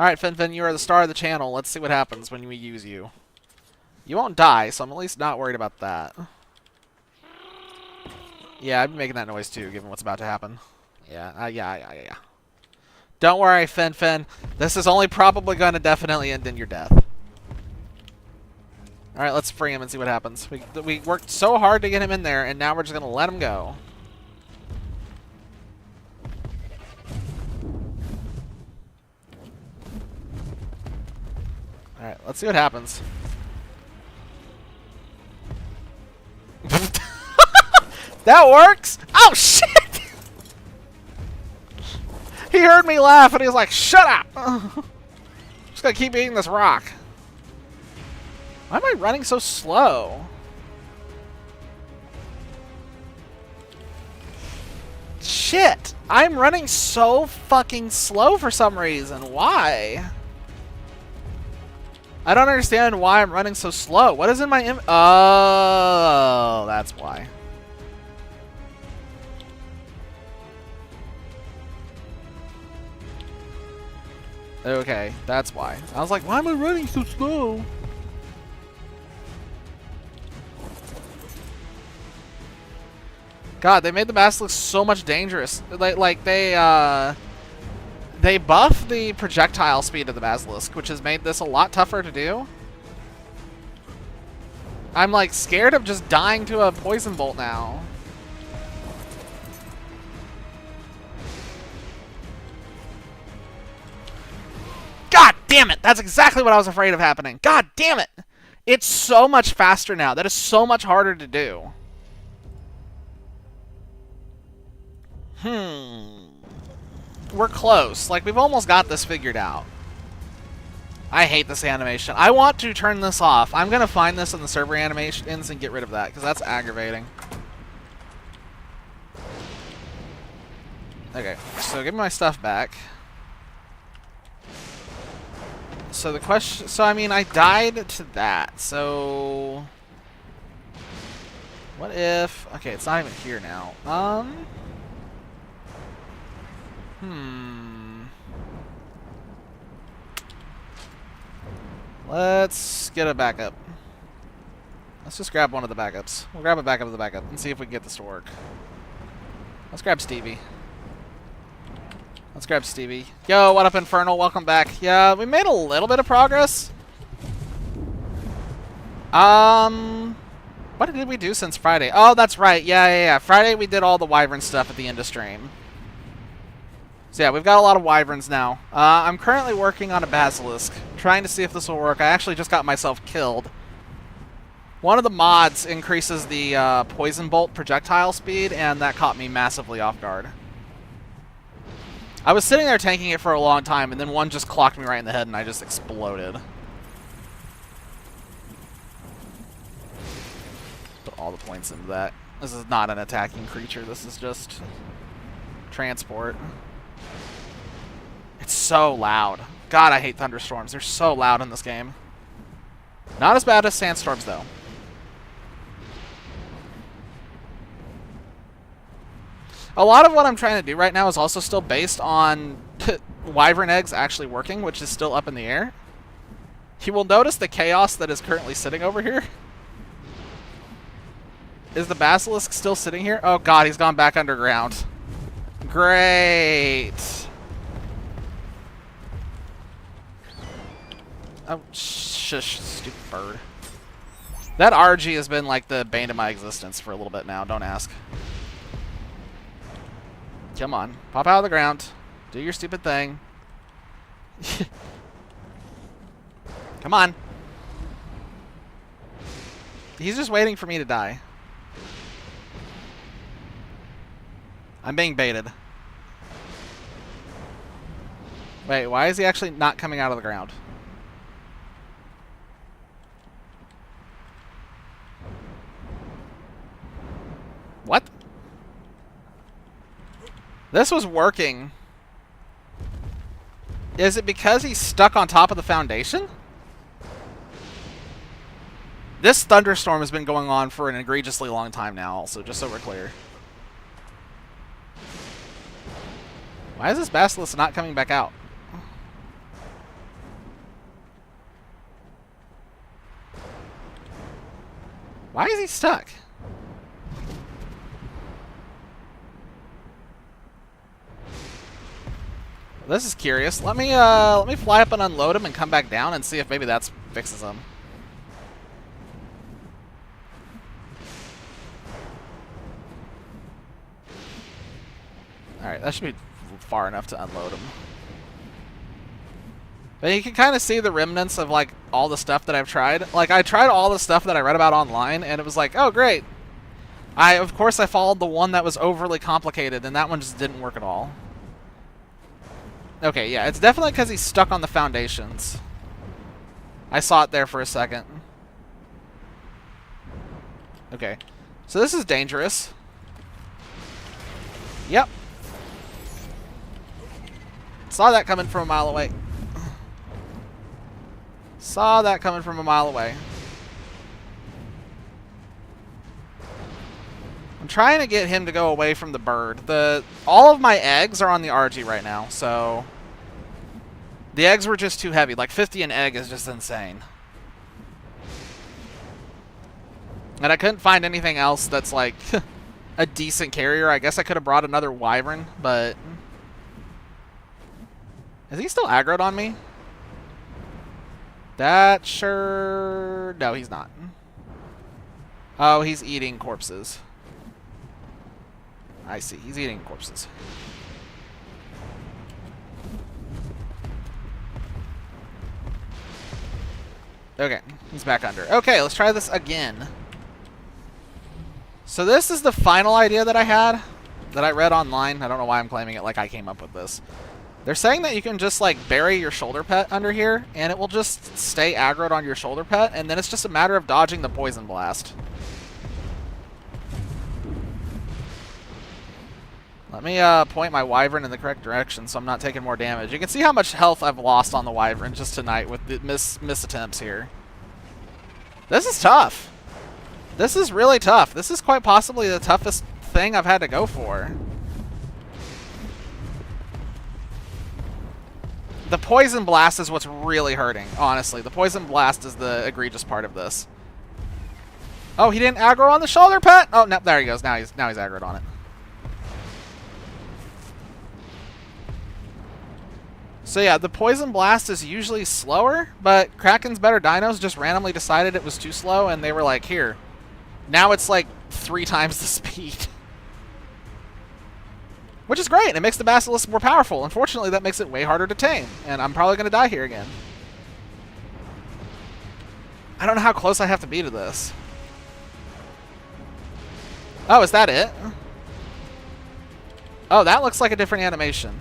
Alright, Fin, you are the star of the channel. Let's see what happens when we use you. You won't die, so I'm at least not worried about that. Yeah, I've been making that noise too, given what's about to happen. Yeah. Don't worry, Fin. This is only probably going to definitely end in your death. Alright, let's free him and see what happens. We worked so hard to get him in there, and now we're just going to let him go. Alright, let's see what happens. That works? Oh, shit! He heard me laugh and he was like, shut up! Just gonna keep eating this rock. Why am I running so slow? Shit! I'm running so fucking slow for some reason. Why? I don't understand why I'm running so slow. What is in my Oh, that's why. Okay, that's why. I was like, why am I running so slow? God, they made the basilisk so much dangerous. Like they buffed the projectile speed of the basilisk, which has made this a lot tougher to do. I'm like scared of just dying to a poison bolt now. God damn it! That's exactly what I was afraid of happening. God damn it! It's so much faster now. That is so much harder to do. We're close. Like, we've almost got this figured out. I hate this animation. I want to turn this off. I'm going to find this in the server animations and get rid of that, because that's aggravating. Okay, so give me my stuff back. So the question... So, I mean, I died to that. So... What if... Okay, it's not even here now. Let's get a backup. Let's just grab one of the backups. We'll grab a backup of the backup and see if we can get this to work. Let's grab Stevie. Let's grab Stevie. Yo, what up, Infernal? Welcome back. Yeah, we made a little bit of progress. What did we do since Friday? Oh, that's right. Yeah. Friday we did all the Wyvern stuff at the end of stream. So yeah, we've got a lot of Wyverns now. I'm currently working on a Basilisk, trying to see if this will work. I actually just got myself killed. One of the mods increases the Poison Bolt projectile speed, and that caught me massively off guard. I was sitting there tanking it for a long time, and then one just clocked me right in the head, and I just exploded. Put all the points into that. This is not an attacking creature. This is just transport. It's so loud. God, I hate thunderstorms. They're so loud in this game. Not as bad as sandstorms, though. A lot of what I'm trying to do right now is also still based on Wyvern eggs actually working, which is still up in the air. You will notice the chaos that is currently sitting over here. Is the Basilisk still sitting here? Oh god, he's gone back underground. Great. Oh, shush, stupid bird. That RG has been like the bane of my existence for a little bit now, don't ask. Come on, pop out of the ground. Do your stupid thing. Come on. He's just waiting for me to die. I'm being baited. Wait, why is he actually not coming out of the ground? What? This was working. Is it because he's stuck on top of the foundation? This thunderstorm has been going on for an egregiously long time now, also, just so we're clear. Why is this Basilisk not coming back out? Why is he stuck? This is curious. Let me fly up and unload him and come back down and see if maybe that fixes him. Alright, that should be far enough to unload him. But you can kind of see the remnants of like all the stuff that I've tried. Like I tried all the stuff that I read about online and it was like, oh great. Of course I followed the one that was overly complicated and that one just didn't work at all. Okay, yeah, it's definitely because he's stuck on the foundations. I saw it there for a second. Okay, so this is dangerous. Yep. Saw that coming from a mile away. Saw that coming from a mile away. I'm trying to get him to go away from the bird. All of my eggs are on the RG right now, so the eggs were just too heavy. Like 50 an egg is just insane. And I couldn't find anything else that's like a decent carrier. I guess I could have brought another Wyvern, but is he still aggroed on me? That sure... No, he's not. Oh, he's eating corpses. I see. He's eating corpses. Okay, he's back under. Okay, let's try this again. So this is the final idea that I had, that I read online. I don't know why I'm claiming it like I came up with this. They're saying that you can just like bury your shoulder pet under here, and it will just stay aggroed on your shoulder pet, and then it's just a matter of dodging the poison blast. Let me point my Wyvern in the correct direction so I'm not taking more damage. You can see how much health I've lost on the Wyvern just tonight with the miss attempts here. This is tough. This is really tough. This is quite possibly the toughest thing I've had to go for. The poison blast is what's really hurting, honestly. The poison blast is the egregious part of this. Oh, he didn't aggro on the shoulder pet? Oh, no, there he goes. Now he's aggroed on it. So yeah, the Poison Blast is usually slower, but Kraken's Better Dinos just randomly decided it was too slow, and they were like, here. Now it's like 3 times the speed. Which is great. It makes the Basilisk more powerful. Unfortunately, that makes it way harder to tame, and I'm probably going to die here again. I don't know how close I have to be to this. Oh, is that it? Oh, that looks like a different animation.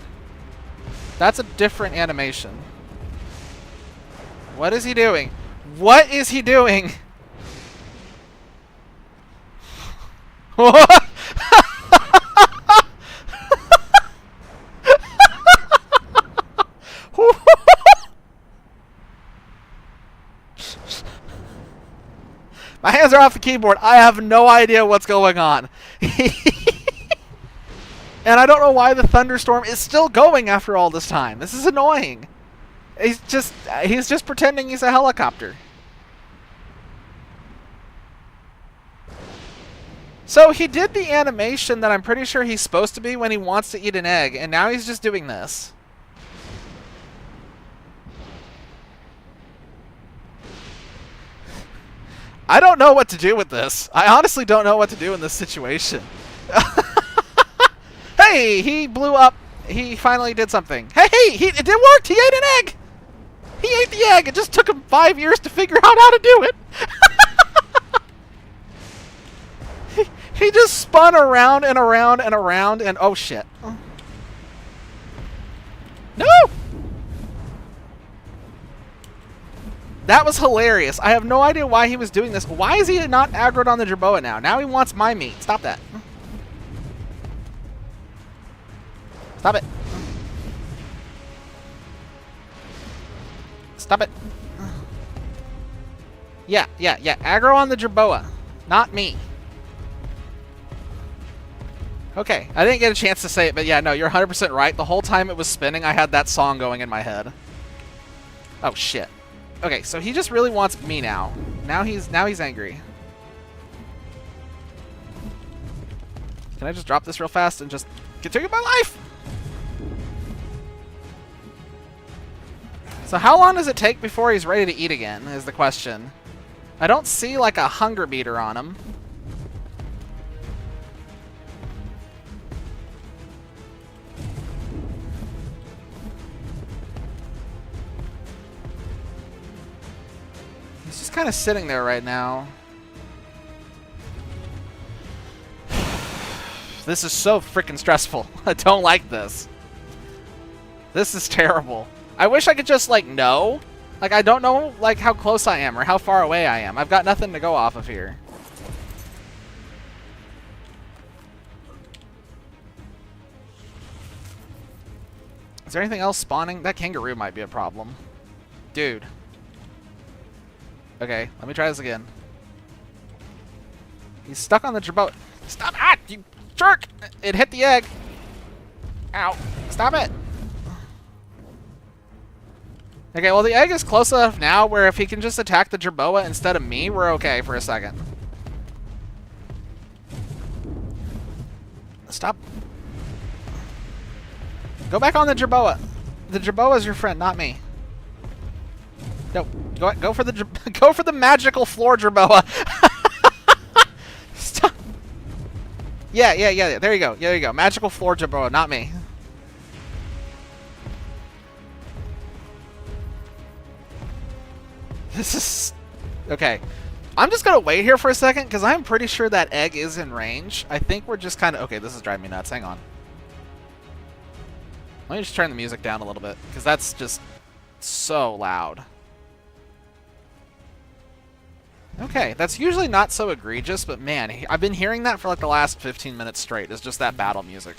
That's a different animation. What is he doing? What is he doing? My hands are off the keyboard. I have no idea what's going on. And I don't know why the thunderstorm is still going after all this time. This is annoying. He's just pretending he's a helicopter. So he did the animation that I'm pretty sure he's supposed to be when he wants to eat an egg, and now he's just doing this. I don't know what to do with this. I honestly don't know what to do in this situation. Hey, he blew up. He finally did something. Hey, it did work. He ate an egg. He ate the egg. It just took him 5 years to figure out how to do it. He just spun around and around and around and oh shit. No! That was hilarious. I have no idea why he was doing this. Why is he not aggroed on the Jerboa now? Now he wants my meat. Stop that. Stop it. Stop it. Yeah. Aggro on the Jerboa. Not me. Okay. I didn't get a chance to say it, but yeah, no, you're 100% right. The whole time it was spinning, I had that song going in my head. Oh, shit. Okay, so he just really wants me now. Now he's angry. Can I just drop this real fast and just continue my life? So how long does it take before he's ready to eat again, is the question. I don't see like a hunger meter on him. He's just kind of sitting there right now. This is so freaking stressful. I don't like this. This is terrible. I wish I could just, like, know. Like, I don't know, like, how close I am or how far away I am. I've got nothing to go off of here. Is there anything else spawning? That kangaroo might be a problem. Dude. Okay, let me try this again. He's stuck on the Jerboa. Stop! Ah, you jerk! It hit the egg. Ow. Stop it. Okay, well, the egg is close enough now where if he can just attack the Jerboa instead of me, we're okay for a second. Stop. Go back on the Jerboa. The Jerboa is your friend, not me. No, go for the magical floor Jerboa. Stop. Yeah. There you go. There you go. Magical floor Jerboa, not me. This is... Okay. I'm just going to wait here for a second, because I'm pretty sure that egg is in range. I think we're just kind of... Okay, this is driving me nuts. Hang on. Let me just turn the music down a little bit, because that's just so loud. Okay, that's usually not so egregious, but man, I've been hearing that for like the last 15 minutes straight. It's just that battle music.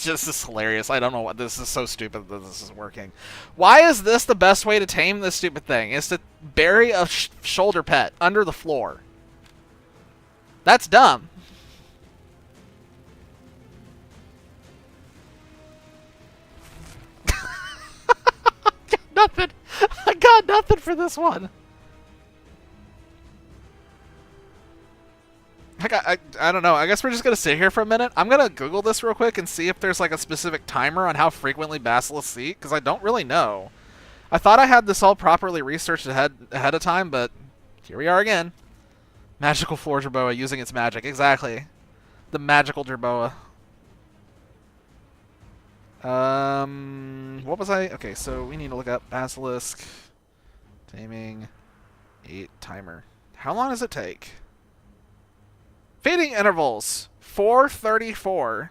This is hilarious. I don't know what this is. So stupid that this is working. Why is this the best way to tame this stupid thing? Is to bury a shoulder pet under the floor. That's dumb. Nothing. I got nothing for this one. I don't know. I guess we're just going to sit here for a minute. I'm going to Google this real quick and see if there's like a specific timer on how frequently basilisks eat, because I don't really know. I thought I had this all properly researched ahead of time, but here we are again. Magical floor jerboa using its magic. Exactly. The magical jerboa. What was I? Okay, so we need to look up basilisk taming 8 timer. How long does it take? Feeding intervals 4:34.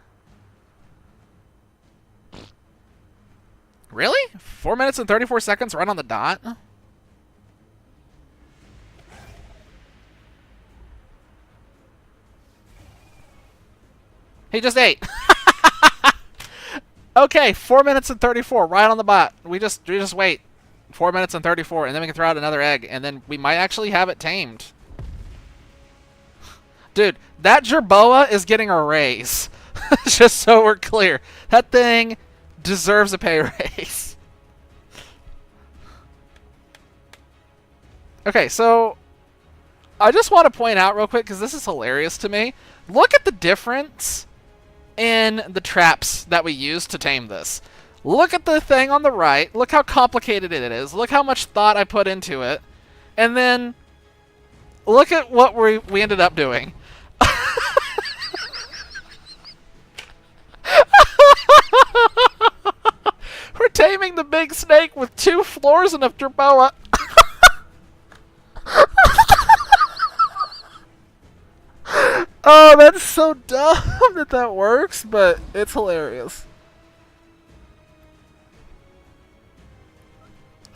Really? 4 minutes and 34 seconds right on the dot? He just ate. Okay, 4 minutes and 34 right on the bot. We just wait. 4 minutes and 34, and then we can throw out another egg, and then we might actually have it tamed. Dude, that jerboa is getting a raise. Just so we're clear. That thing deserves a pay raise. Okay, so I just want to point out real quick, because this is hilarious to me. Look at the difference in the traps that we use to tame this. Look at the thing on the right. Look how complicated it is. Look how much thought I put into it. And then look at what we ended up doing. We're taming the big snake with 2 floors and a jerboa. Oh, that's so dumb that works, but it's hilarious.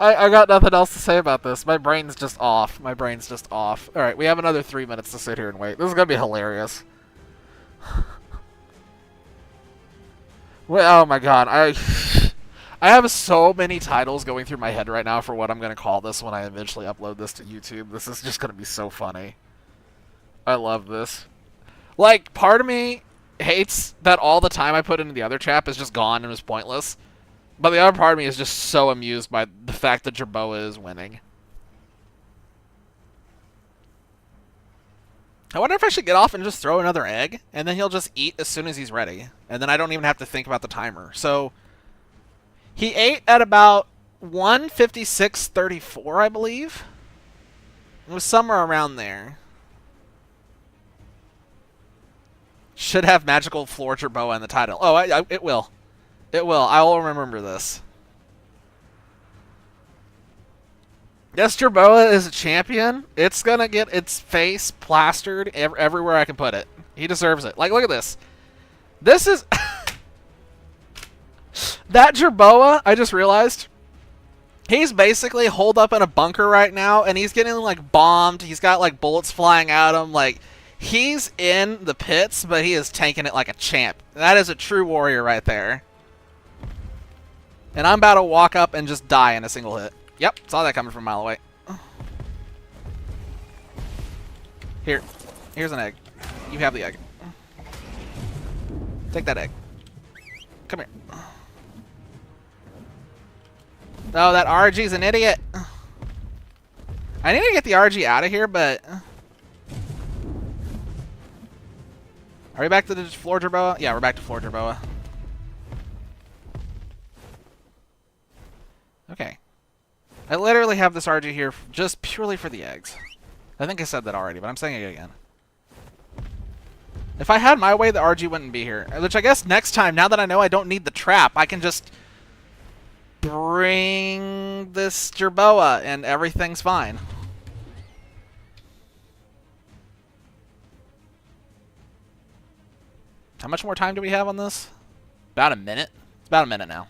I got nothing else to say about this. My brain's just off. My brain's just off. Alright, we have another 3 minutes to sit here and wait. This is going to be hilarious. Well, oh my god. I have so many titles going through my head right now for what I'm going to call this when I eventually upload this to YouTube. This is just going to be so funny. I love this. Like, part of me hates that all the time I put into the other trap is just gone and was pointless. But the other part of me is just so amused by the fact that jerboa is winning. I wonder if I should get off and just throw another egg, and then he'll just eat as soon as he's ready. And then I don't even have to think about the timer. So, he ate at about 1:56:34, I believe. It was somewhere around there. Should have magical floor jerboa in the title. Oh, it will. It will. I will remember this. Yes, jerboa is a champion. It's gonna get its face plastered everywhere I can put it. He deserves it. Like, look at this. This is... That jerboa, I just realized, he's basically holed up in a bunker right now, and he's getting, like, bombed. He's got, like, bullets flying at him. Like, he's in the pits, but he is tanking it like a champ. That is a true warrior right there. And I'm about to walk up and just die in a single hit. Yep, saw that coming from a mile away. Here's an egg. You have the egg. Take that egg. Come here. Oh, that RG's an idiot. I need to get the RG out of here, but... Are we back to the floor jerboa? Yeah, we're back to floor jerboa. Okay. I literally have this RG here just purely for the eggs. I think I said that already, but I'm saying it again. If I had my way, the RG wouldn't be here. Which I guess next time, now that I know I don't need the trap, I can just bring this jerboa and everything's fine. How much more time do we have on this? About a minute? It's about a minute now.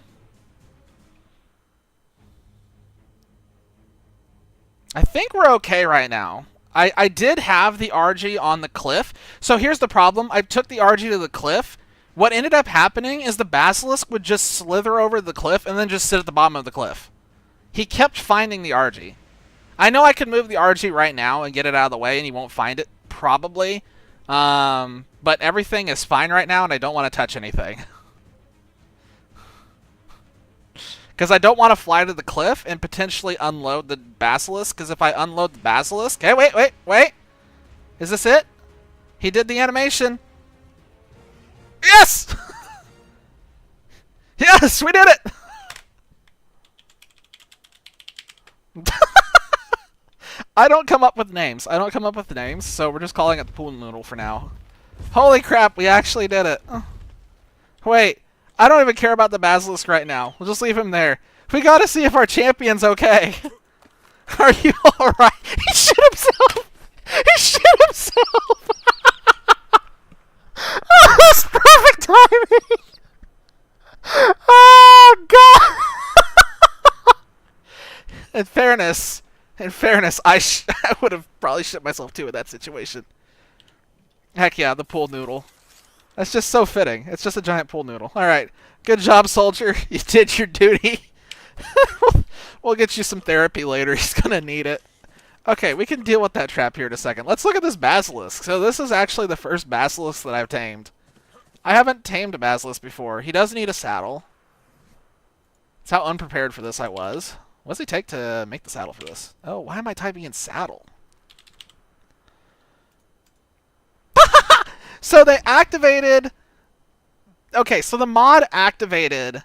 I think we're okay right now. I did have the RG on the cliff. So here's the problem. I took the RG to the cliff. What ended up happening is the basilisk would just slither over the cliff and then just sit at the bottom of the cliff. He kept finding the RG. I know I could move the RG right now and get it out of the way and he won't find it, probably. But everything is fine right now and I don't want to touch anything. Because I don't want to fly to the cliff and potentially unload the basilisk. Because if I unload the basilisk... Hey, wait. Is this it? He did the animation. Yes! Yes, we did it! I don't come up with names. So we're just calling it the pool noodle for now. Holy crap, we actually did it. Wait, I don't even care about the basilisk right now. We'll just leave him there. We gotta see if our champion's okay. Are you alright? He shit himself! He shit himself! Oh, that's perfect timing! Oh, God! In fairness, I would have probably shit myself too in that situation. Heck yeah, the pool noodle. That's just so fitting. It's just a giant pool noodle. Alright, good job, soldier. You did your duty. We'll get you some therapy later. He's gonna need it. Okay, we can deal with that trap here in a second. Let's look at this basilisk. So this is actually the first basilisk that I've tamed. I haven't tamed a basilisk before. He does need a saddle. That's how unprepared for this I was. What does it take to make the saddle for this? Oh, why am I typing in saddle? So they activated... Okay, so the mod activated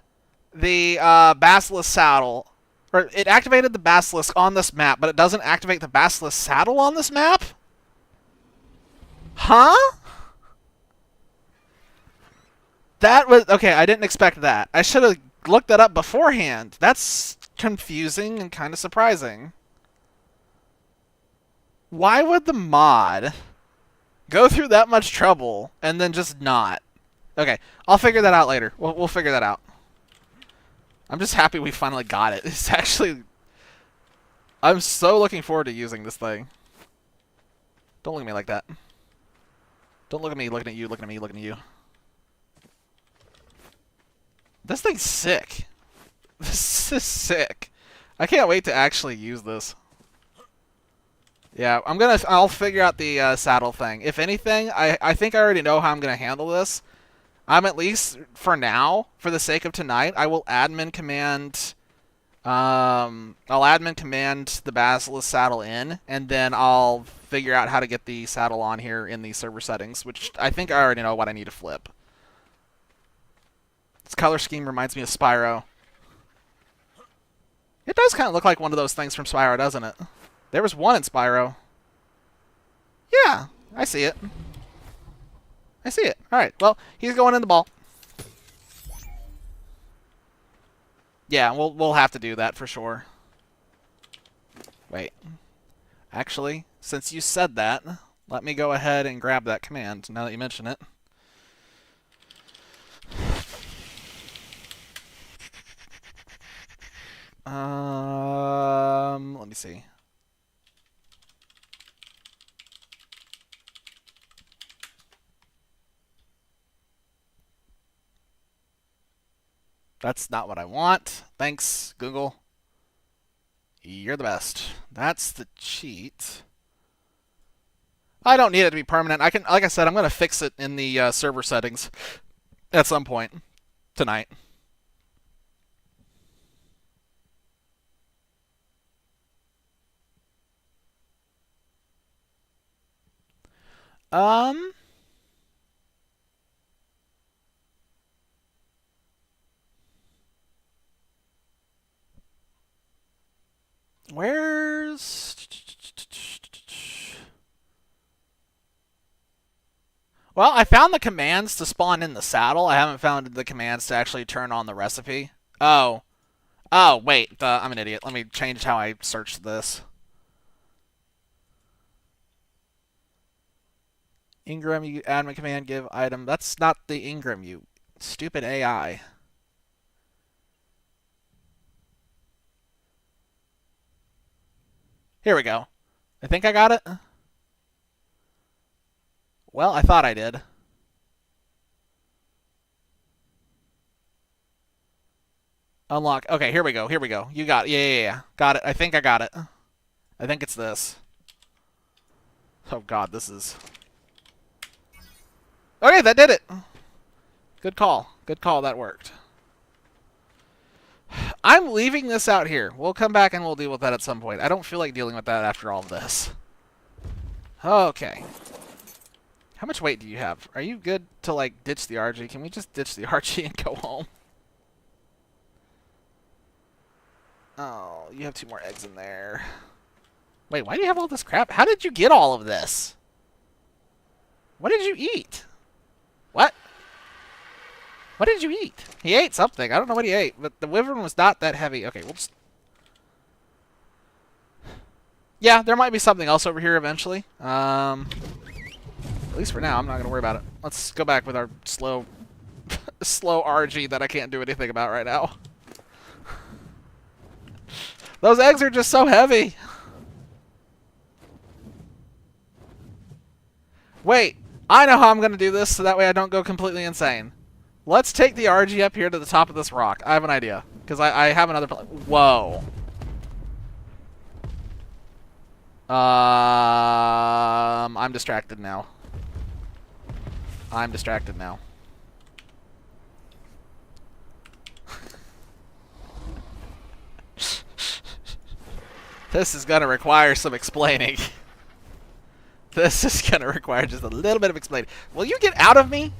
the basilisk saddle. Or it activated the basilisk on this map, but it doesn't activate the basilisk saddle on this map? Huh? That was... Okay, I didn't expect that. I should have looked that up beforehand. That's confusing and kind of surprising. Why would the mod go through that much trouble and then just not? Okay, I'll figure that out later. We'll figure that out. I'm just happy we finally got it. It's actually... I'm so looking forward to using this thing. Don't look at me like that. Don't look at me looking at you, looking at me, looking at you. This thing's sick. This is sick. I can't wait to actually use this. Yeah, I'll figure out the saddle thing. If anything, I think I already know how I'm gonna handle this. I'm at least, for now, for the sake of tonight, I will admin command... I'll admin command the basilisk saddle in, and then I'll figure out how to get the saddle on here in the server settings, which I think I already know what I need to flip. This color scheme reminds me of Spyro. It does kind of look like one of those things from Spyro, doesn't it? There was one in Spyro. Yeah, I see it. I see it. Alright, well, he's going in the ball. Yeah, we'll have to do that for sure. Wait. Actually, since you said that, let me go ahead and grab that command, now that you mention it. Let me see. That's not what I want. Thanks, Google. You're the best. That's the cheat. I don't need it to be permanent. I can, like I said, I'm going to fix it in the server settings at some point tonight. Where's... Well, I found the commands to spawn in the saddle. I haven't found the commands to actually turn on the recipe. Oh. Oh, wait. I'm an idiot. Let me change how I searched this. Ingram, you admin command, give item. That's not the Ingram, you stupid AI. Here we go. I think I got it. Well, I thought I did. Unlock. Okay, here we go. Here we go. You got it. Yeah. Got it. I think I got it. I think it's this. Oh, God, this is... Okay, that did it. Good call. Good call. That worked. I'm leaving this out here. We'll come back and we'll deal with that at some point. I don't feel like dealing with that after all of this. Okay. How much weight do you have? Are you good to, like, ditch the RG? Can we just ditch the RG and go home? Oh, you have 2 more eggs in there. Wait, why do you have all this crap? How did you get all of this? What did you eat? What? What did you eat? He ate something. I don't know what he ate, but the wyvern was not that heavy. Okay, we'll just... Yeah, there might be something else over here eventually. At least for now, I'm not going to worry about it. Let's go back with our slow RG that I can't do anything about right now. Those eggs are just so heavy. Wait, I know how I'm going to do this so that way I don't go completely insane. Let's take the RG up here to the top of this rock. I have an idea. Because I have another... Whoa. I'm distracted now. I'm distracted now. This is going to require some explaining. This is going to require just a little bit of explaining. Will you get out of me?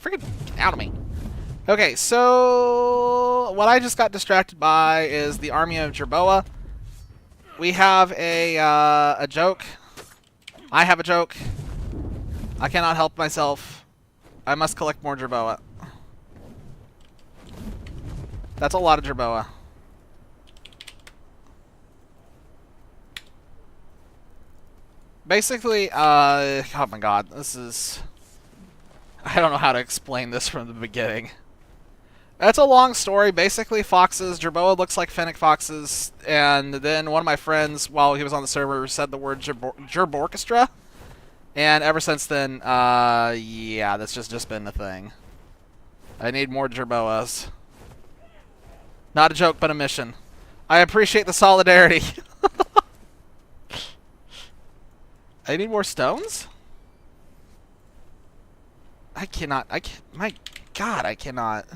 Freaking get out of me. Okay, so what I just got distracted by is the army of Jerboa. We have a joke. I have a joke. I cannot help myself. I must collect more Jerboa. That's a lot of Jerboa. Basically, oh my god, this is... I don't know how to explain this from the beginning. That's a long story. Basically, foxes, Jerboa looks like fennec foxes, and then one of my friends, while he was on the server, said the word Jerborchestra, and ever since then, yeah, that's just been the thing. I need more Jerboas. Not a joke, but a mission. I appreciate the solidarity. I need more stones? I cannot. My god, I cannot.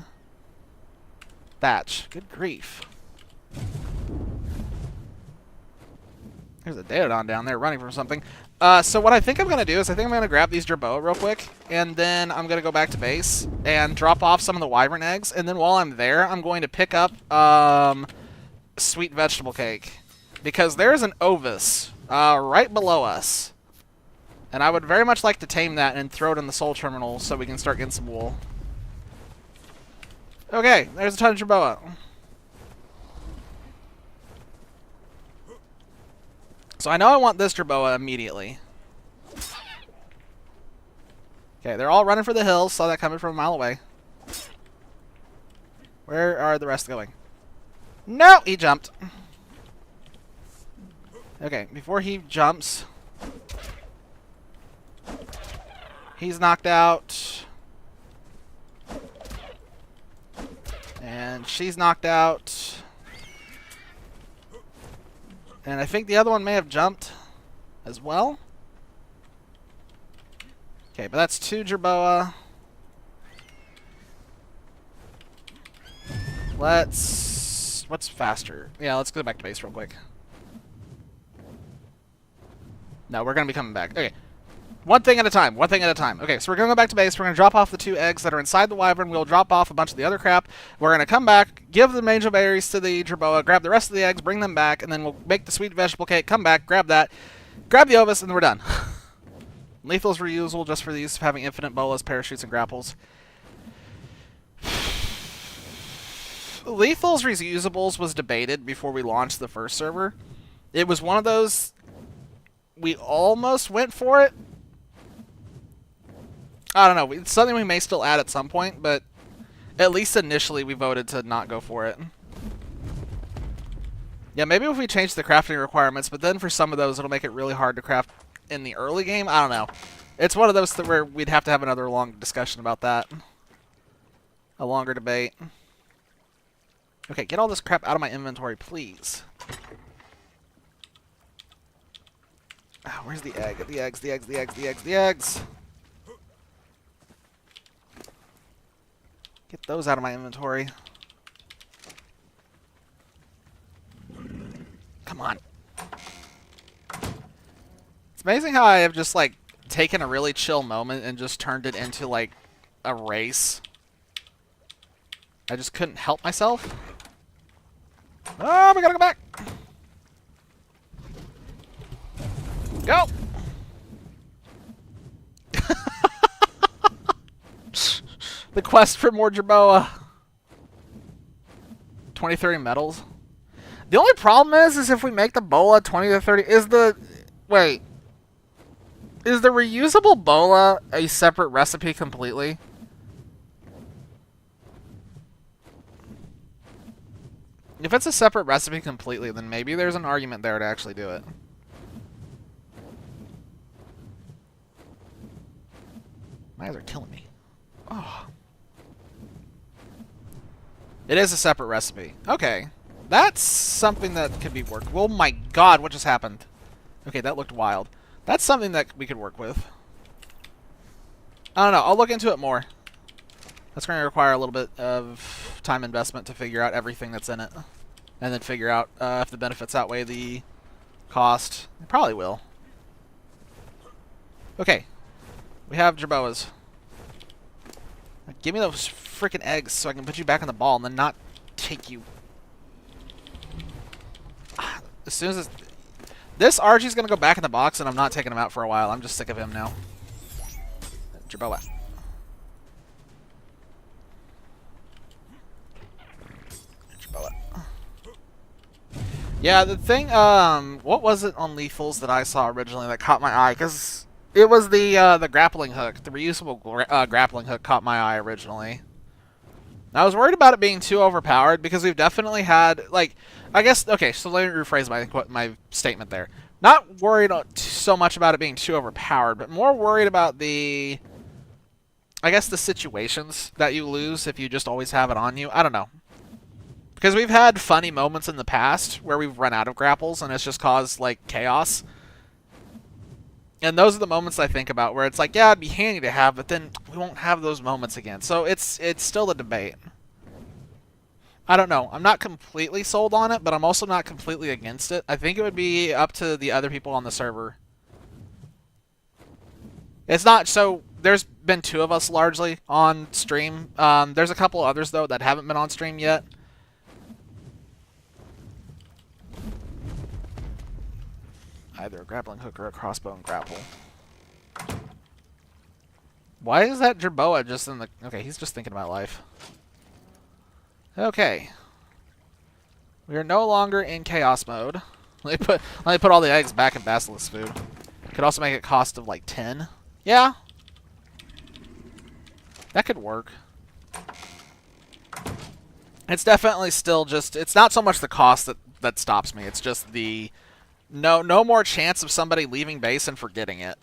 Thatch. Good grief. There's a Daedodon down there running from something. So what I think I'm going to do is I think I'm going to grab these Jerboa real quick, and then I'm going to go back to base and drop off some of the wyvern eggs, and then while I'm there, I'm going to pick up sweet vegetable cake, because there's an Ovis right below us, and I would very much like to tame that and throw it in the soul terminal so we can start getting some wool. Okay, there's a ton of Jerboa. So I know I want this Jerboa immediately. Okay, they're all running for the hills. Saw that coming from a mile away. Where are the rest going? No! He jumped. Okay, before he jumps... He's knocked out. And she's knocked out. And I think the other one may have jumped as well. Okay, but that's 2 Jerboa. What's faster? Yeah, let's go back to base real quick. No, we're going to be coming back. Okay. One thing at a time. One thing at a time. Okay, so we're going to go back to base. We're going to drop off the 2 eggs that are inside the wyvern. We'll drop off a bunch of the other crap. We're going to come back, give the angel berries to the Jerboa, grab the rest of the eggs, bring them back, and then we'll make the sweet vegetable cake, come back, grab that, grab the Ovis, and then we're done. Lethal's reusable just for the use of having infinite bolas, parachutes, and grapples. Lethal's reusables was debated before we launched the first server. It was one of those... We almost went for it. I don't know. It's something we may still add at some point, but at least initially we voted to not go for it. Yeah, maybe if we change the crafting requirements, but then for some of those it'll make it really hard to craft in the early game. I don't know. It's one of those where we'd have to have another long discussion about that. A longer debate. Okay, get all this crap out of my inventory, please. Oh, where's the egg? The eggs, the eggs, the eggs, the eggs, the eggs! Get those out of my inventory. Come on. amazing how I have just, like, taken a really chill moment and just turned it into, like, a race. I just couldn't help myself. Oh, we gotta go back. Go! The quest for more Jerboa. 20, 30 medals. The only problem is if we make the bola 20 to 30, is the... Wait. Is the reusable bola a separate recipe completely? If it's a separate recipe completely, then maybe there's an argument there to actually do it. My eyes are killing me. Oh. It is a separate recipe. Okay. That's something that could be worked. Oh my god, what just happened? Okay, that looked wild. That's something that we could work with. I don't know. I'll look into it more. That's going to require a little bit of time investment to figure out everything that's in it. And then figure out if the benefits outweigh the cost. It probably will. Okay. We have Jerboas. Give me those freaking eggs so I can put you back on the ball and then not take you. As soon as this Archie's going to go back in the box and I'm not taking him out for a while. I'm just sick of him now. Jerboa. Jerboa. Yeah, the thing, what was it on Lethals that I saw originally that caught my eye? Because it was the grappling hook. The reusable grappling hook caught my eye originally. I was worried about it being too overpowered because we've definitely had, like, I guess, okay, so let me rephrase my statement there. Not worried so much about it being too overpowered, but more worried about the, I guess, the situations that you lose if you just always have it on you. I don't know. Because we've had funny moments in the past where we've run out of grapples and it's just caused, like, chaos. And those are the moments I think about where it's like, yeah, it'd be handy to have, but then we won't have those moments again. So it's still a debate. I don't know. I'm not completely sold on it, but I'm also not completely against it. I think it would be up to the other people on the server. It's not, so there's been 2 of us largely on stream. There's a couple others, though, that haven't been on stream yet. Either a grappling hook or a crossbow and grapple. Why is that Jerboa just in the... Okay, he's just thinking about life. Okay. We are no longer in chaos mode. Let me put all the eggs back in Basilisk food. Could also make it cost of like 10. Yeah. That could work. It's definitely still just... It's not so much the cost that stops me. It's just the... No more chance of somebody leaving base and forgetting it.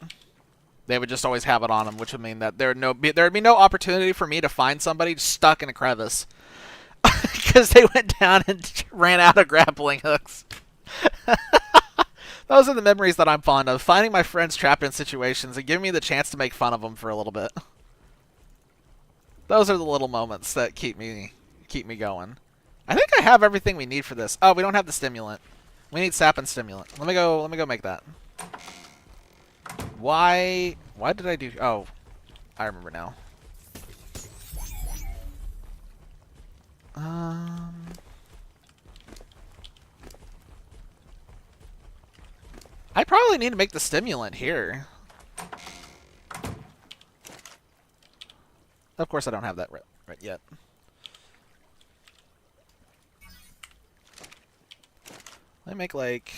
They would just always have it on them, which would mean that there would be no opportunity for me to find somebody stuck in a crevice. Because they went down and ran out of grappling hooks. Those are the memories that I'm fond of. Finding my friends trapped in situations and giving me the chance to make fun of them for a little bit. Those are the little moments that keep me going. I think I have everything we need for this. Oh, we don't have the stimulant. We need sap and stimulant. Let me go make that. Why did I do... Oh, I remember now. I probably need to make the stimulant here. Of course I don't have that right yet. Let me make, like...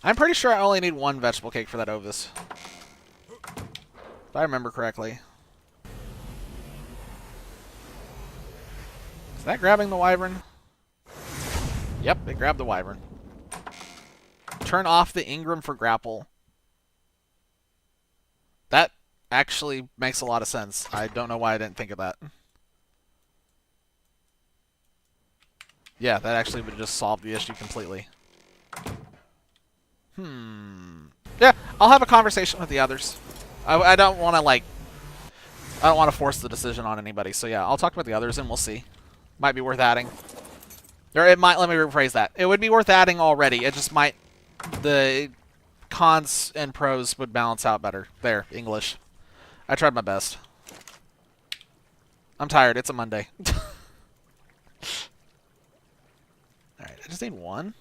I'm pretty sure I only need 1 vegetable cake for that Ovis. If I remember correctly. Is that grabbing the wyvern? Yep, it grabbed the wyvern. Turn off the Ingram for grapple. That actually makes a lot of sense. I don't know why I didn't think of that. Yeah, that actually would just solve the issue completely. Yeah, I'll have a conversation with the others. I don't want to, like... I don't want to force the decision on anybody. So yeah, I'll talk about the others and we'll see. Might be worth adding. Or it might, let me rephrase that. It would be worth adding already. It just might, the cons and pros would balance out better. There, English. I tried my best. I'm tired. It's a Monday. Alright, I just need one.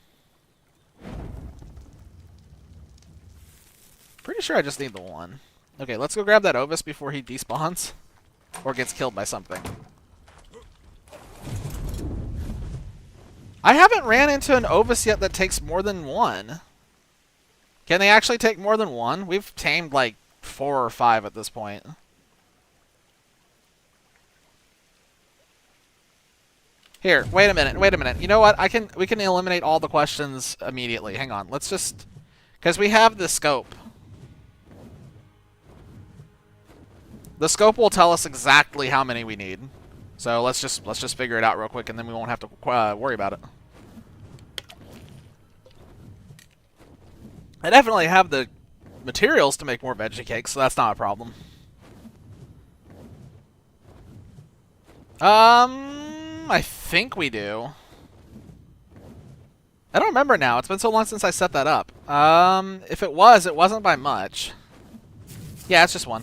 Pretty sure I just need the one. Okay, let's go grab that Ovis before he despawns. Or gets killed by something. I haven't ran into an Ovis yet that takes more than one. Can they actually take more than one? We've tamed like 4 or 5 at this point. Here, wait a minute. You know what? We can eliminate all the questions immediately. Hang on. Let's just, because we have the scope. The scope will tell us exactly how many we need. So let's just figure it out real quick, and then we won't have to worry about it. I definitely have the materials to make more veggie cakes, so that's not a problem. I think we do. I don't remember now. It's been so long since I set that up. If it wasn't by much. Yeah, it's just one.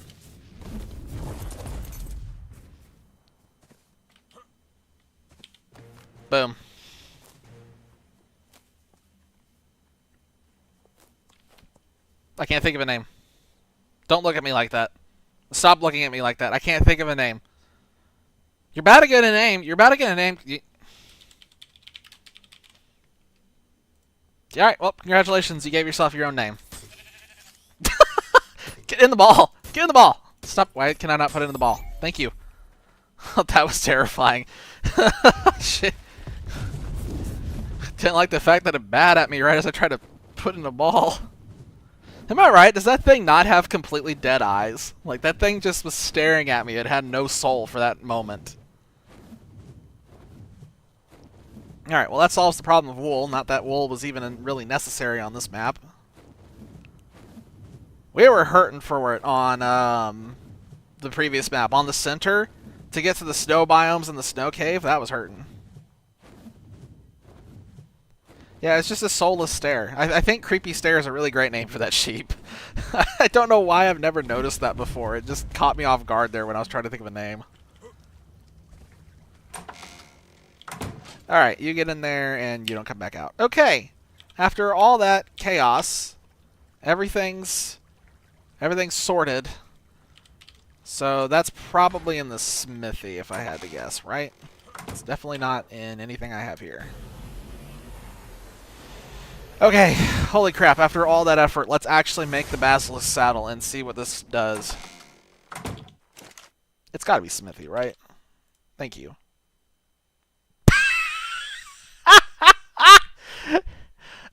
Boom. I can't think of a name. Don't look at me like that. Stop looking at me like that. I can't think of a name. You're about to get a name. You're about to get a name. Alright, well, congratulations. You gave yourself your own name. Get in the ball. Get in the ball. Stop. Why can I not put it in the ball? Thank you. That was terrifying. Shit. Didn't like the fact that it bat at me right as I tried to put in a ball. Am I right? Does that thing not have completely dead eyes? Like, that thing just was staring at me. It had no soul for that moment. Alright, well that solves the problem of wool. Not that wool was even really necessary on this map. We were hurting for it on the previous map. On the center, to get to the snow biomes and the snow cave, that was hurting. Yeah, it's just a soulless stare. I think creepy stare is a really great name for that sheep. I don't know why I've never noticed that before. It just caught me off guard there when I was trying to think of a name. Alright, you get in there and you don't come back out. Okay. After all that chaos, everything's sorted. So that's probably in the smithy if I had to guess, right? It's definitely not in anything I have here. Okay, holy crap, after all that effort, let's actually make the Basilisk saddle and see what this does. It's gotta be smithy, right? Thank you.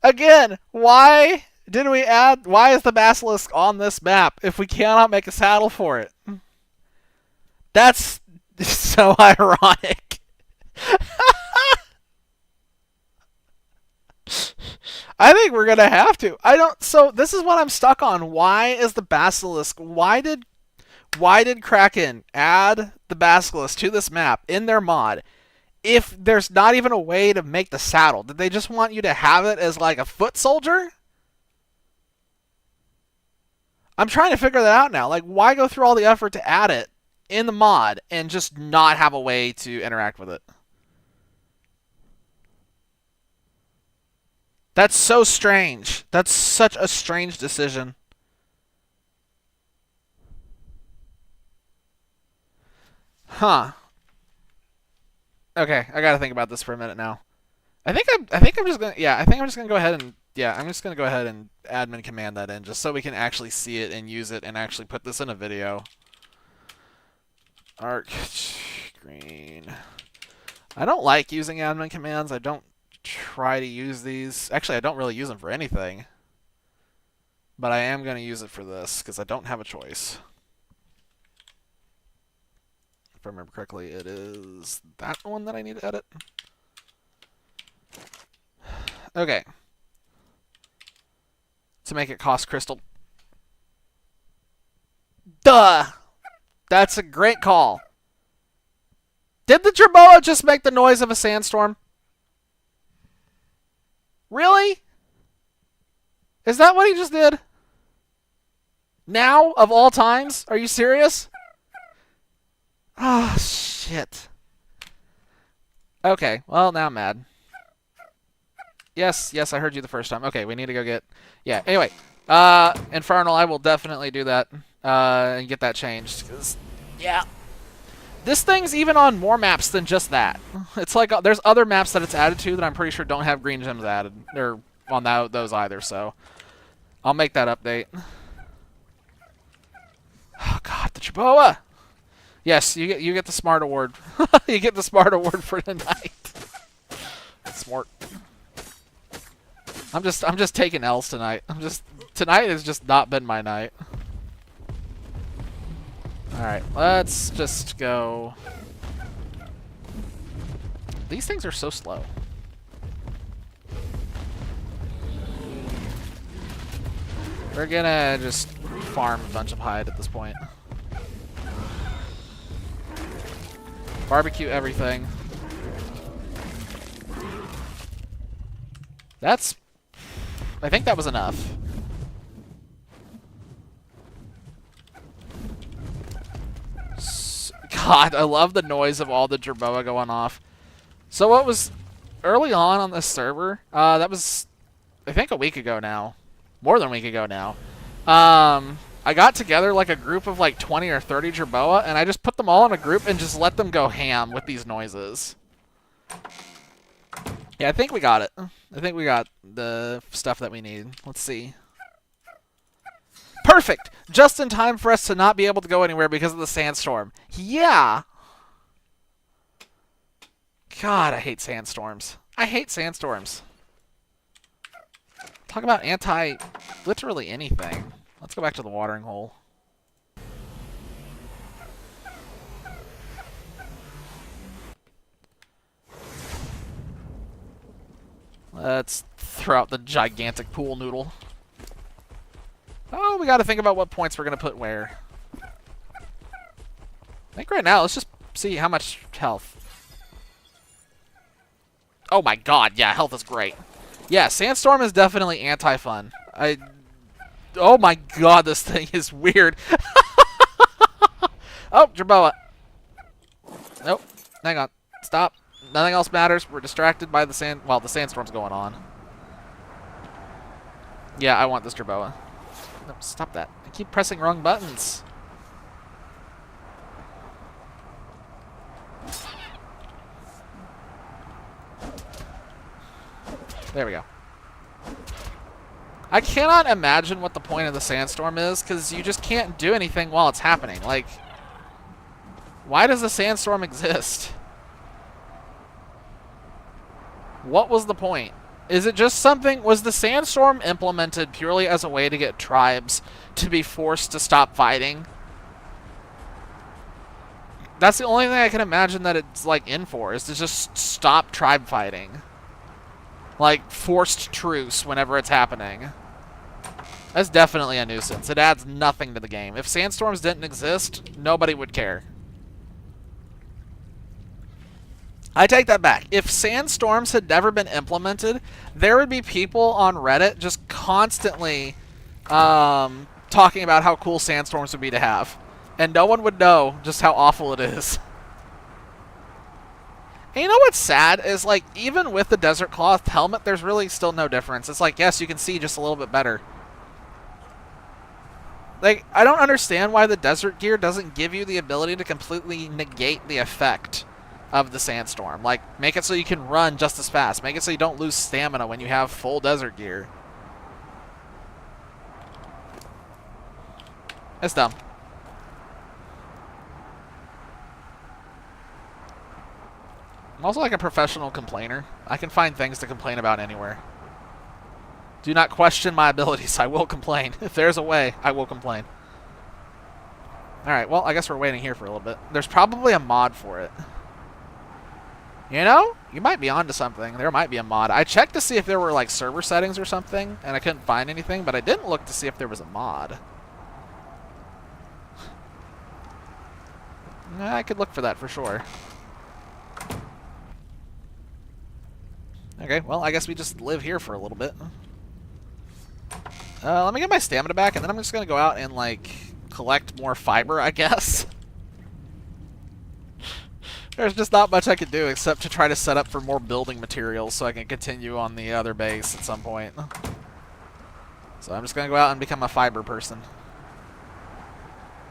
Again, why is the Basilisk on this map if we cannot make a saddle for it? That's so ironic. I think we're gonna have to. So this is what I'm stuck on. Why is the Basilisk? Why did Kraken add the Basilisk to this map in their mod if there's not even a way to make the saddle? Did they just want you to have it as like a foot soldier? I'm trying to figure that out now. Like, why go through all the effort to add it in the mod and just not have a way to interact with it? That's so strange. That's such a strange decision. Huh. Okay, I gotta think about this for a minute now. I think I'm just gonna go ahead and admin command that in just so we can actually see it and use it and actually put this in a video. ARK green. I don't like using admin commands. I don't try to use these. Actually, I don't really use them for anything. But I am going to use it for this because I don't have a choice. If I remember correctly, it is that one that I need to edit. Okay. To make it cost crystal. Duh! That's a great call. Did the Jerboa just make the noise of a sandstorm? Really? Is that what he just did? Now, of all times? Are you serious? Ah, oh, shit. Okay, well, now I'm mad. Yes, I heard you the first time. Okay, we need to go get... Yeah, anyway. Infernal, I will definitely do that. And get that changed. 'Cause, yeah. This thing's even on more maps than just that. It's like, there's other maps that it's added to that I'm pretty sure don't have green gems added. Or on those either, so... I'll make that update. Oh, God, the Jerboa! Yes, you get the smart award. You get the smart award for tonight. Smart. I'm just taking L's tonight. Tonight has just not been my night. All right, let's just go. These things are so slow. We're gonna just farm a bunch of hide at this point. Barbecue everything. That's... I think that was enough. God, I love the noise of all the Jerboa going off. So what was early on this server, that was, I think, a week ago now. More than a week ago now. I got together like a group of like 20 or 30 Jerboa, and I just put them all in a group and just let them go ham with these noises. Yeah, I think we got it. I think we got the stuff that we need. Let's see. Perfect! Just in time for us to not be able to go anywhere because of the sandstorm. Yeah! God, I hate sandstorms. I hate sandstorms. Talk about literally anything. Let's go back to the watering hole. Let's throw out the gigantic pool noodle. Oh, we gotta think about what points we're gonna put where. I think right now, let's just see how much health. Oh my god, yeah, health is great. Yeah, sandstorm is definitely anti-fun. Oh my god, this thing is weird. Oh, Jerboa. Nope. Hang on. Stop. Nothing else matters. We're distracted by the sand. Well, the sandstorm's going on. Yeah, I want this Jerboa. No, stop that. I keep pressing wrong buttons. There we go. I cannot imagine what the point of the sandstorm is, because you just can't do anything while it's happening. Like, why does the sandstorm exist? What was the point? Is it just something... Was the sandstorm implemented purely as a way to get tribes to be forced to stop fighting? That's the only thing I can imagine that it's, like, in for, is to just stop tribe fighting. Like, forced truce whenever it's happening. That's definitely a nuisance. It adds nothing to the game. If sandstorms didn't exist, nobody would care. I take that back. If sandstorms had never been implemented, there would be people on Reddit just constantly talking about how cool sandstorms would be to have. And no one would know just how awful it is. And you know what's sad is, like, even with the Desert Cloth helmet, there's really still no difference. It's like, yes, you can see just a little bit better. Like, I don't understand why the desert gear doesn't give you the ability to completely negate the effect of the sandstorm. Like, make it so you can run just as fast. Make it so you don't lose stamina when you have full desert gear. It's dumb. I'm also like a professional complainer. I can find things to complain about anywhere. Do not question my abilities. I will complain. If there's a way, I will complain. Alright, well, I guess we're waiting here for a little bit. There's probably a mod for it. You know? You might be onto something. There might be a mod. I checked to see if there were, like, server settings or something, and I couldn't find anything, but I didn't look to see if there was a mod. I could look for that for sure. Okay, well, I guess we just live here for a little bit. Let me get my stamina back, and then I'm just going to go out and, like, collect more fiber, I guess. There's just not much I can do except to try to set up for more building materials so I can continue on the other base at some point. So I'm just going to go out and become a fiber person.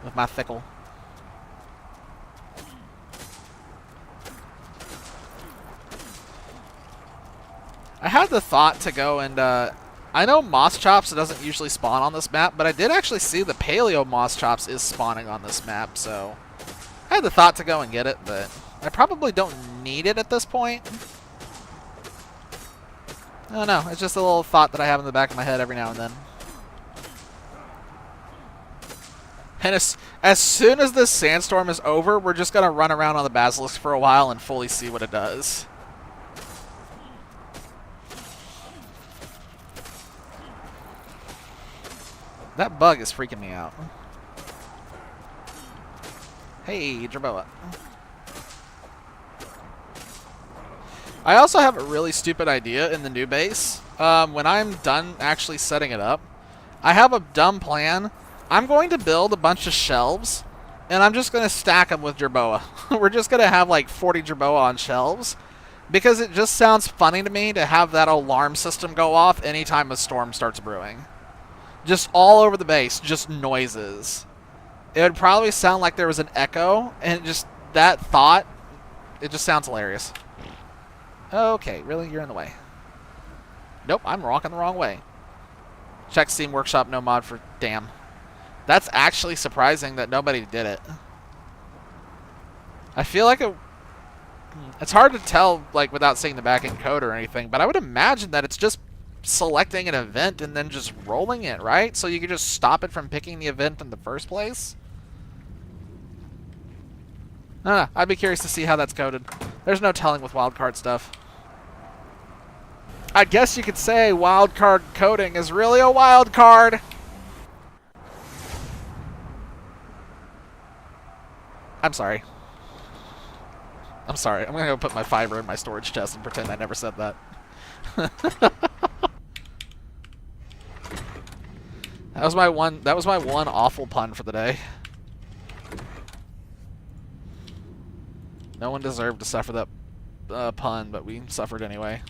With my thickle. I had the thought to go and, I know moss chops doesn't usually spawn on this map, but I did actually see the paleo moss chops is spawning on this map, so I had the thought to go and get it, but I probably don't need it at this point. I don't know, it's just a little thought that I have in the back of my head every now and then. And as soon as this sandstorm is over, we're just going to run around on the basilisk for a while and fully see what it does. That bug is freaking me out. Hey, Jerboa. I also have a really stupid idea in the new base. When I'm done actually setting it up, I have a dumb plan. I'm going to build a bunch of shelves, and I'm just going to stack them with Jerboa. We're just going to have like 40 Jerboa on shelves, because it just sounds funny to me to have that alarm system go off anytime a storm starts brewing. Just all over the base, just noises. It would probably sound like there was an echo, and just that thought, it just sounds hilarious. Okay, really? You're in the way. Nope, I'm walking the wrong way. Check Steam Workshop, no mod for damn. That's actually surprising that nobody did it. I feel like it's hard to tell, like, without seeing the back-end code or anything, but I would imagine that it's just selecting an event and then just rolling it, right? So you could just stop it from picking the event in the first place? I don't know. I'd be curious to see how that's coded. There's no telling with wildcard stuff. I guess you could say wildcard coding is really a wildcard. I'm sorry. I'm sorry. I'm going to go put my fiber in my storage chest and pretend I never said that. That was my one awful pun for the day. No one deserved to suffer that pun, but we suffered anyway.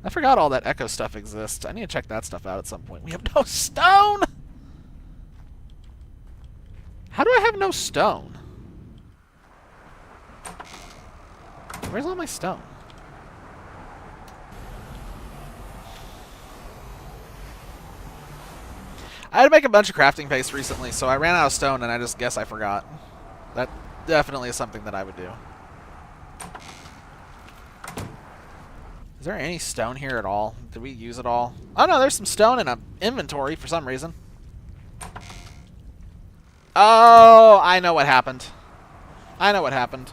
I forgot all that echo stuff exists. I need to check that stuff out at some point. We have no stone! How do I have no stone? Where's all my stone? I had to make a bunch of crafting paste recently, so I ran out of stone, and I just guess I forgot. That definitely is something that I would do. Is there any stone here at all? Did we use it all? Oh no, there's some stone in an inventory for some reason. Oh, I know what happened. I know what happened.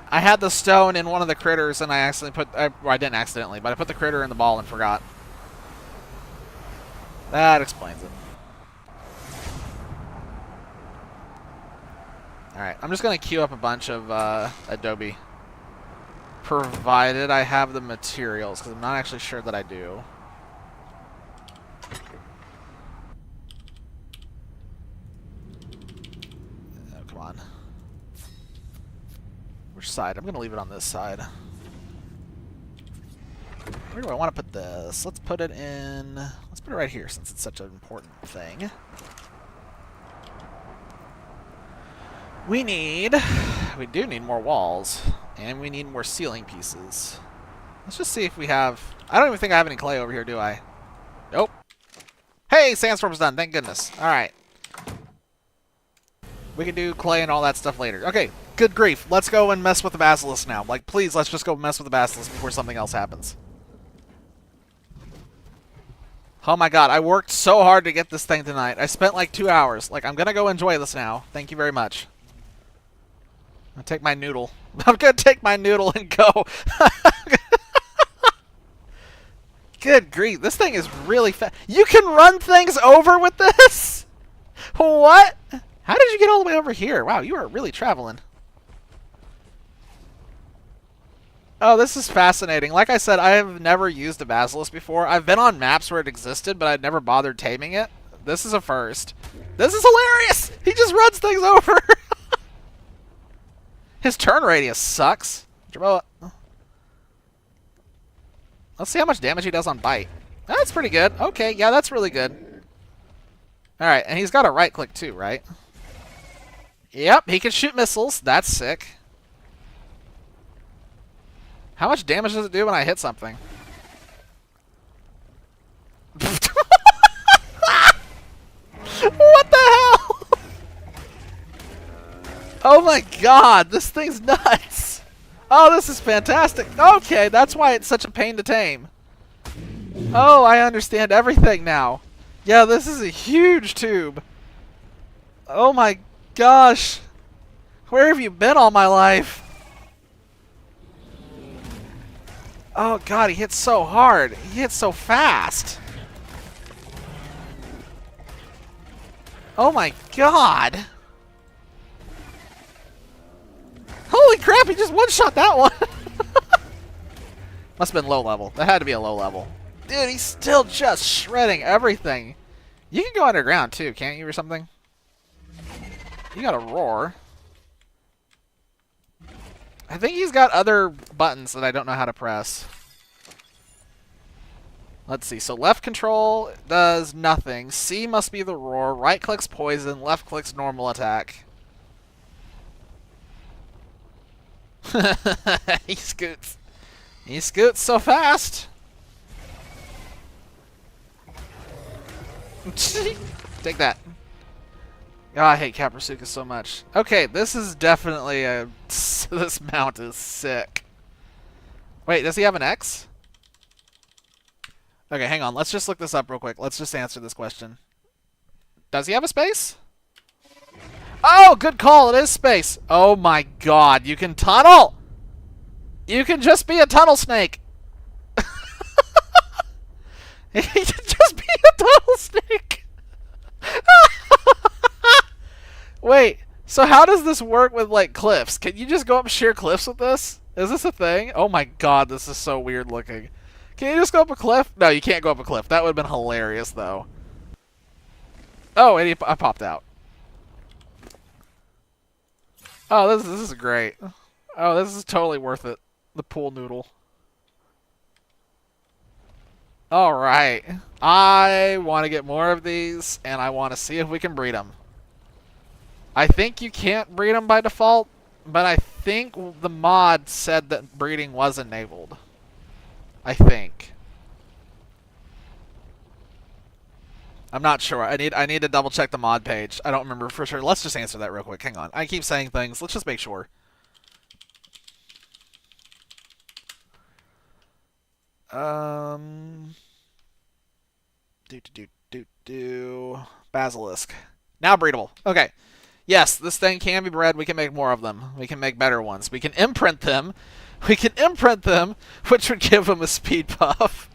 I had the stone in one of the critters, and I accidentally put... well, I didn't accidentally, but I put the critter in the ball and forgot. That explains it. Alright, I'm just going to queue up a bunch of Adobe. Provided I have the materials, because I'm not actually sure that I do. Oh, come on. Which side? I'm going to leave it on this side. Where do I want to put this? Let's put it in... Let's put it right here, since it's such an important thing. We do need more walls, and we need more ceiling pieces. Let's just see if we have... I don't even think I have any clay over here, do I? Nope. Hey, sandstorm's done, thank goodness. Alright. We can do clay and all that stuff later. Okay, good grief. Let's go and mess with the basilisk now. Like, please, let's just go mess with the basilisk before something else happens. Oh my god, I worked so hard to get this thing tonight. I spent like 2 hours. Like, I'm gonna go enjoy this now. Thank you very much. I'll take my noodle. I'm gonna take my noodle and go. Good grief, this thing is really fast. You can run things over with this? What? How did you get all the way over here? Wow, you are really traveling. Oh, this is fascinating. Like I said, I have never used a basilisk before. I've been on maps where it existed, but I'd never bothered taming it. This is a first. This is hilarious! He just runs things over! His turn radius sucks. Jerboa. Let's see how much damage he does on bite. That's pretty good. Okay, yeah, that's really good. Alright, and he's got a right click too, right? Yep, he can shoot missiles. That's sick. How much damage does it do when I hit something? What the hell? Oh my god, this thing's nuts. Oh, this is fantastic. Okay, that's why it's such a pain to tame. Oh, I understand everything now. Yeah, this is a huge tube. Oh my gosh. Where have you been all my life? Oh god, he hits so hard. He hits so fast. Oh my god. Holy crap, he just one-shot that one. Must have been low level. That had to be a low level. Dude, he's still just shredding everything. You can go underground too, can't you, or something? You got a roar. I think he's got other buttons that I don't know how to press. Let's see. So left control does nothing. C must be the roar. Right click's poison. Left click's normal attack. He scoots. He scoots so fast. Take that. Oh, I hate Kaprasuka so much. Okay, this is definitely a... This mount is sick. Wait, does he have an X? Okay, hang on. Let's just look this up real quick. Let's just answer this question. Does he have a space? Oh, good call. It is space. Oh my god, you can tunnel! You can just be a tunnel snake. You can just be a tunnel snake. Wait, so how does this work with, like, cliffs? Can you just go up sheer cliffs with this? Is this a thing? Oh my god, this is so weird looking. Can you just go up a cliff? No, you can't go up a cliff. That would have been hilarious, though. Oh, and I popped out. Oh, this is great. Oh, this is totally worth it. The pool noodle. Alright. I want to get more of these, and I want to see if we can breed them. I think you can't breed them by default, but I think the mod said that breeding was enabled. I think. I'm not sure. I need to double check the mod page. I don't remember for sure. Let's just answer that real quick. Hang on. I keep saying things. Let's just make sure. Basilisk. Now breedable. Okay. Yes, this thing can be bred. We can make more of them. We can make better ones. We can imprint them. We can imprint them, which would give them a speed buff.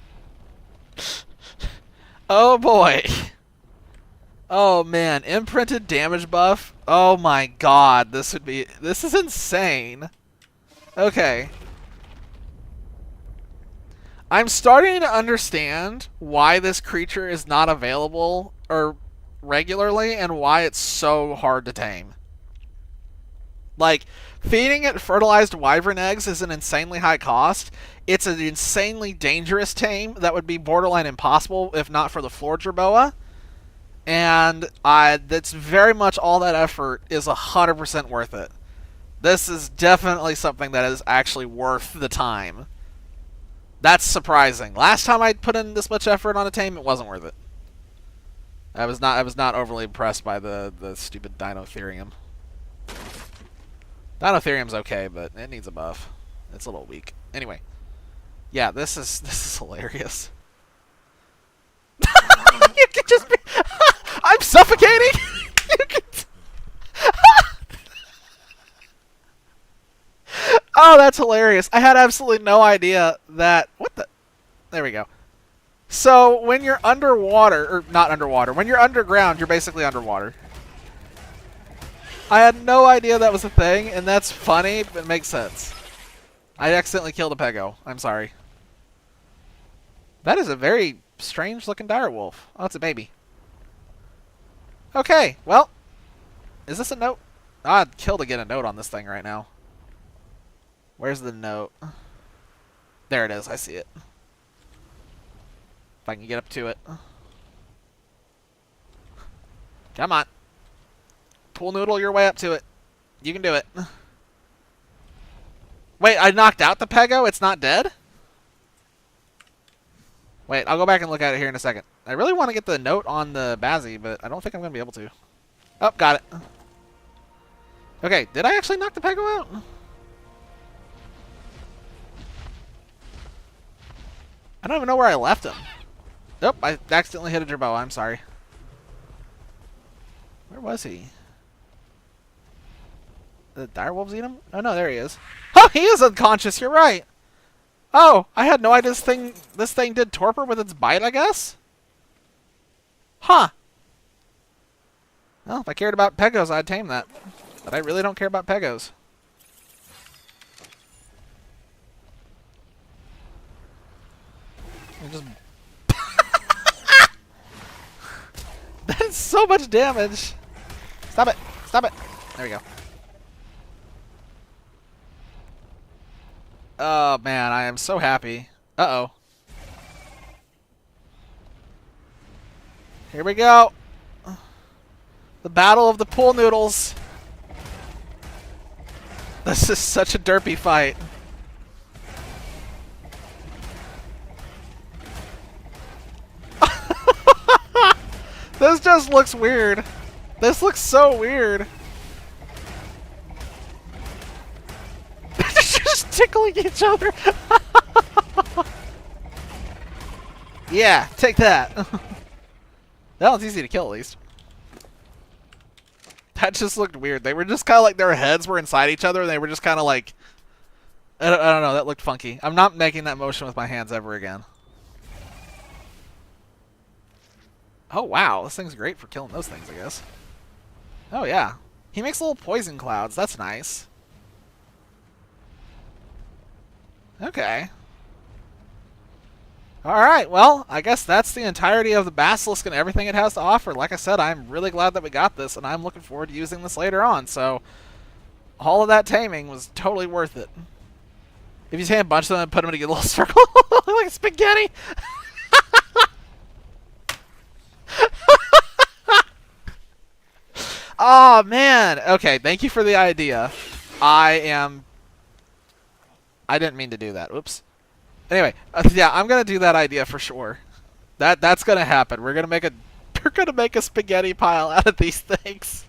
Oh boy. Oh man, imprinted damage buff. Oh my god, this is insane. Okay. I'm starting to understand why this creature is not available or regularly and why it's so hard to tame. Like, feeding it fertilized wyvern eggs is an insanely high cost. It's an insanely dangerous tame that would be borderline impossible if not for the floor jerboa. And that's very much all that effort is 100% worth it. This is definitely something that is actually worth the time. That's surprising. Last time I put in this much effort on a tame, it wasn't worth it. I was not overly impressed by the stupid Dinotherium. Dinotherium's okay, but it needs a buff. It's a little weak. Anyway, yeah, this is hilarious. You can just be. I'm suffocating. You can. Oh, that's hilarious. I had absolutely no idea that... What the... There we go. So, when you're underwater... Or, not underwater. When you're underground, you're basically underwater. I had no idea that was a thing, and that's funny, but it makes sense. I accidentally killed a Pego. I'm sorry. That is a very strange looking dire wolf. Oh, it's a baby. Okay, well. Is this a note? I'd kill to get a note on this thing right now. Where's the note? There it is. I see it. If I can get up to it. Come on. Pool noodle your way up to it. You can do it. Wait, I knocked out the Pego? It's not dead? Wait, I'll go back and look at it here in a second. I really want to get the note on the Bazzy, but I don't think I'm going to be able to. Oh, got it. Okay, did I actually knock the Pego out? I don't even know where I left him. Nope, I accidentally hit a Jerboa. I'm sorry. Where was he? The direwolves eat him? Oh no, there he is. Oh, he is unconscious. You're right. Oh, I had no idea this thing did torpor with its bite, I guess? Huh. Well, if I cared about Pegos, I'd tame that. But I really don't care about Pegos. Just that is so much damage. Stop it. Stop it. There we go. Oh, man, I am so happy. Uh-oh. Here we go. The battle of the pool noodles. This is such a derpy fight. This just looks weird. This looks so weird. They're just tickling each other. Yeah, take that. That one's easy to kill, at least. That just looked weird. They were just kind of like their heads were inside each other, and they were just kind of like... I don't know, that looked funky. I'm not making that motion with my hands ever again. Oh, wow. This thing's great for killing those things, I guess. Oh, yeah. He makes little poison clouds. That's nice. Okay. Alright, well, I guess that's the entirety of the Basilisk and everything it has to offer. Like I said, I'm really glad that we got this, and I'm looking forward to using this later on. So, all of that taming was totally worth it. If you tame a bunch of them and put them in a little circle, like spaghetti. Oh, man. Okay, thank you for the idea. I didn't mean to do that. Oops. Anyway, yeah, I'm gonna do that idea for sure. That's gonna happen. We're gonna make a spaghetti pile out of these things.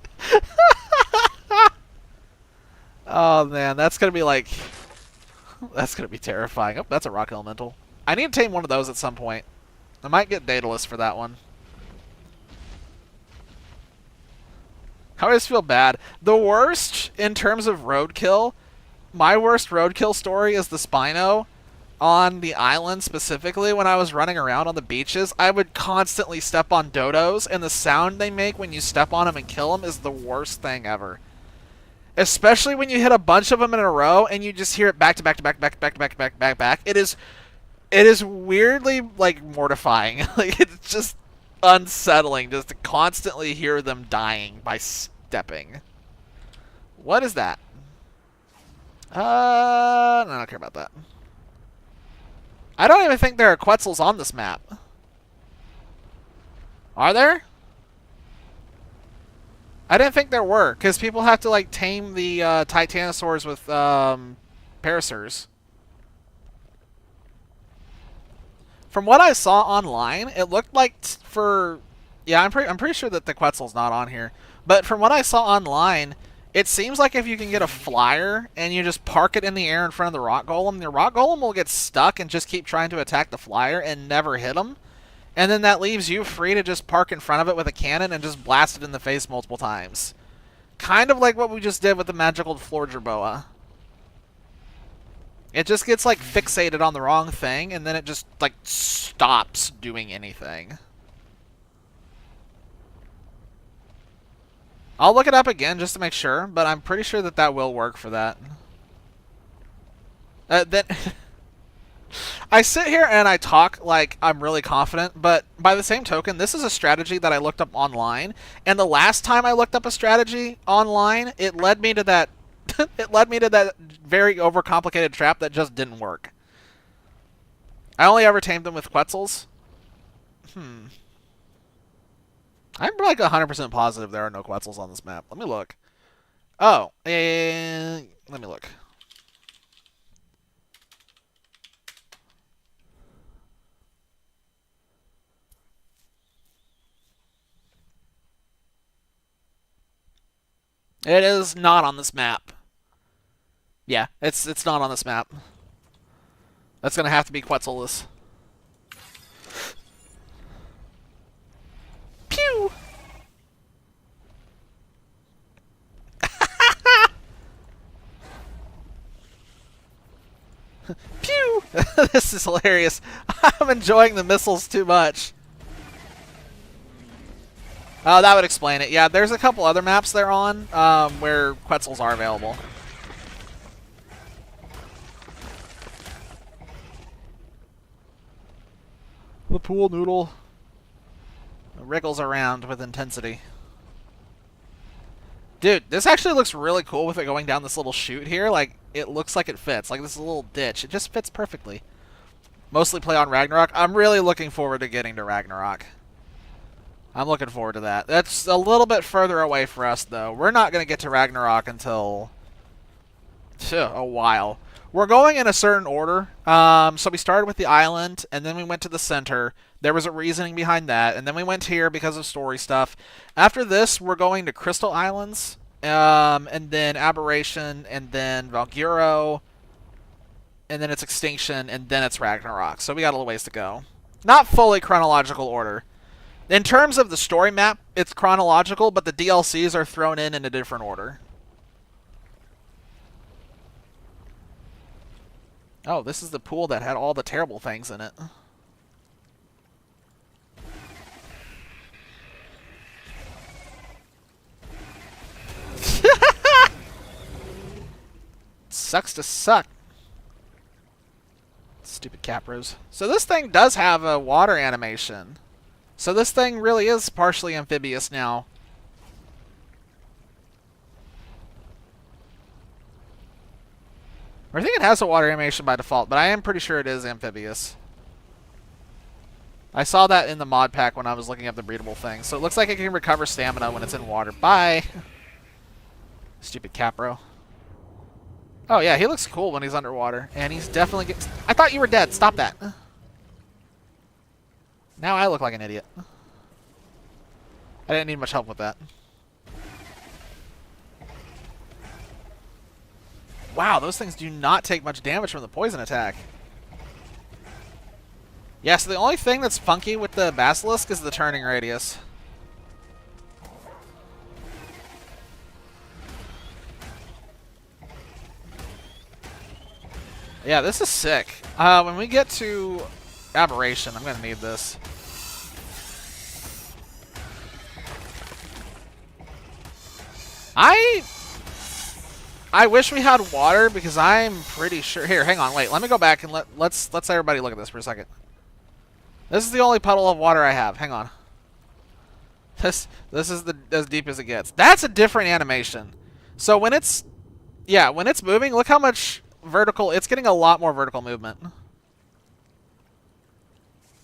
Oh man, that's gonna be terrifying. Oh, that's a rock elemental. I need to tame one of those at some point. I might get Daedalus for that one. I always feel bad. The worst in terms of roadkill, my worst roadkill story is the Spino. On the island specifically, when I was running around on the beaches, I would constantly step on dodos, and the sound they make when you step on them and kill them is the worst thing ever. Especially when you hit a bunch of them in a row and you just hear it back to back to back, back to back to back to back, back, back. It is weirdly like mortifying. Like it's just unsettling just to constantly hear them dying by stepping. What is that? No, I don't care about that. I don't even think there are Quetzals on this map. Are there? I didn't think there were, because people have to like tame the Titanosaurs with Paracers. From what I saw online, it looked like yeah, I'm pretty sure that the Quetzal's not on here. But from what I saw online, it seems like if you can get a flyer and you just park it in the air in front of the rock golem, the rock golem will get stuck and just keep trying to attack the flyer and never hit him. And then that leaves you free to just park in front of it with a cannon and just blast it in the face multiple times. Kind of like what we just did with the magical floor jerboa. It just gets like fixated on the wrong thing and then it just like stops doing anything. I'll look it up again just to make sure, but I'm pretty sure that that will work for that. Then I sit here and I talk like I'm really confident, but by the same token, this is a strategy that I looked up online, and the last time I looked up a strategy online, it led me to that it led me to that very overcomplicated trap that just didn't work. I only ever tamed them with Quetzals. I'm like 100% positive there are no Quetzals on this map. Let me look. Oh, let me look. It is not on this map. Yeah, it's not on this map. That's gonna have to be Quetzalless. Pew! Pew! This is hilarious. I'm enjoying the missiles too much. Oh, that would explain it. Yeah, there's a couple other maps they're on where Quetzals are available. The pool noodle wriggles around with intensity. Dude, this actually looks really cool with it going down this little chute here. Like, it looks like it fits. Like, this little ditch. It just fits perfectly. Mostly play on Ragnarok. I'm really looking forward to getting to Ragnarok. I'm looking forward to that. That's a little bit further away for us, though. We're not going to get to Ragnarok until a while. We're going in a certain order. So we started with the island, and then we went to the center. There was a reasoning behind that, and then we went here because of story stuff. After this, we're going to Crystal Islands, and then Aberration, and then Valguro, and then it's Extinction, and then it's Ragnarok. So we got a little ways to go. Not fully chronological order. In terms of the story map, it's chronological, but the DLCs are thrown in a different order. Oh, this is the pool that had all the terrible things in it. Sucks to suck. Stupid Capros. So this thing does have a water animation. So this thing really is partially amphibious now. I think it has a water animation by default, but I am pretty sure it is amphibious. I saw that in the mod pack when I was looking up the breedable thing. So it looks like it can recover stamina when it's in water. Bye! Stupid Capro. Oh yeah, he looks cool when he's underwater. And he's definitely getting... I thought you were dead! Stop that! Now I look like an idiot. I didn't need much help with that. Wow, those things do not take much damage from the poison attack. Yeah, so the only thing that's funky with the Basilisk is the turning radius. Yeah, this is sick. When we get to Aberration, I'm going to need this. I wish we had water because I'm pretty sure... Here, hang on, wait. Let me go back and let's everybody look at this for a second. This is the only puddle of water I have. Hang on. This is as deep as it gets. That's a different animation. So when it's... Yeah, when it's moving, look how much vertical... It's getting a lot more vertical movement.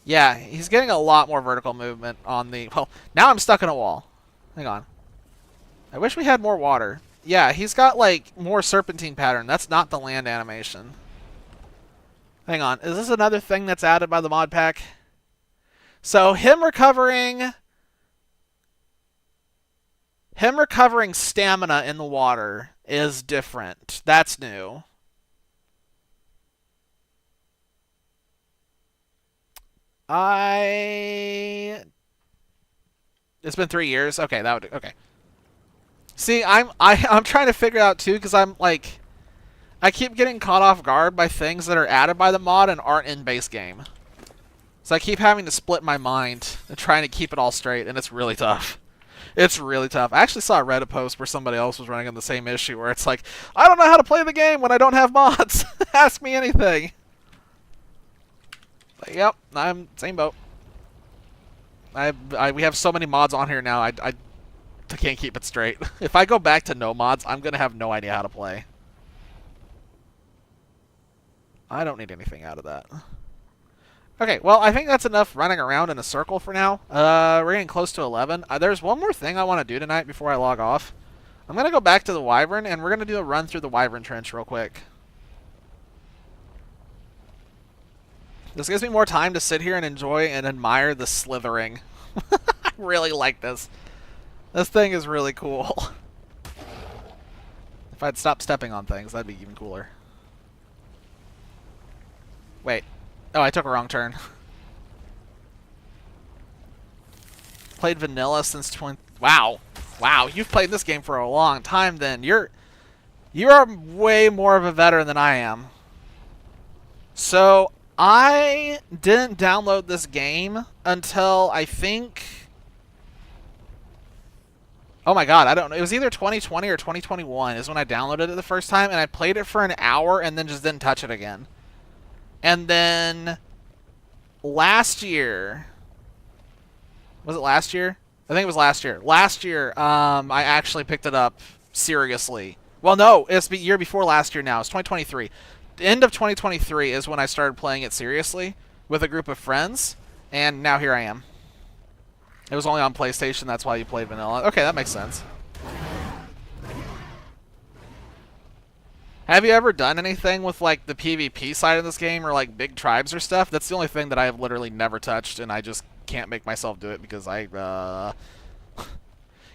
Yeah, he's getting a lot more vertical movement on the... Well, now I'm stuck in a wall. Hang on. I wish we had more water. Yeah, he's got, like, more serpentine pattern. That's not the land animation. Hang on. Is this another thing that's added by the mod pack? So, him recovering stamina in the water is different. That's new. It's been 3 years. Okay, that would... Okay. See, I'm trying to figure it out too, because I'm like, I keep getting caught off guard by things that are added by the mod and aren't in base game. So I keep having to split my mind and trying to keep it all straight, and it's really tough. It's really tough. I actually saw a Reddit post where somebody else was running on the same issue where it's like, I don't know how to play the game when I don't have mods. Ask me anything. Like, yep, I'm same boat. We have so many mods on here now, I can't keep it straight. If I go back to no mods, I'm going to have no idea how to play. I don't need anything out of that. Okay, well, I think that's enough running around in a circle for now. We're getting close to 11. There's one more thing I want to do tonight before I log off. I'm going to go back to the Wyvern, and we're going to do a run through the Wyvern Trench real quick. This gives me more time to sit here and enjoy and admire the slithering. I really like this. This thing is really cool. If I'd stop stepping on things, that'd be even cooler. Wait. Oh, I took a wrong turn. Played vanilla since 20... Wow. Wow, you've played this game for a long time then. You are way more of a veteran than I am. So, I didn't download this game until I think... Oh my god, I don't know. It was either 2020 or 2021 is when I downloaded it the first time, and I played it for an hour and then just didn't touch it again. And then last year, was it last year? I think it was last year. Last year, I actually picked it up seriously. Well, no, it's the year before last year now. It's 2023. The end of 2023 is when I started playing it seriously with a group of friends, and now here I am. It was only on PlayStation, that's why you played vanilla. Okay, that makes sense. Have you ever done anything with, like, the PvP side of this game or, like, big tribes or stuff? That's the only thing that I have literally never touched, and I just can't make myself do it because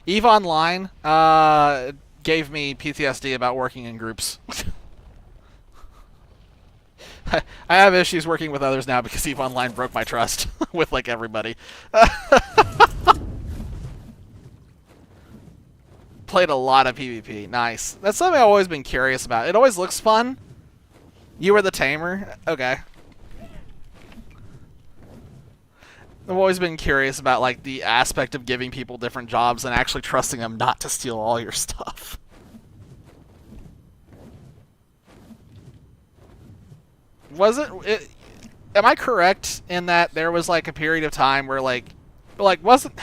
EVE Online gave me PTSD about working in groups. I have issues working with others now because EVE Online broke my trust with, like, everybody. Played a lot of PvP. Nice. That's something I've always been curious about. It always looks fun. You were the tamer? Okay. I've always been curious about, like, the aspect of giving people different jobs and actually trusting them not to steal all your stuff. Was it am I correct in that there was, like, a period of time where, like wasn't...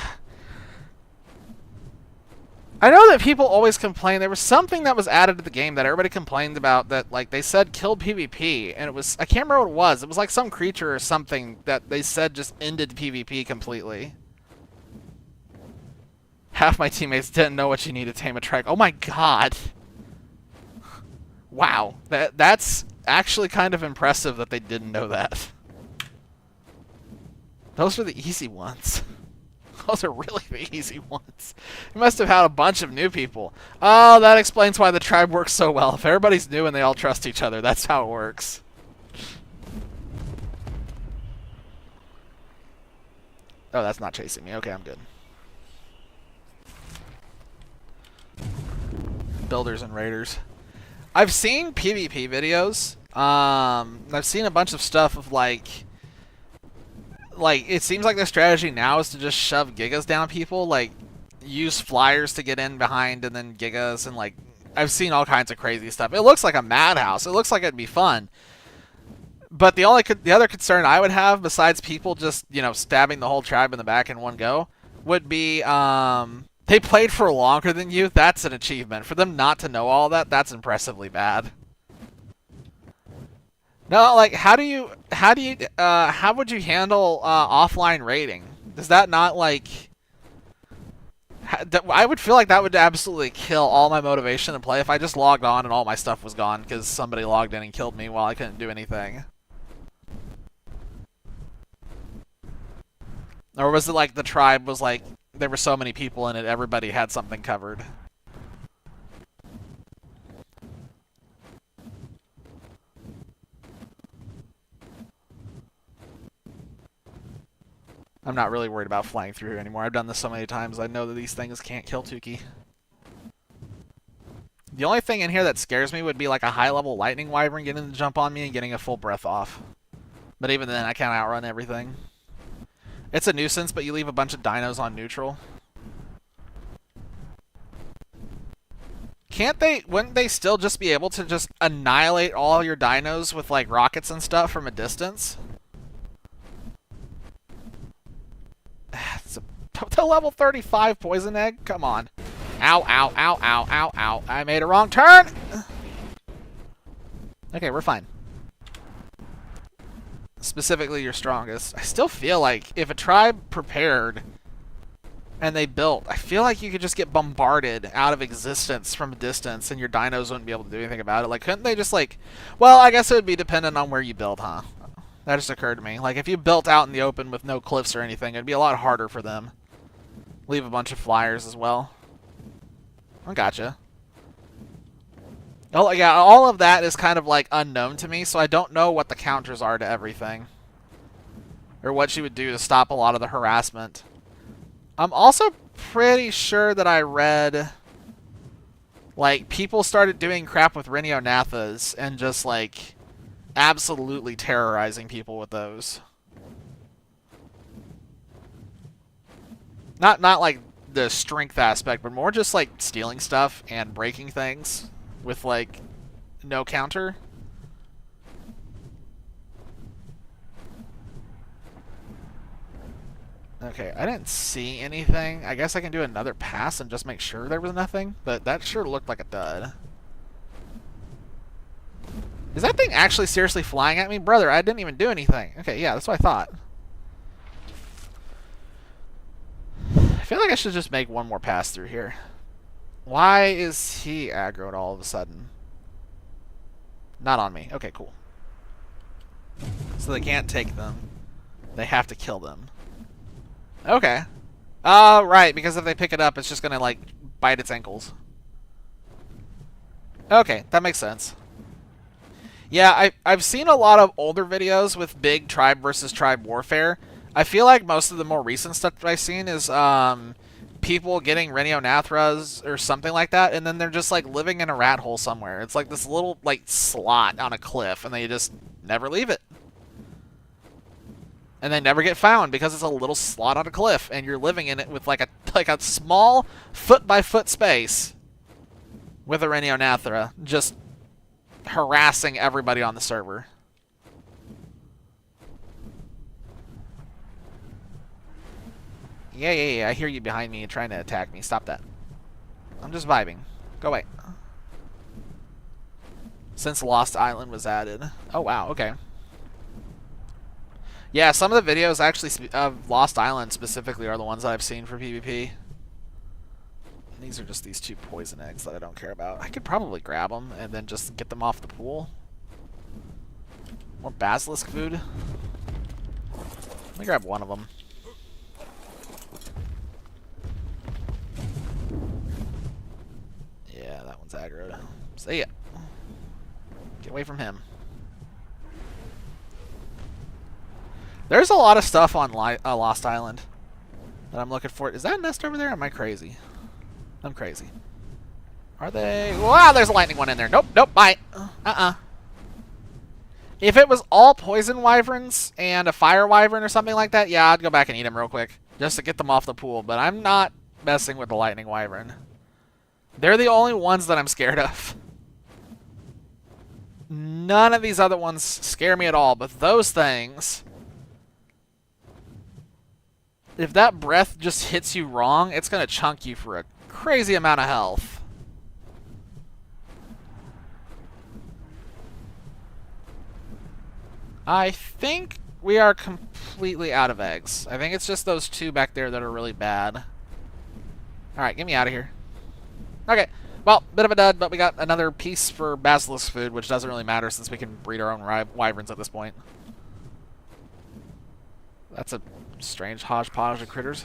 I know that people always complain. There was something that was added to the game that everybody complained about that, like, they said killed PvP, and it was... I can't remember what it was. It was like some creature or something that they said just ended PvP completely. Half my teammates didn't know what you need to tame a trike. Oh my god. Wow. That's actually kind of impressive that they didn't know that. Those are the easy ones. Those are really the easy ones. You must have had a bunch of new people. Oh, that explains why the tribe works so well. If everybody's new and they all trust each other, that's how it works. Oh, that's not chasing me. Okay, I'm good. Builders and raiders. I've seen PvP videos. I've seen a bunch of stuff of, like, it seems like the strategy now is to just shove gigas down people, like, use flyers to get in behind and then gigas, and, like, I've seen all kinds of crazy stuff. It looks like a madhouse. It looks like it'd be fun. But the other concern I would have, besides people just, you know, stabbing the whole tribe in the back in one go, would be, they played for longer than you. That's an achievement. For them not to know all that, that's impressively bad. No, like, how would you handle offline raiding? Does that not, like... I would feel like that would absolutely kill all my motivation to play if I just logged on and all my stuff was gone because somebody logged in and killed me while I couldn't do anything. Or was it like the tribe was like, there were so many people in it, everybody had something covered? I'm not really worried about flying through here anymore. I've done this so many times, I know that these things can't kill Tukey. The only thing in here that scares me would be like a high-level lightning wyvern getting to jump on me and getting a full breath off. But even then, I can't outrun everything. It's a nuisance, but you leave a bunch of dinos on neutral. wouldn't they still just be able to just annihilate all your dinos with, like, rockets and stuff from a distance? It's a level 35 poison egg? Come on. Ow, ow, ow, ow, ow, ow. I made a wrong turn! Okay, we're fine. Specifically your strongest. I still feel like if a tribe prepared and they built, I feel like you could just get bombarded out of existence from a distance and your dinos wouldn't be able to do anything about it. Like, couldn't they just, like... Well, I guess it would be dependent on where you build, huh? That just occurred to me. Like, if you built out in the open with no cliffs or anything, it'd be a lot harder for them. Leave a bunch of flyers as well. I gotcha. Oh, yeah, all of that is kind of, like, unknown to me, so I don't know what the counters are to everything. Or what she would do to stop a lot of the harassment. I'm also pretty sure that I read, like, people started doing crap with Rhynionathas and just, like, absolutely terrorizing people with those. Not like the strength aspect, but more just, like, stealing stuff and breaking things with, like, no counter. Okay, I didn't see anything. I guess I can do another pass and just make sure there was nothing, but that sure looked like a dud. Is that thing actually seriously flying at me? Brother, I didn't even do anything. Okay, yeah, that's what I thought. I feel like I should just make one more pass through here. Why is he aggroed all of a sudden? Not on me. Okay, cool. So they can't take them. They have to kill them. Okay. Right, because if they pick it up, it's just gonna, like, bite its ankles. Okay, that makes sense. Yeah, I've seen a lot of older videos with big tribe versus tribe warfare. I feel like most of the more recent stuff that I've seen is, people getting Rhynionathras or something like that, and then they're just, like, living in a rat hole somewhere. It's like this little, like, slot on a cliff, and they just never leave it. And they never get found because it's a little slot on a cliff, and you're living in it with like a small foot-by-foot space with a Rhynionathra, just harassing everybody on the server. Yeah, I hear you behind me trying to attack me. Stop that. I'm just vibing. Go away. Since Lost Island was added. Oh, wow, okay. Yeah, some of the videos actually of Lost Island specifically are the ones that I've seen for PvP. These are just these 2 poison eggs that I don't care about. I could probably grab them and then just get them off the pool. More basilisk food. Let me grab one of them. Yeah, that one's aggroed. See ya. Get away from him. There's a lot of stuff on Lost Island that I'm looking for. Is that a nest over there? Or am I crazy? I'm crazy. Are they? Wow, there's a lightning one in there. Nope, bye. If it was all poison wyverns and a fire wyvern or something like that, yeah, I'd go back and eat them real quick just to get them off the pool. But I'm not messing with the lightning wyvern. They're the only ones that I'm scared of. None of these other ones scare me at all, but those things... If that breath just hits you wrong, it's going to chunk you for a crazy amount of health. I think we are completely out of eggs. I think it's just those 2 back there that are really bad. Alright, get me out of here. Okay, well, bit of a dud, but we got another piece for basilisk food, which doesn't really matter since we can breed our own wyverns at this point. That's a strange hodgepodge of critters.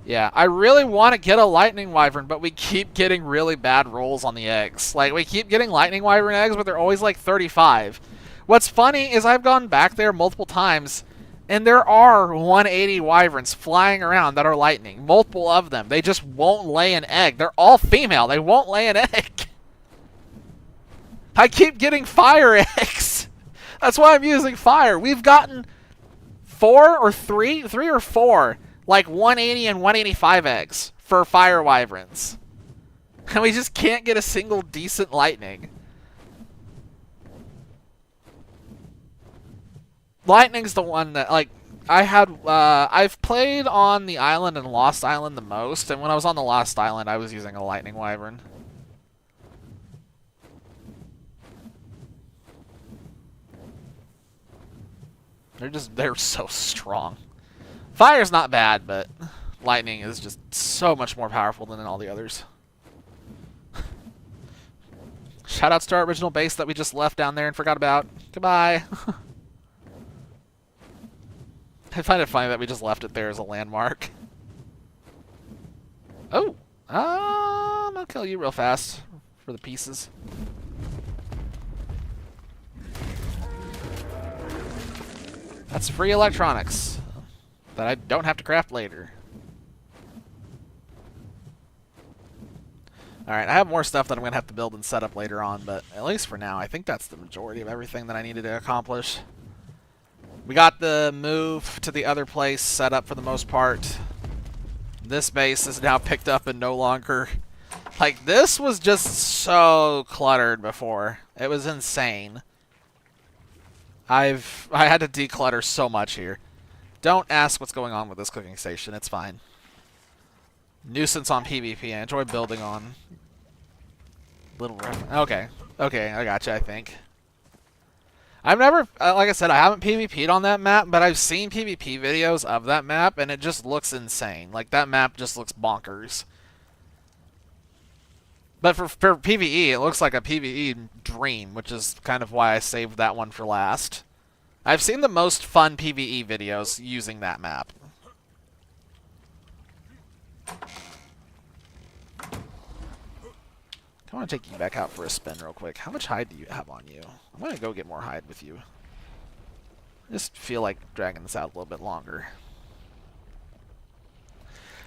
Yeah, I really want to get a lightning wyvern, but we keep getting really bad rolls on the eggs. Like, we keep getting lightning wyvern eggs, but they're always like 35. What's funny is I've gone back there multiple times, and there are 180 wyverns flying around that are lightning. Multiple of them. They just won't lay an egg. They're all female. They won't lay an egg. I keep getting fire eggs. That's why I'm using fire. We've gotten 4 or 3 or 4, like 180 and 185 eggs for fire wyverns. And we just can't get a single decent lightning. Lightning's the one that, like, I've played on the island and Lost Island the most, and when I was on the Lost Island, I was using a lightning wyvern. They're so strong. Fire's not bad, but lightning is just so much more powerful than all the others. Shoutouts to our original base that we just left down there and forgot about. Goodbye. I find it funny that we just left it there as a landmark. Oh! I'll kill you real fast for the pieces. That's free electronics that I don't have to craft later. Alright, I have more stuff that I'm going to have to build and set up later on, but at least for now, I think that's the majority of everything that I needed to accomplish. We got the move to the other place set up for the most part. This base is now picked up and no longer... Like, this was just so cluttered before. It was insane. I had to declutter so much here. Don't ask what's going on with this cooking station. It's fine. Nuisance on PvP. I enjoy building on... Okay. Okay, I gotcha, I think. I've never, like I said, I haven't PvP'd on that map, but I've seen PvP videos of that map, and it just looks insane. Like, that map just looks bonkers. But for PvE, it looks like a PvE dream, which is kind of why I saved that one for last. I've seen the most fun PvE videos using that map. I want to take you back out for a spin real quick. How much hide do you have on you? I'm going to go get more hide with you. I just feel like dragging this out a little bit longer.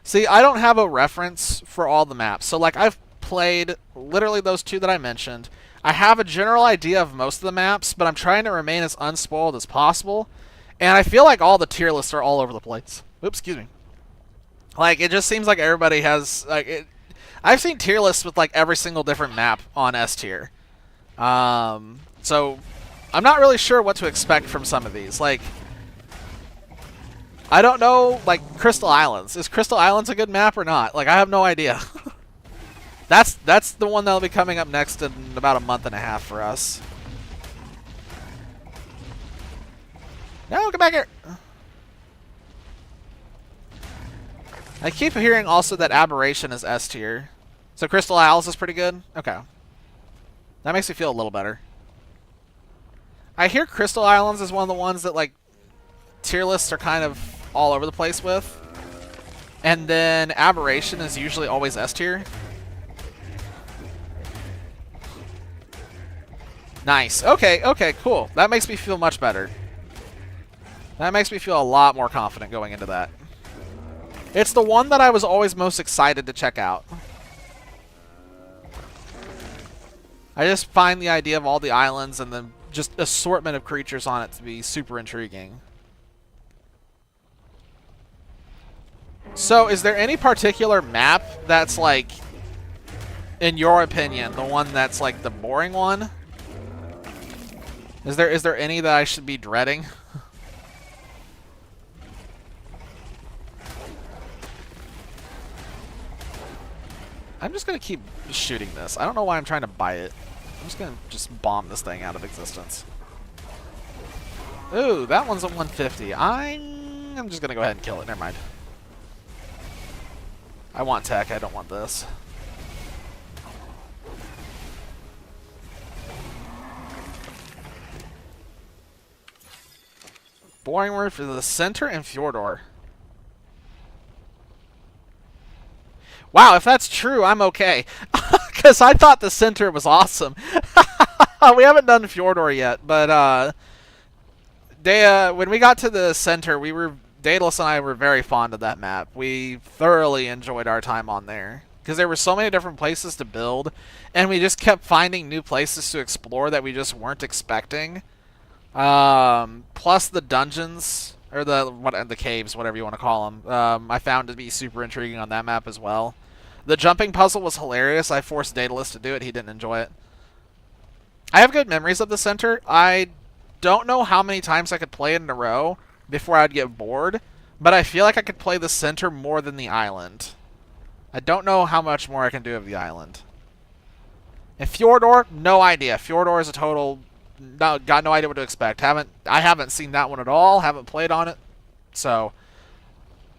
See, I don't have a reference for all the maps. So, like, I've played literally those two that I mentioned. I have a general idea of most of the maps, but I'm trying to remain as unspoiled as possible. And I feel like all the tier lists are all over the place. Oops, excuse me. Like, it just seems like everybody has... like I've seen tier lists with, like, every single different map on S tier. So, I'm not really sure what to expect from some of these. Like, I don't know, like, Crystal Islands. Is Crystal Islands a good map or not? Like, I have no idea. That's the one that'll be coming up next in about a month and a half for us. No, get back here! I keep hearing also that Aberration is S tier. So Crystal Isles is pretty good? Okay. That makes me feel a little better. I hear Crystal Islands is one of the ones that, like, tier lists are kind of all over the place with. And then Aberration is usually always S tier. Nice. Okay, okay, cool. That makes me feel much better. That makes me feel a lot more confident going into that. It's the one that I was always most excited to check out. I just find the idea of all the islands and the just assortment of creatures on it to be super intriguing. So, is there any particular map that's, like, in your opinion, the one that's, like, the boring one? Is there any that I should be dreading? I'm just going to keep shooting this. I don't know why I'm trying to buy it. I'm just going to just bomb this thing out of existence. Ooh, that one's a 150. I'm just going to go ahead and kill it. Never mind. I want tech. I don't want this. Boring word for the center and Fjordor. Wow, if that's true, I'm okay. Because I thought the center was awesome. We haven't done Fjordor yet, but when we got to the center, Daedalus and I were very fond of that map. We thoroughly enjoyed our time on there. Because there were so many different places to build, and we just kept finding new places to explore that we just weren't expecting. Plus the dungeons, or the caves, whatever you want to call them, I found to be super intriguing on that map as well. The jumping puzzle was hilarious. I forced Daedalus to do it. He didn't enjoy it. I have good memories of the center. I don't know how many times I could play it in a row before I'd get bored, but I feel like I could play the center more than the island. I don't know how much more I can do of the island. And Fjordor, no idea. Fjordor is a total... No, got no idea what to expect. I haven't seen that one at all. Haven't played on it. So,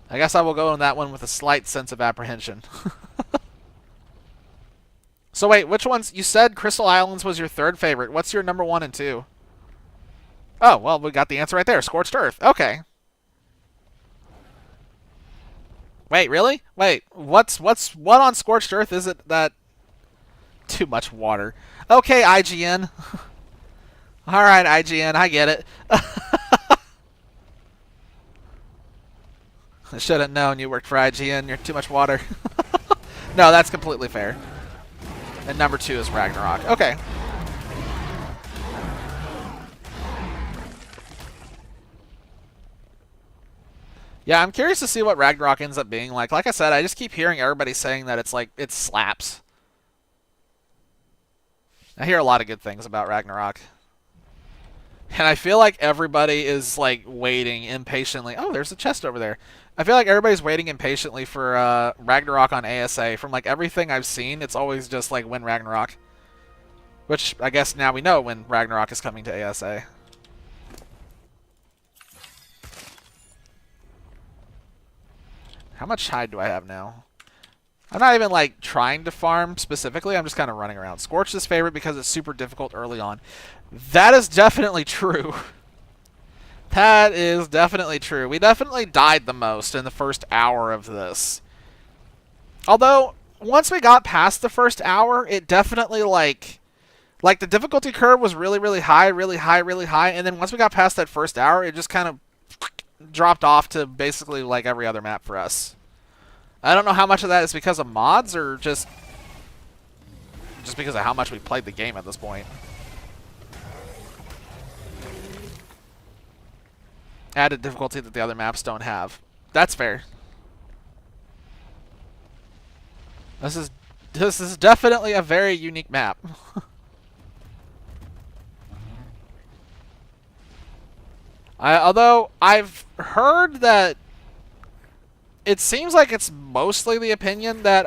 I guess I will go on that one with a slight sense of apprehension. So wait, which ones? You said Crystal Islands was your third favorite. What's your number 1 and 2? Oh, well, we got the answer right there. Scorched Earth. Okay. Wait, really? Wait, what on Scorched Earth is it that... Too much water. Okay, IGN. Alright, IGN, I get it. I should have known you worked for IGN. You're too much water. No, that's completely fair. And number 2 is Ragnarok. Okay. Yeah, I'm curious to see what Ragnarok ends up being like. Like I said, I just keep hearing everybody saying that it's like, it slaps. I hear a lot of good things about Ragnarok. And I feel like everybody is like waiting impatiently. Oh, there's a chest over there. I feel like everybody's waiting impatiently for Ragnarok on ASA. From like everything I've seen, it's always just like when Ragnarok. Which I guess now we know when Ragnarok is coming to ASA. How much hide do I have now? I'm not even like trying to farm specifically. I'm just kind of running around. Scorched is favorite because it's super difficult early on. That is definitely true. That is definitely true. We definitely died the most in the first hour of this. Although, once we got past the first hour, it definitely like the difficulty curve was really, really high, really high, really high. And then once we got past that first hour, it just kind of dropped off to basically like every other map for us. I don't know how much of that is because of mods or just because of how much we played the game at this point. Added difficulty that the other maps don't have. That's fair. This is definitely a very unique map. Although I've heard that it seems like it's mostly the opinion that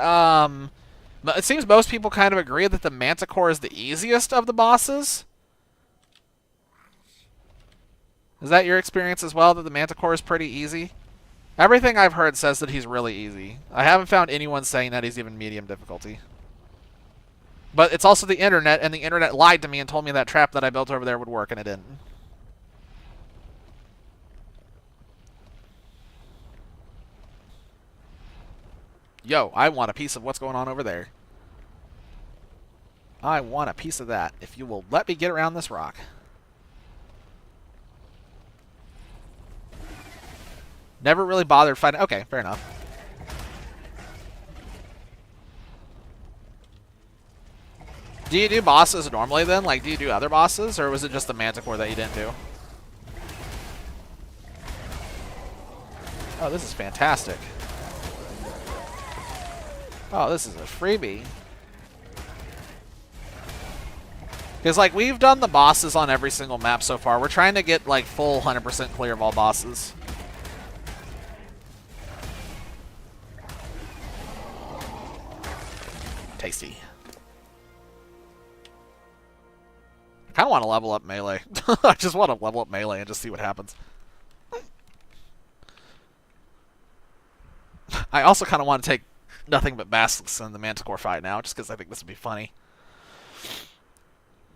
it seems most people kind of agree that the Manticore is the easiest of the bosses. Is that your experience as well, that the Manticore is pretty easy? Everything I've heard says that he's really easy. I haven't found anyone saying that he's even medium difficulty. But it's also the internet, and the internet lied to me and told me that trap that I built over there would work, and it didn't. Yo, I want a piece of what's going on over there. I want a piece of that, if you will let me get around this rock. Never really bothered fighting. Okay, fair enough. Do you do bosses normally then? Like, do you do other bosses? Or was it just the Manticore that you didn't do? Oh, this is fantastic. Oh, this is a freebie. Because, like, we've done the bosses on every single map so far. We're trying to get, like, full 100% clear of all bosses. Tasty. I kind of want to level up melee. I just want to level up melee and just see what happens. I also kind of want to take nothing but basilisks in the Manticore fight now, just because I think this would be funny.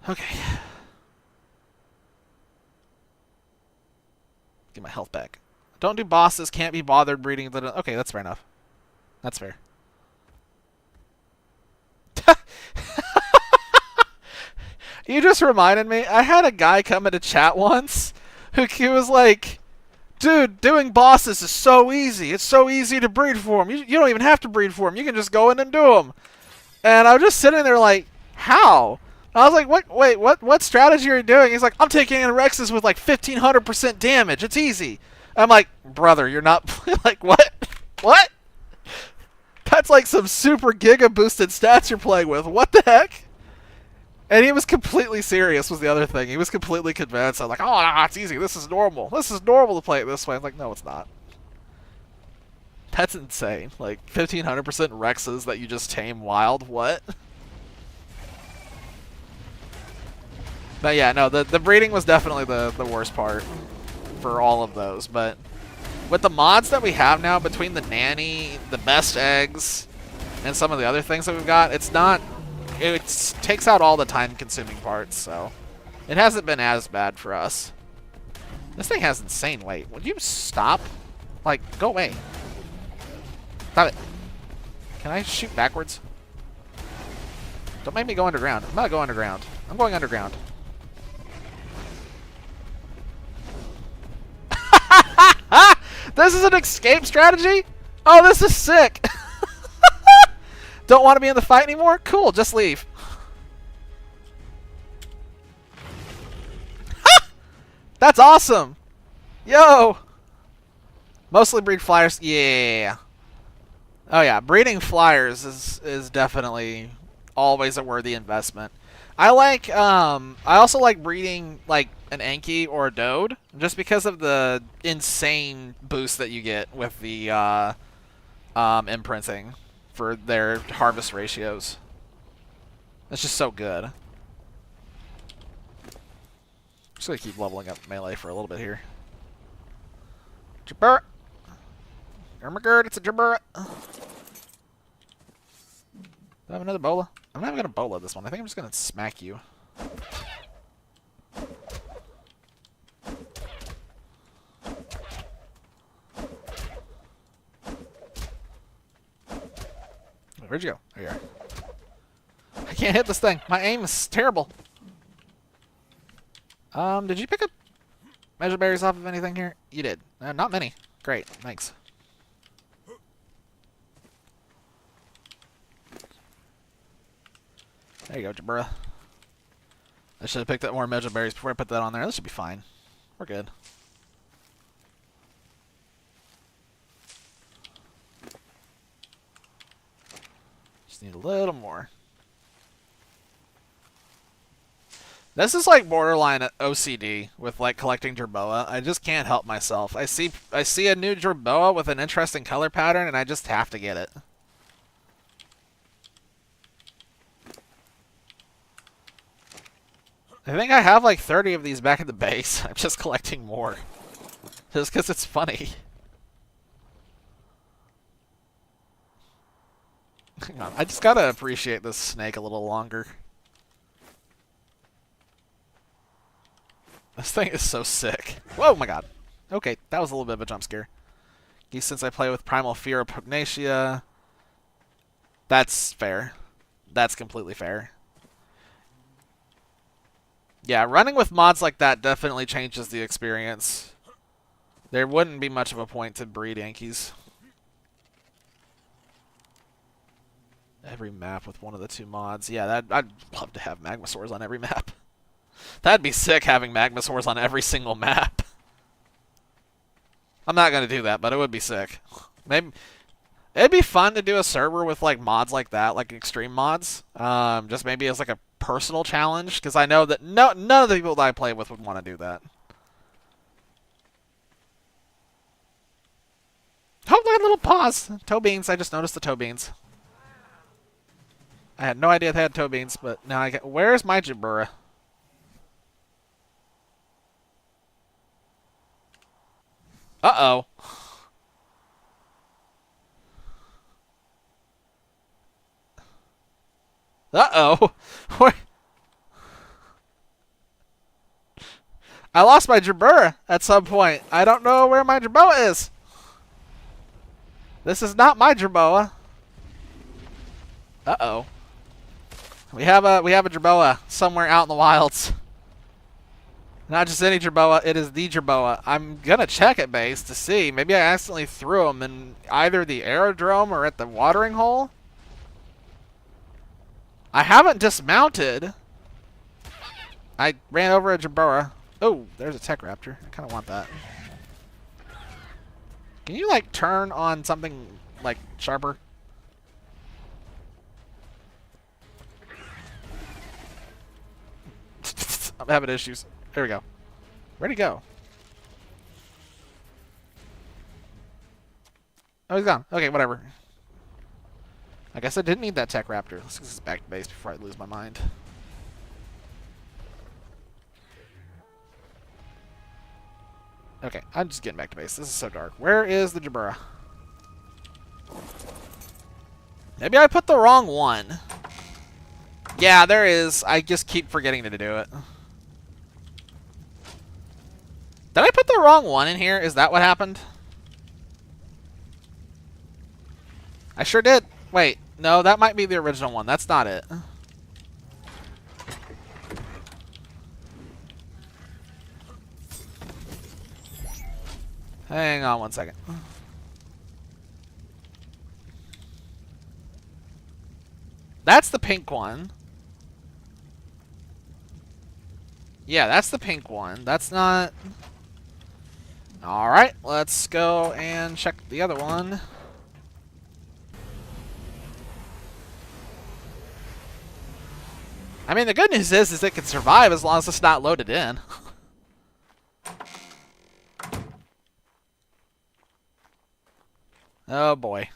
Okay. Get my health back. Don't do bosses, can't be bothered breeding. Okay, that's fair enough. That's fair. You just reminded me, I had a guy come into chat once who he was like, dude, doing bosses is so easy. It's so easy to breed for them. You don't even have to breed for them. You can just go in and do them. And I was just sitting there like, how? I was like, what strategy are you doing? He's like, I'm taking in Rexes with like 1500% damage. It's easy. I'm like, brother, you're not like, what? What? That's like some super giga boosted stats you're playing with. What the heck? And he was completely serious was the other thing. He was completely convinced. I was like, oh, no, it's easy. This is normal. This is normal to play it this way. I'm like, no, it's not. That's insane. Like, 1,500% Rexes that you just tame wild. What? But yeah, no, the breeding was definitely the worst part for all of those. But with the mods that we have now, between the nanny, the best eggs, and some of the other things that we've got, it's not... It takes out all the time-consuming parts, so it hasn't been as bad for us. This thing has insane weight. Would you stop? Like, go away. Stop it. Can I shoot backwards? Don't make me go underground. I'm not going underground. I'm going underground. This is an escape strategy? Oh, this is sick. Don't want to be in the fight anymore? Cool, just leave. That's awesome. Yo. Mostly breed flyers. Yeah. Oh yeah, breeding flyers is definitely always a worthy investment. I also like breeding like an Anki or a Dode just because of the insane boost that you get with the imprinting for their harvest ratios. It's just so good. I'm just gonna keep leveling up melee for a little bit here. Jabura! Ermagerd, it's a Jabura! Do I have another bola? I'm not even gonna bola this one. I think I'm just gonna smack you. Where'd you go? There you are. I can't hit this thing. My aim is terrible. Did you pick up measure berries off of anything here? You did. Not many. Great. Thanks. There you go, Jabura. I should have picked up more measure berries before I put that on there. This should be fine. We're good. Need a little more. This is like borderline OCD with like collecting Jerboa. I just can't help myself. I see a new Jerboa with an interesting color pattern and I just have to get it. I think I have like 30 of these back at the base. I'm just collecting more. Just because it's funny. Hang on, I just gotta appreciate this snake a little longer. This thing is so sick. Whoa, my god. Okay, that was a little bit of a jump scare. Since I play with Primal Fear of Pugnacia, that's fair. That's completely fair. Yeah, running with mods like that definitely changes the experience. There wouldn't be much of a point to breed Yankees. Every map with one of the two mods. Yeah, I'd love to have Magmasaurs on every map. That'd be sick having Magmasaurs on every single map. I'm not going to do that, but it would be sick. Maybe it'd be fun to do a server with like mods like that, like extreme mods. Just maybe as like a personal challenge, because I know that none of the people that I play with would want to do that. Oh, look at little paws. Toe beans. I just noticed the toe beans. I had no idea they had toe beans, but now I get. Where's my Jabura? Uh-oh. Uh-oh. I lost my Jabura at some point. I don't know where my Jerboa is. This is not my Jerboa. Uh-oh. We have a Jerboa somewhere out in the wilds. Not just any Jerboa, it is the Jerboa. I'm gonna check at base to see. Maybe I accidentally threw him in either the aerodrome or at the watering hole. I haven't dismounted. I ran over a Jerboa. Oh, there's a Tech Raptor. I kind of want that. Can you, like, turn on something, like, sharper? I'm having issues. There we go. Where'd he go? Oh, he's gone. Okay, whatever. I guess I didn't need that tech raptor. Let's get back to base before I lose my mind. Okay, I'm just getting back to base. This is so dark. Where is the Jabura? Maybe I put the wrong one. Yeah, there is. I just keep forgetting to do it. Did I put the wrong one in here? Is that what happened? I sure did. Wait, no, that might be the original one. That's not it. Hang on 1 second. That's the pink one. Yeah, that's the pink one. That's not... Alright, let's go and check the other one. I mean, the good news is it can survive as long as it's not loaded in. Oh, boy.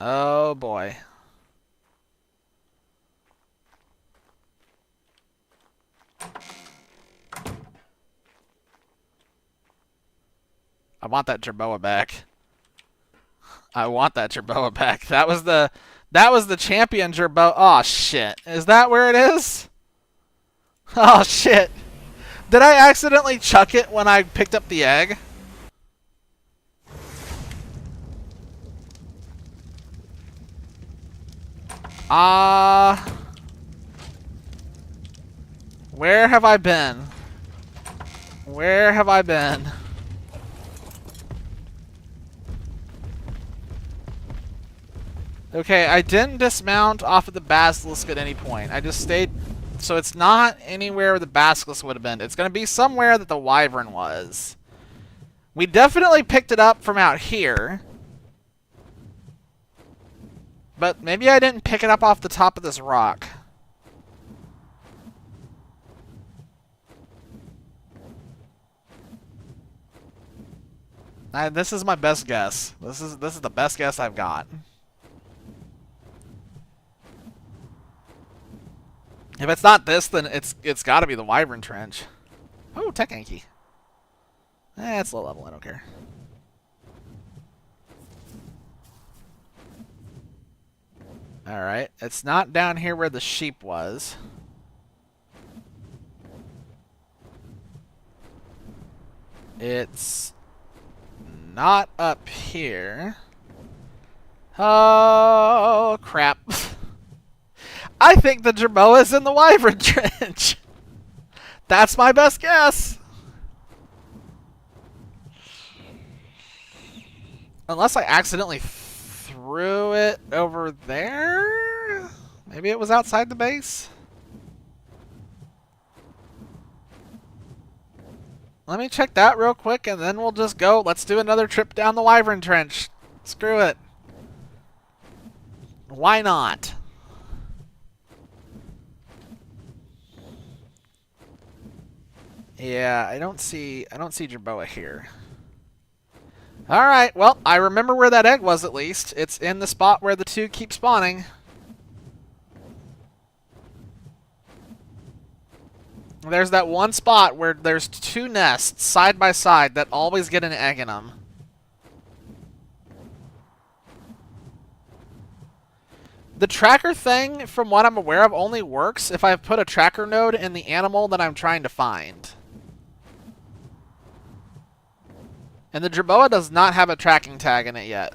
Oh, boy. I want that Jerboa back. I want that Jerboa back. That was the champion Jerboa. Oh shit. Is that where it is? Oh shit. Did I accidentally chuck it when I picked up the egg? Where have I been? Where have I been? Okay, I didn't dismount off of the basilisk at any point. I just stayed... So it's not anywhere where the basilisk would have been. It's going to be somewhere that the wyvern was. We definitely picked it up from out here. But maybe I didn't pick it up off the top of this rock. This is my best guess. This is the best guess I've got. If it's not this, then it's got to be the wyvern trench. Oh, tech Anki. It's low level. I don't care. All right, it's not down here where the sheep was. It's not up here. Oh crap! I think the Jerboa is in the wyvern trench. That's my best guess. Unless I accidentally threw it over there? Maybe it was outside the base? Let me check that real quick and then we'll just go. Let's do another trip down the wyvern trench. Screw it. Why not? Yeah, I don't see Jerboa here. Alright, well, I remember where that egg was at least. It's in the spot where the two keep spawning. There's that one spot where there's two nests side by side that always get an egg in them. The tracker thing, from what I'm aware of, only works if I put a tracker node in the animal that I'm trying to find. And the Jerboa does not have a tracking tag in it yet.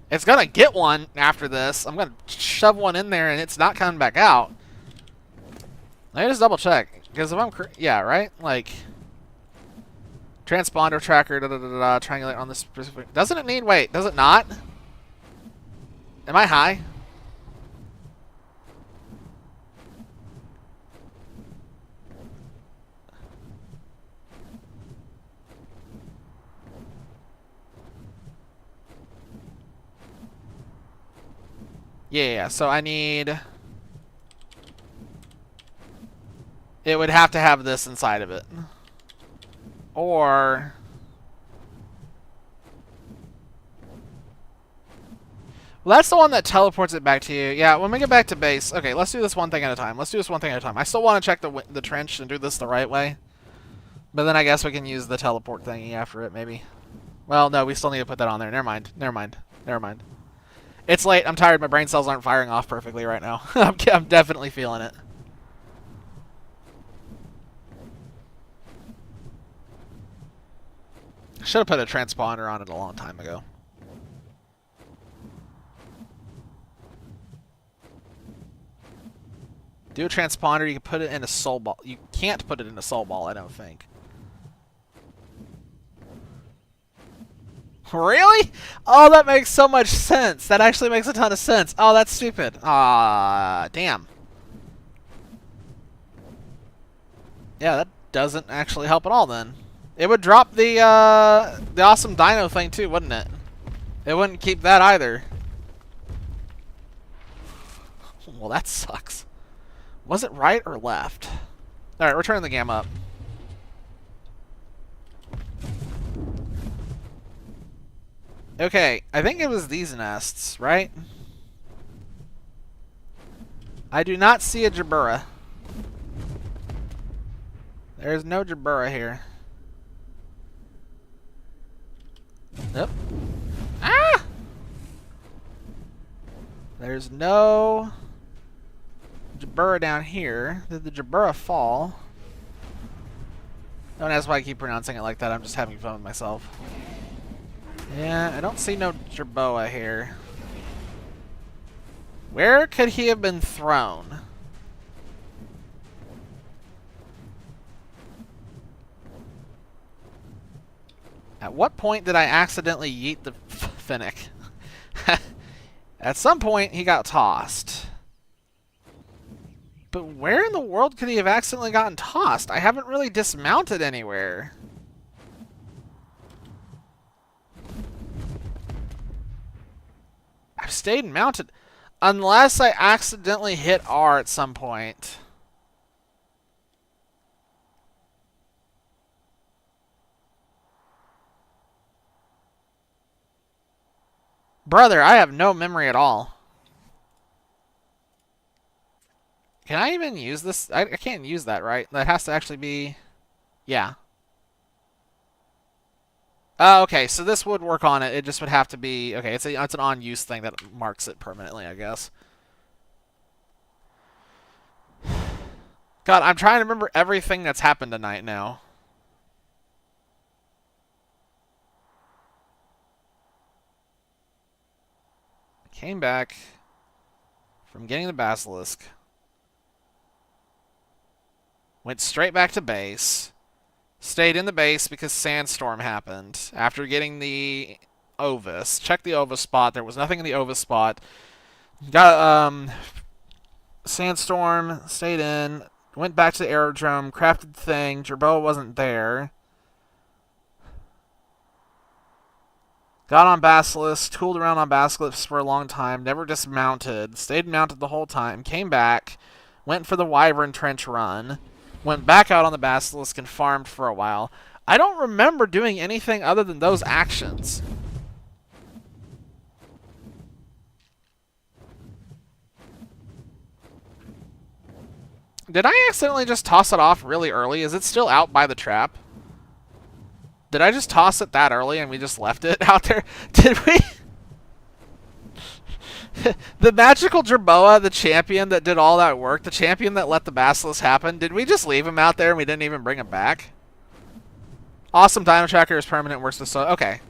It's going to get one after this. I'm going to shove one in there and it's not coming back out. Let me just double check. Because if I'm... Yeah, right? Like... Transponder tracker, triangulate on this specific... Doesn't it need... Wait, does it not? Am I high? Yeah, so I need... it would have to have this inside of it. Or... well, that's the one that teleports it back to you. Yeah, when we get back to base... okay, let's do this one thing at a time. I still want to check the trench and do this the right way. But then I guess we can use the teleport thingy after it, maybe. Well, no, we still need to put that on there. Never mind. It's late. I'm tired. My brain cells aren't firing off perfectly right now. I'm definitely feeling it. Should have put a transponder on it a long time ago. Do a transponder, you can put it in a soul ball. You can't put it in a soul ball, I don't think. Really? Oh, that makes so much sense. That actually makes a ton of sense. Oh, that's stupid. Ah, damn. Yeah, that doesn't actually help at all then. It would drop the awesome dino thing too, wouldn't it? It wouldn't keep that either. Well, that sucks. Was it right or left? Alright, we're turning the game up. Okay, I think it was these nests, right? I do not see a Jabura. There's no Jabura here. Nope. Ah! There's no Jabura down here. Did the Jabura fall? Don't ask why I keep pronouncing it like that. I'm just having fun with myself. Yeah, I don't see no Jerboa here. Where could he have been thrown? At what point did I accidentally yeet the Finnick? At some point, he got tossed. But where in the world could he have accidentally gotten tossed? I haven't really dismounted anywhere. I've stayed mounted. Unless I accidentally hit R at some point. Brother, I have no memory at all. Can I even use this? I can't use that, right? That has to actually be... yeah. Oh, okay, so this would work on it. It just would have to be... okay, it's an on-use thing that marks it permanently, I guess. God, I'm trying to remember everything that's happened tonight now. Came back from getting the Basilisk. Went straight back to base. Stayed in the base because Sandstorm happened. After getting the Ovis. Checked the Ovis spot. There was nothing in the Ovis spot. Got Sandstorm. Stayed in. Went back to the aerodrome. Crafted the thing. Jerboa wasn't there. Got on Basilisk. Tooled around on Basilisk for a long time. Never dismounted. Stayed mounted the whole time. Came back. Went for the Wyvern Trench run. Went back out on the Basilisk and farmed for a while. I don't remember doing anything other than those actions. Did I accidentally just toss it off really early? Is it still out by the trap? Did I just toss it that early and we just left it out there? Did we? The magical Jerboa, the champion that did all that work, the champion that let the Basilisk happen, did we just leave him out there and we didn't even bring him back? Awesome Dino Tracker is permanent, works the so. Okay.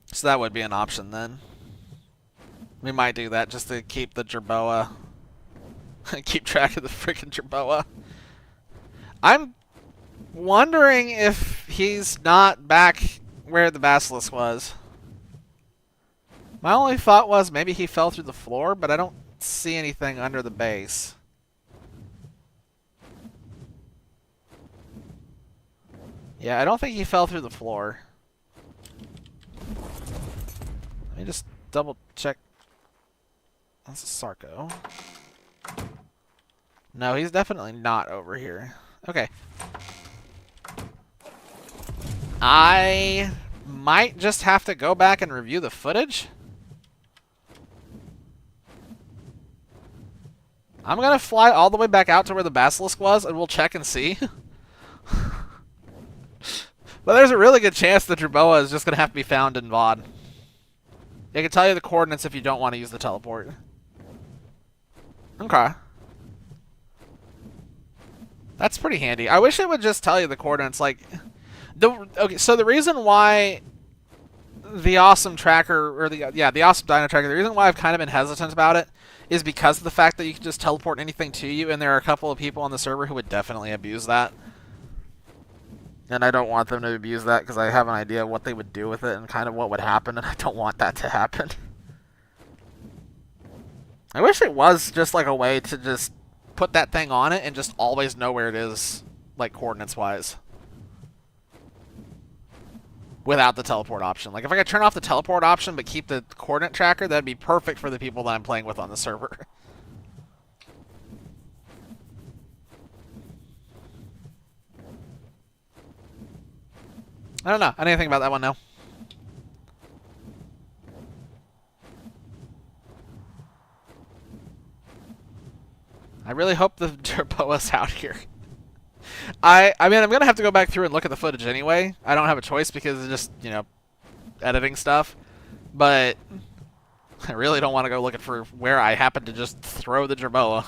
So that would be an option then. We might do that just to keep the Jerboa. Keep track of the freaking Jerboa. I'm wondering if he's not back where the Basilisk was. My only thought was maybe he fell through the floor, but I don't see anything under the base. Yeah, I don't think he fell through the floor. Let me just double check. That's a Sarco. No, he's definitely not over here. Okay. I might just have to go back and review the footage. I'm going to fly all the way back out to where the basilisk was, and we'll check and see. But there's a really good chance the Jerboa is just going to have to be found in VOD. It can tell you the coordinates if you don't want to use the teleport. Okay. That's pretty handy. I wish it would just tell you the coordinates. Like, okay, so the reason why the awesome tracker, or the awesome dino tracker, the reason why I've kind of been hesitant about it is because of the fact that you can just teleport anything to you, and there are a couple of people on the server who would definitely abuse that. And I don't want them to abuse that because I have an idea of what they would do with it and kind of what would happen, and I don't want that to happen. I wish it was just like a way to just put that thing on it and just always know where it is, like coordinates-wise. Without the teleport option. Like, if I could turn off the teleport option but keep the coordinate tracker, that'd be perfect for the people that I'm playing with on the server. I don't know. I didn't think about that one now. I really hope the Jerboa's out here. I mean, I'm going to have to go back through and look at the footage anyway. I don't have a choice because it's just, you know, editing stuff. But I really don't want to go looking for where I happen to just throw the Jerboa.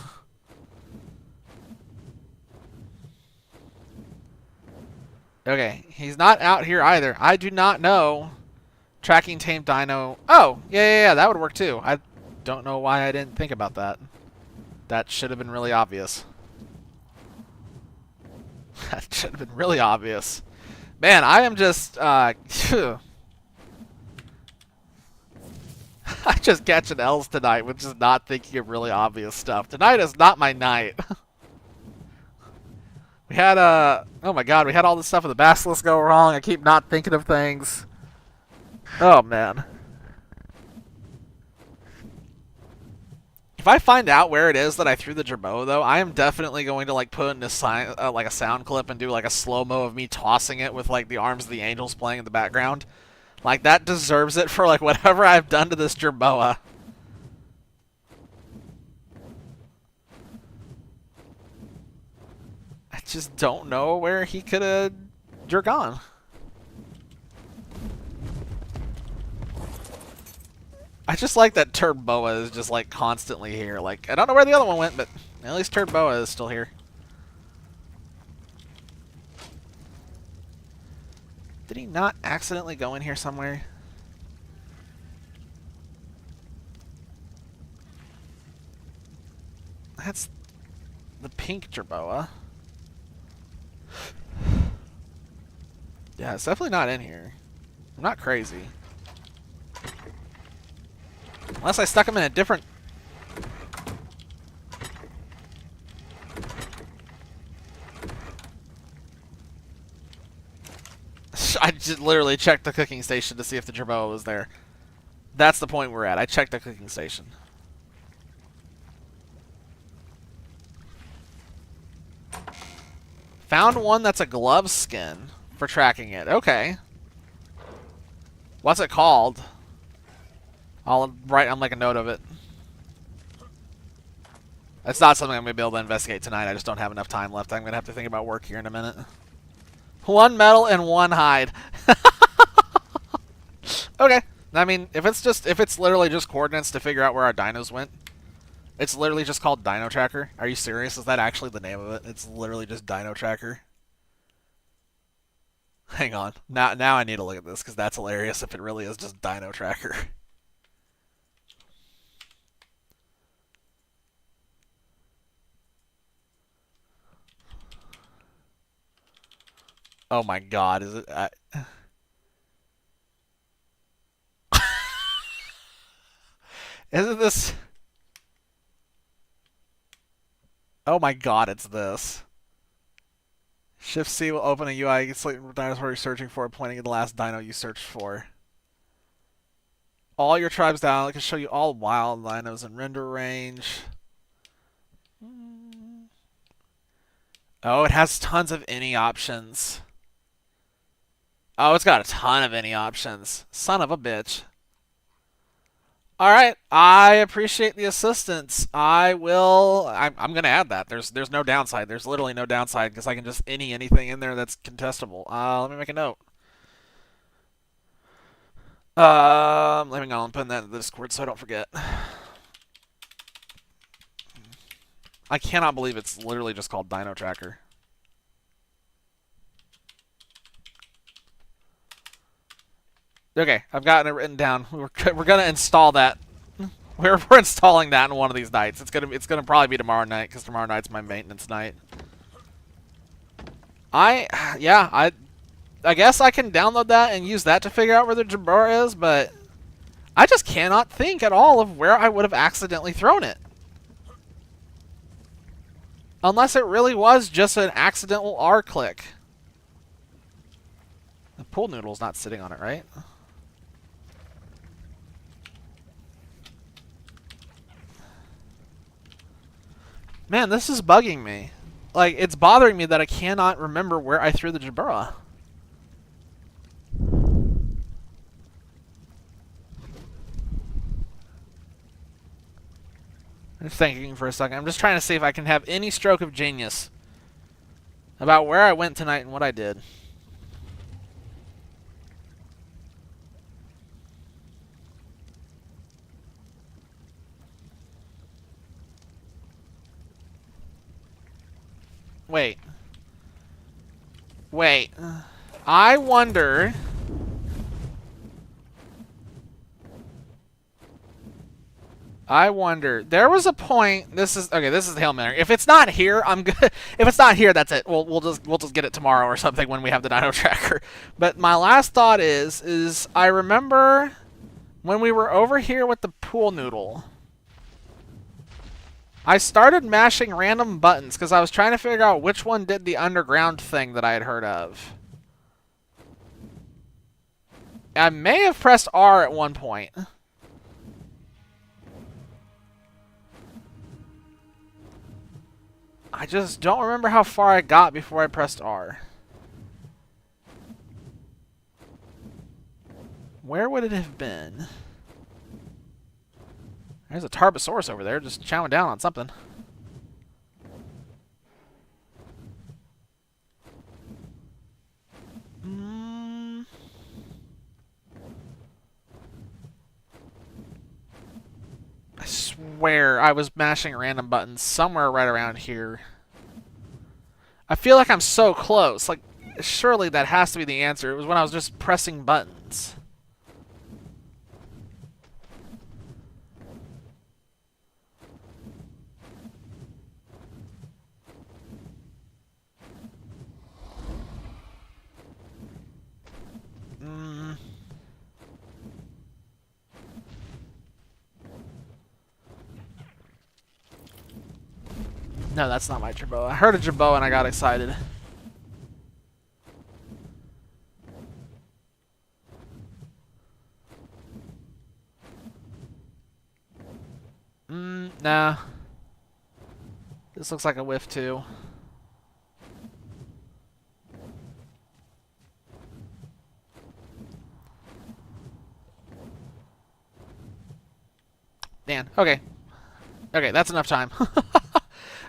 Okay, he's not out here either. I do not know. Tracking tame dino. Oh, yeah, that would work too. I don't know why I didn't think about that. That should have been really obvious. That should have been really obvious. Man, I am just, I'm just catching L's tonight with just not thinking of really obvious stuff. Tonight is not my night. We had, oh my god, we had all this stuff with the basilisk go wrong. I keep not thinking of things. Oh, man. If I find out where it is that I threw the Jerboa, though, I am definitely going to, like, put in a like a sound clip and do, like, a slow-mo of me tossing it with, like, the Arms of the Angels playing in the background. Like, that deserves it for, like, whatever I've done to this Jerboa. I just don't know where he could have gone. I just like that Jerboa is just, like, constantly here. Like, I don't know where the other one went, but at least Jerboa is still here. Did he not accidentally go in here somewhere? That's the pink Jerboa. Yeah, it's definitely not in here. I'm not crazy. Unless I stuck him in a different... I just literally checked the cooking station to see if the Jerboa was there. That's the point we're at. I checked the cooking station. Found one that's a glove skin for tracking it. Okay. What's it called? I'll write on like a note of it. It's not something I'm going to be able to investigate tonight. I just don't have enough time left. I'm going to have to think about work here in a minute. One metal and one hide. Okay. I mean, if it's literally just coordinates to figure out where our dinos went, it's literally just called Dino Tracker. Are you serious? Is that actually the name of it? It's literally just Dino Tracker. Hang on. Now I need to look at this because that's hilarious if it really is just Dino Tracker. Oh my god, is it... Isn't this... Oh my god, it's this. Shift C will open a UI. You can select the dinosaur you're searching for, pointing at the last dino you searched for. All your tribes down. It can show you all wild dinos in render range. Oh, it has tons of any options. Oh, it's got a ton of any options. Son of a bitch. All right, I appreciate the assistance. I will. I'm gonna add that. There's no downside. There's literally no downside because I can just anything in there that's contestable. Let me make a note. Let me go and put that in the Discord so I don't forget. I cannot believe it's literally just called Dino Tracker. Okay, I've gotten it written down. We're gonna install that. We're installing that in one of these nights. It's gonna probably be tomorrow night because tomorrow night's my maintenance night. I guess I can download that and use that to figure out where the Jabura is, but I just cannot think at all of where I would have accidentally thrown it. Unless it really was just an accidental R click. The pool noodle's not sitting on it, right? Man, this is bugging me. Like, it's bothering me that I cannot remember where I threw the Jabura. I'm just thinking for a second. I'm just trying to see if I can have any stroke of genius about where I went tonight and what I did. Wait. I wonder... There was a point. This is the Hail Mary. If it's not here, I'm good. If it's not here, that's it. We'll just get it tomorrow or something when we have the Dino Tracker. But my last thought is I remember when we were over here with the pool noodle. I started mashing random buttons because I was trying to figure out which one did the underground thing that I had heard of. I may have pressed R at one point. I just don't remember how far I got before I pressed R. Where would it have been? There's a Tarbosaurus over there just chowing down on something. I swear I was mashing random buttons somewhere right around here. I feel like I'm so close. Like, surely that has to be the answer. It was when I was just pressing buttons. No, that's not my Jerboa. I heard a Jerboa and I got excited. Nah. This looks like a whiff too. Dan. Okay. Okay, that's enough time.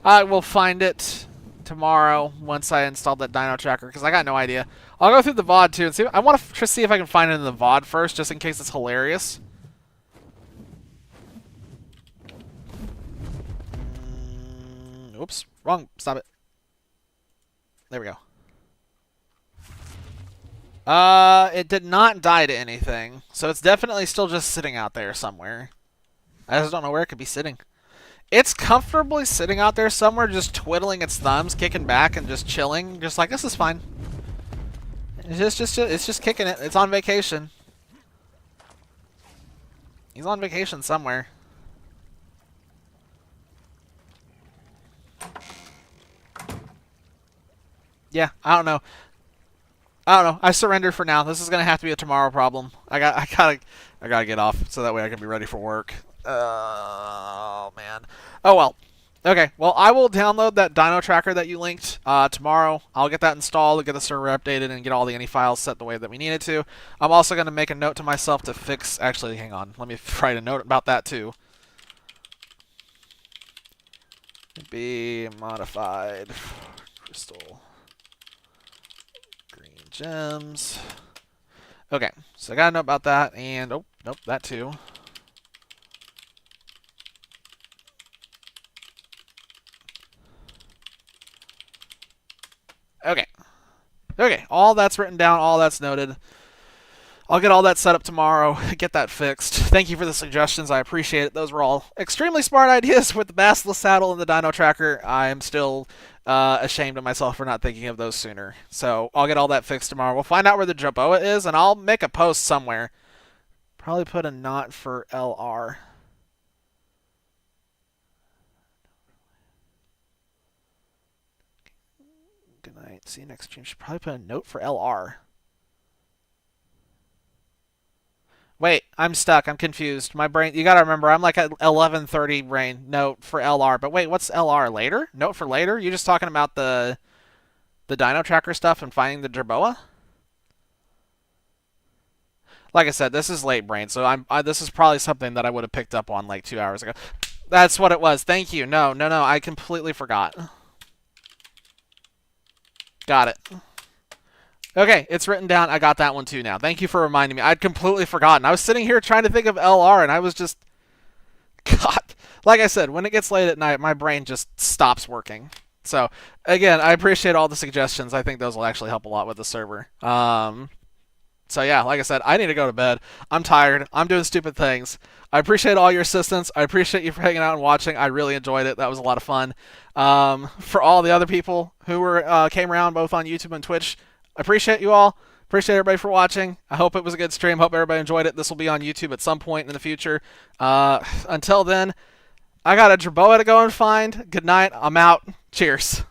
I will find it tomorrow once I install that Dino Tracker because I got no idea. I'll go through the VOD too and see. I want to see if I can find it in the VOD first, just in case it's hilarious. Oops, wrong. Stop it. There we go. It did not die to anything, so it's definitely still just sitting out there somewhere. I just don't know where it could be sitting. It's comfortably sitting out there somewhere, just twiddling its thumbs, kicking back, and just chilling. Just like, this is fine. It's just kicking it. It's on vacation. He's on vacation somewhere. Yeah, I don't know. I surrender for now. This is gonna have to be a tomorrow problem. I gotta get off so that way I can be ready for work. Oh man. Oh well. Okay, well, I will download that Dino Tracker that you linked tomorrow. I'll get that installed, get the server updated, and get all the any files set the way that we need it to. I'm also going to make a note to myself to fix... Actually, hang on. Let me write a note about that, too. Be modified crystal green gems. Okay, so I got a note about that, and... Oh, nope, that, too. Okay. Okay, all that's written down, all that's noted. I'll get all that set up tomorrow, get that fixed. Thank you for the suggestions, I appreciate it. Those were all extremely smart ideas with the Basilisk Saddle and the Dino Tracker. I am still ashamed of myself for not thinking of those sooner. So I'll get all that fixed tomorrow. We'll find out where the Jerboa is, and I'll make a post somewhere. Probably put a knot for LR. Good night. See you next stream. Should probably put a note for LR. Wait, I'm stuck. I'm confused. My brain. You gotta remember, I'm like at 11:30 brain. Note for LR. But wait, what's LR? Later? Note for later? You're just talking about the Dino Tracker stuff and finding the Jerboa? Like I said, this is late brain, so this is probably something that I would have picked up on like 2 hours ago. That's what it was. Thank you. No. I completely forgot. Got it. Okay, it's written down. I got that one too now. Thank you for reminding me. I'd completely forgotten. I was sitting here trying to think of LR, and I was just... God. Like I said, when it gets late at night, my brain just stops working. So, again, I appreciate all the suggestions. I think those will actually help a lot with the server. So yeah, like I said, I need to go to bed. I'm tired. I'm doing stupid things. I appreciate all your assistance. I appreciate you for hanging out and watching. I really enjoyed it. That was a lot of fun. For all the other people who came around both on YouTube and Twitch, I appreciate you all. Appreciate everybody for watching. I hope it was a good stream. Hope everybody enjoyed it. This will be on YouTube at some point in the future. Until then, I got a Jerboa to go and find. Good night. I'm out. Cheers.